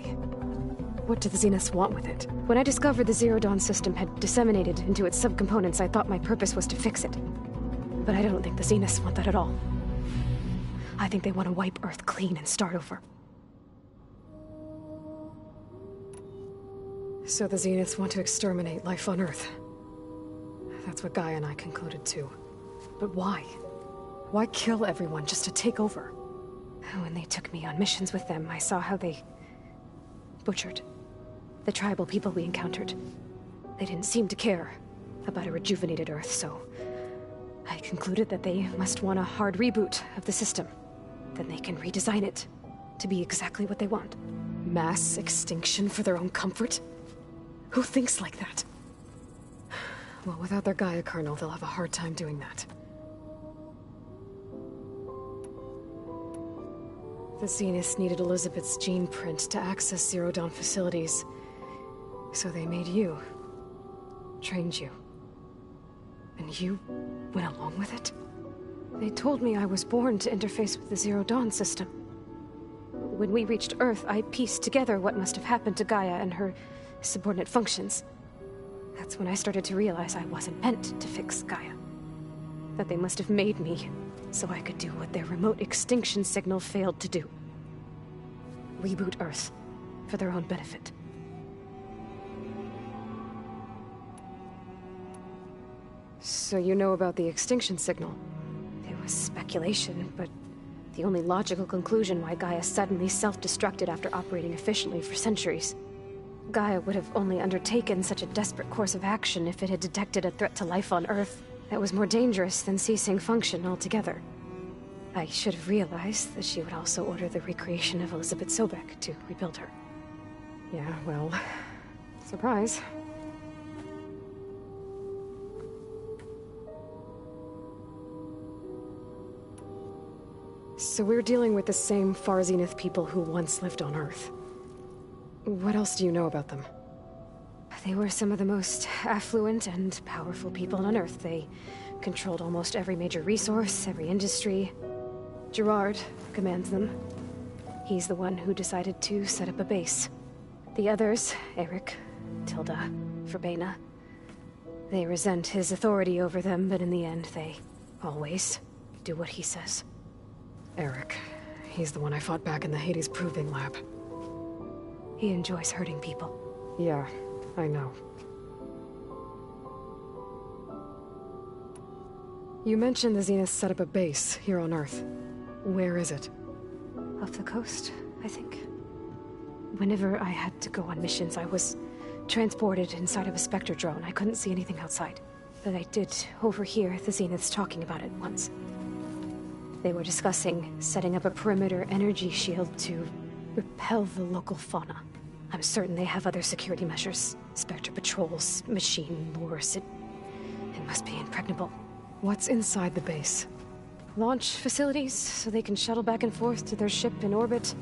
What do the Zeniths want with it? When I discovered the Zero Dawn system had disseminated into its subcomponents, I thought my purpose was to fix it. But I don't think the Zeniths want that at all. I think they want to wipe Earth clean and start over. So the Zeniths want to exterminate life on Earth. That's what Gaia and I concluded too. But why? Why kill everyone just to take over? When they took me on missions with them, I saw how they butchered the tribal people we encountered. They didn't seem to care about a rejuvenated Earth, so I concluded that they must want a hard reboot of the system. Then they can redesign it to be exactly what they want. Mass extinction for their own comfort? Who thinks like that? Well, without their Gaia kernel, they'll have a hard time doing that. The Zeniths needed Elizabeth's gene print to access Zero Dawn facilities. So they made you. Trained you. And you went along with it? They told me I was born to interface with the Zero Dawn system. When we reached Earth, I pieced together what must have happened to Gaia and her subordinate functions. That's when I started to realize I wasn't meant to fix Gaia. That they must have made me so I could do what their remote extinction signal failed to do. Reboot Earth for their own benefit. So you know about the extinction signal? There was speculation, but the only logical conclusion why Gaia suddenly self-destructed after operating efficiently for centuries. Gaia would have only undertaken such a desperate course of action if it had detected a threat to life on Earth that was more dangerous than ceasing function altogether. I should have realized that she would also order the recreation of Elizabeth Sobek to rebuild her. Yeah, well, surprise. So we're dealing with the same Far Zenith people who once lived on Earth. What else do you know about them? They were some of the most affluent and powerful people on Earth. They controlled almost every major resource, every industry. Gerard commands them. He's the one who decided to set up a base. The others, Eric, Tilda, Verbena, they resent his authority over them, but in the end, they always do what he says. Eric. He's the one I fought back in the Hades Proving Lab. He enjoys hurting people. Yeah, I know. You mentioned the Zenith set up a base here on Earth. Where is it? Off the coast, I think. Whenever I had to go on missions, I was transported inside of a Spectre drone. I couldn't see anything outside. But I did overhear the Zeniths talking about it once. They were discussing setting up a perimeter energy shield to repel the local fauna. I'm certain they have other security measures. Spectre patrols, machine lures. It must be impregnable. What's inside the base? Launch facilities, so they can shuttle back and forth to their ship in orbit.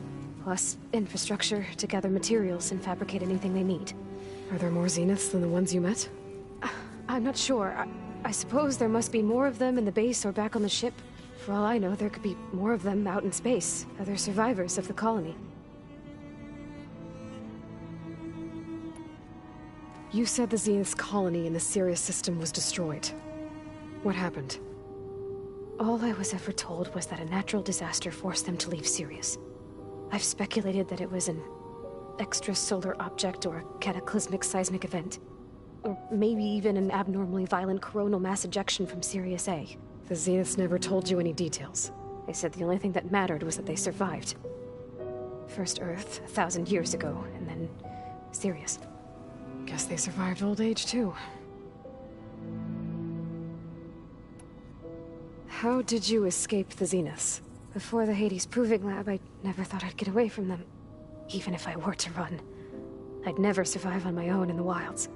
Plus infrastructure to gather materials and fabricate anything they need. Are there more Zeniths than the ones you met? I'm not sure. I suppose there must be more of them in the base or back on the ship. For all I know, there could be more of them out in space. Other survivors of the colony. You said the Zenith's colony in the Sirius system was destroyed. What happened? All I was ever told was that a natural disaster forced them to leave Sirius. I've speculated that it was an extrasolar object or a cataclysmic seismic event. Or maybe even an abnormally violent coronal mass ejection from Sirius A. The Zeniths never told you any details. They said the only thing that mattered was that they survived. First Earth, 1,000 years ago, and then Sirius. Guess they survived old age, too. How did you escape the Zeniths? Before the Hades Proving Lab, I never thought I'd get away from them. Even if I were to run. I'd never survive on my own in the wilds.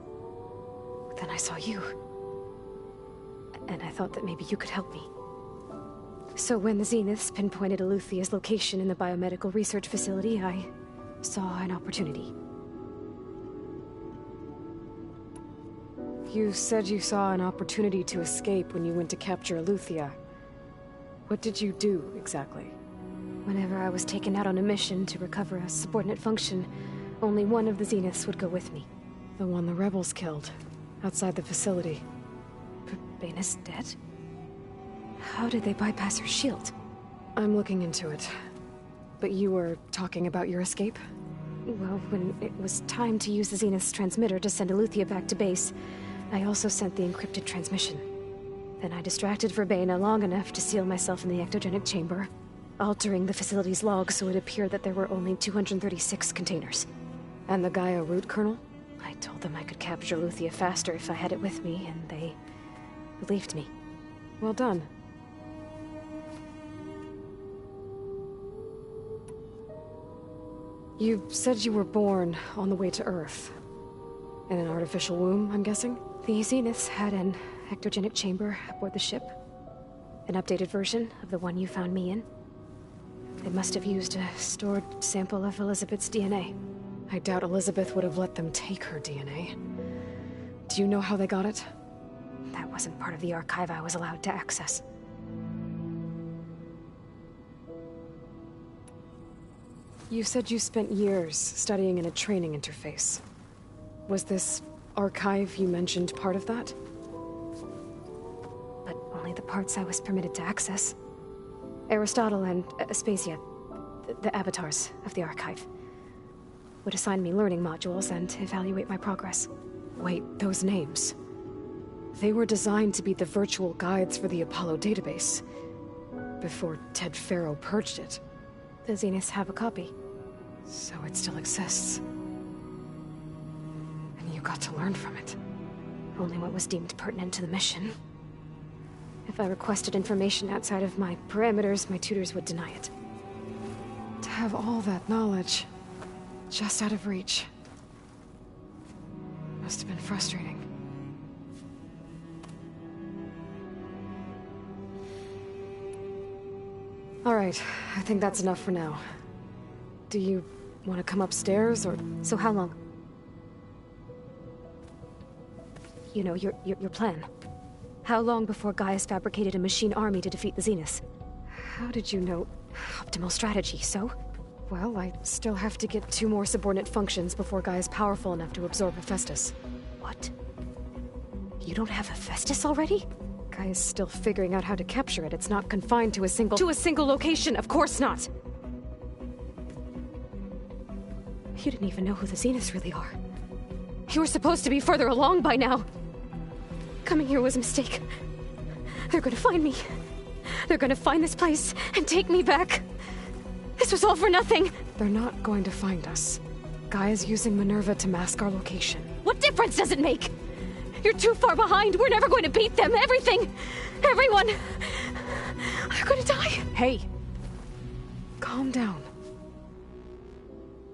But then I saw you. And I thought that maybe you could help me. So when the Zeniths pinpointed Eluthia's location in the biomedical research facility, I saw an opportunity. You said you saw an opportunity to escape when you went to capture Eluthia. What did you do, exactly? Whenever I was taken out on a mission to recover a subordinate function, only one of the Zeniths would go with me. The one the rebels killed, outside the facility. Baina's dead? How did they bypass her shield? I'm looking into it. But you were talking about your escape? Well, when it was time to use the Zenith's transmitter to send Eluthia back to base, I also sent the encrypted transmission. Then I distracted Verbena long enough to seal myself in the ectogenic chamber, altering the facility's log so it appeared that there were only 236 containers. And the Gaia root kernel? I told them I could capture Eluthia faster if I had it with me, and they believed me. Well done. You said you were born on the way to Earth. In an artificial womb, I'm guessing? The Zeniths had an ectogenic chamber aboard the ship. An updated version of the one you found me in. They must have used a stored sample of Elizabeth's DNA. I doubt Elizabeth would have let them take her DNA. Do you know how they got it? That wasn't part of the archive I was allowed to access. You said you spent years studying in a training interface. Was this archive you mentioned part of that? But only the parts I was permitted to access. Aristotle and Aspasia, the avatars of the archive, would assign me learning modules and evaluate my progress. Wait, those names. They were designed to be the virtual guides for the Apollo database, before Ted Faro purged it. The Zeniths have a copy. So it still exists. And you got to learn from it. Only what was deemed pertinent to the mission. If I requested information outside of my parameters, my tutors would deny it. To have all that knowledge, just out of reach. Must have been frustrating. All right, I think that's enough for now. Do you want to come upstairs, or... So how long? You know, your plan. How long before Gaius fabricated a machine army to defeat the Zeniths? How did you know? Optimal strategy, so? Well, I still have to get 2 more subordinate functions before Gaia's powerful enough to absorb Hephaestus. What? You don't have Hephaestus already? Gaia's still figuring out how to capture it. It's not confined to a single... To a single location, of course not! You didn't even know who the Zeniths really are. You were supposed to be further along by now. Coming here was a mistake. They're gonna find me. They're gonna find this place and take me back. This was all for nothing. They're not going to find us. Gaia's using Minerva to mask our location. What difference does it make? You're too far behind. We're never going to beat them. Everything. Everyone. They're gonna die. Hey. Calm down.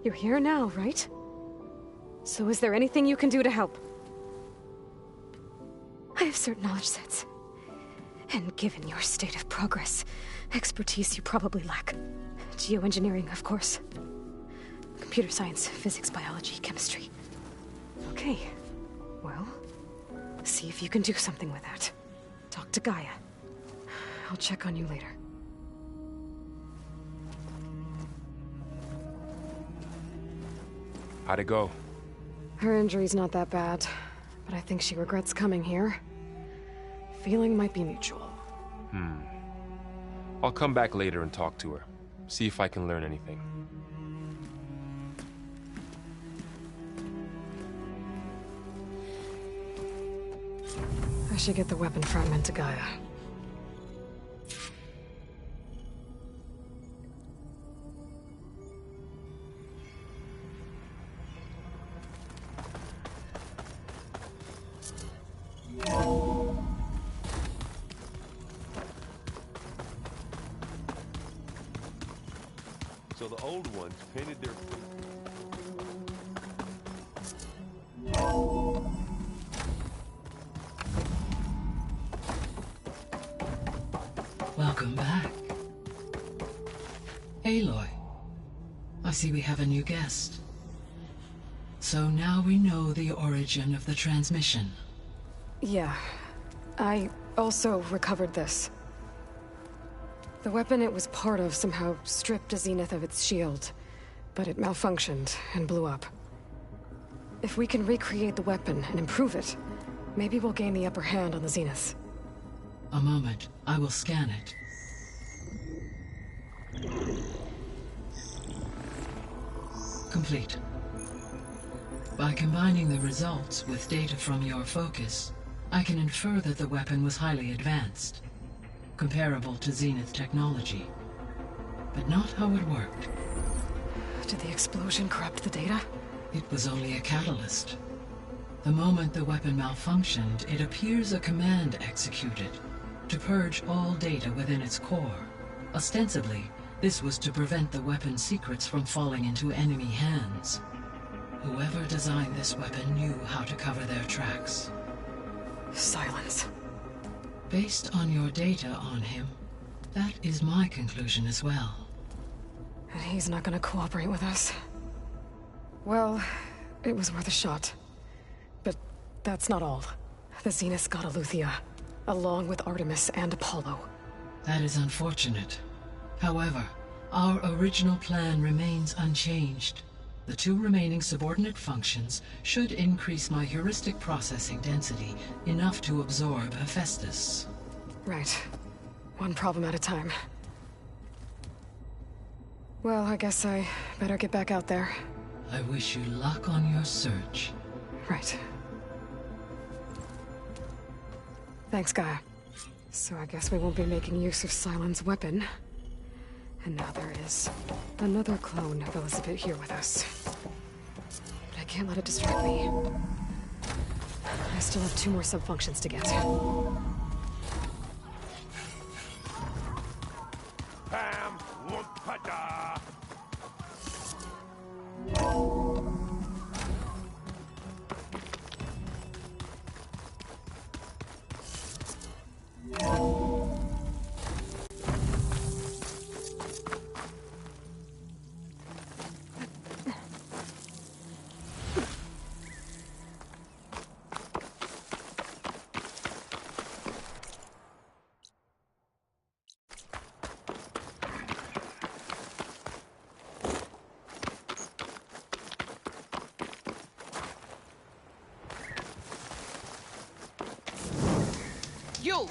You're here now, right? So is there anything you can do to help? I have certain knowledge sets. And given your state of progress, expertise you probably lack. Geoengineering, of course. Computer science, physics, biology, chemistry. Okay. Well, see if you can do something with that. Talk to Gaia. I'll check on you later. How'd it go? Her injury's not that bad, but I think she regrets coming here. Feeling might be mutual. I'll come back later and talk to her. See if I can learn anything. I should get the weapon fragment to Gaia. So the old ones painted their... Welcome back. Aloy, I see we have a new guest. So now we know the origin of the transmission. Yeah. I also recovered this. The weapon it was part of somehow stripped a Zenith of its shield, but it malfunctioned and blew up. If we can recreate the weapon and improve it, maybe we'll gain the upper hand on the Zeniths. A moment. I will scan it. Complete. By combining the results with data from your focus, I can infer that the weapon was highly advanced, comparable to Zenith technology, but not how it worked. Did the explosion corrupt the data? It was only a catalyst. The moment the weapon malfunctioned, it appears a command executed to purge all data within its core. Ostensibly, this was to prevent the weapon's secrets from falling into enemy hands. Whoever designed this weapon knew how to cover their tracks. Silence. Based on your data on him, that is my conclusion as well. And he's not gonna cooperate with us. Well, it was worth a shot. But that's not all. The Zeniths got Eleuthia, along with Artemis and Apollo. That is unfortunate. However, our original plan remains unchanged. The 2 remaining subordinate functions should increase my heuristic processing density enough to absorb Hephaestus. Right. One problem at a time. Well, I guess I better get back out there. I wish you luck on your search. Right. Thanks, Gaia. So I guess we won't be making use of Sylens' weapon. And now there is another clone of Elizabeth here with us. But I can't let it distract me. I still have 2 more sub-functions to get. Pam Wumpada! You!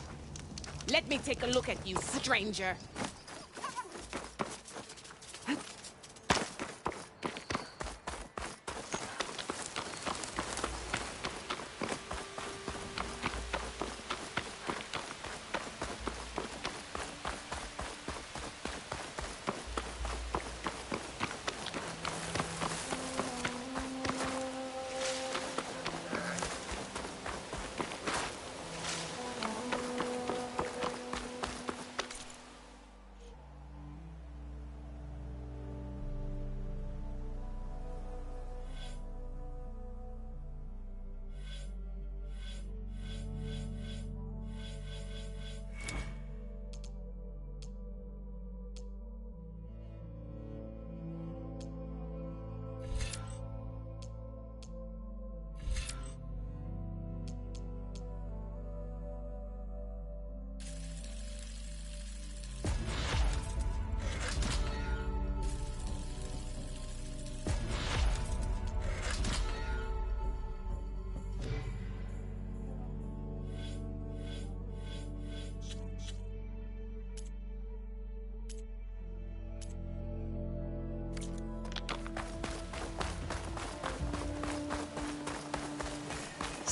Let me take a look at you, stranger.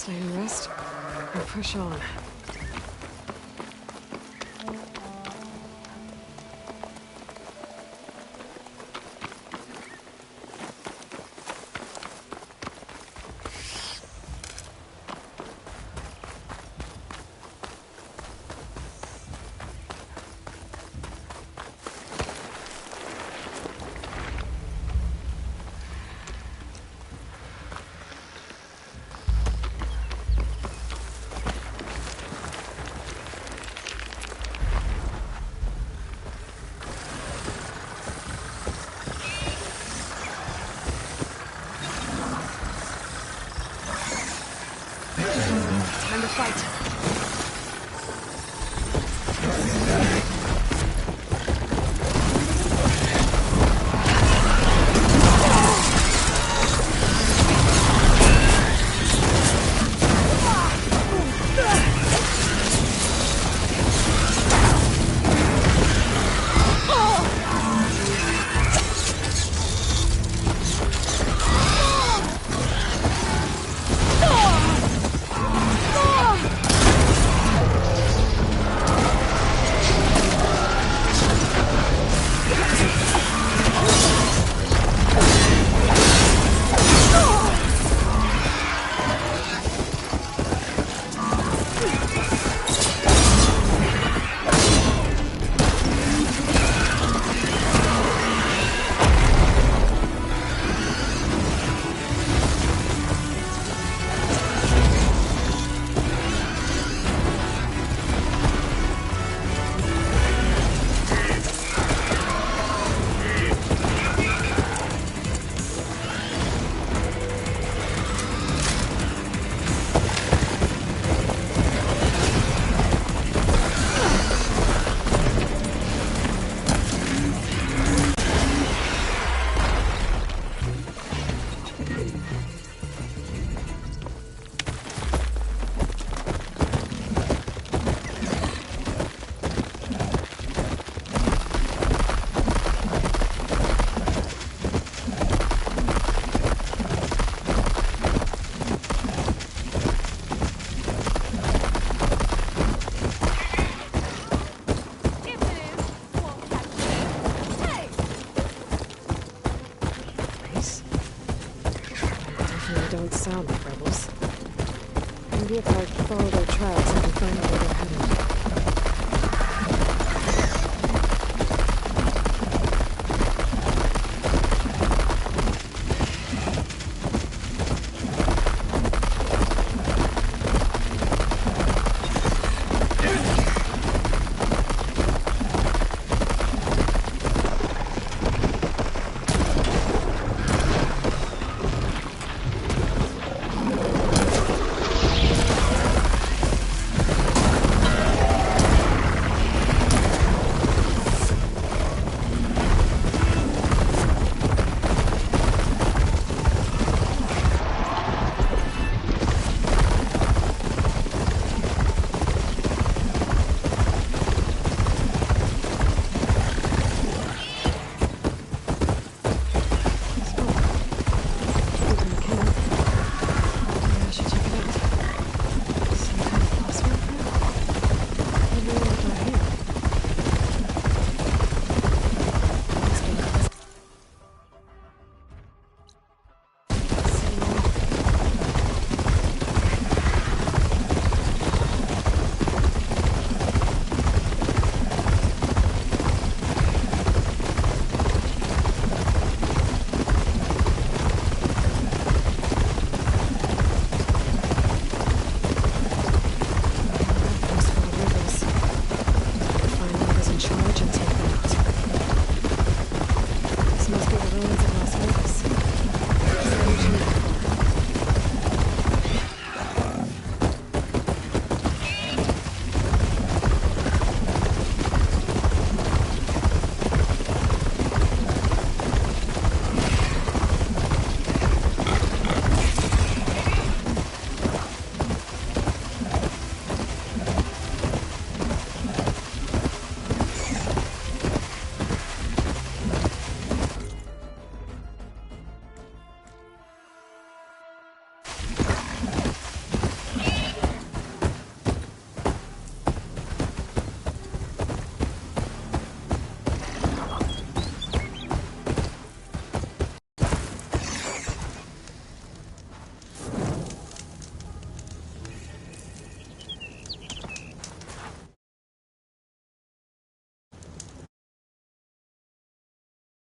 Stay and rest, or push on. Time to fight. Don't sound like rebels. Maybe if I follow their tracks, I can find out where they're headed.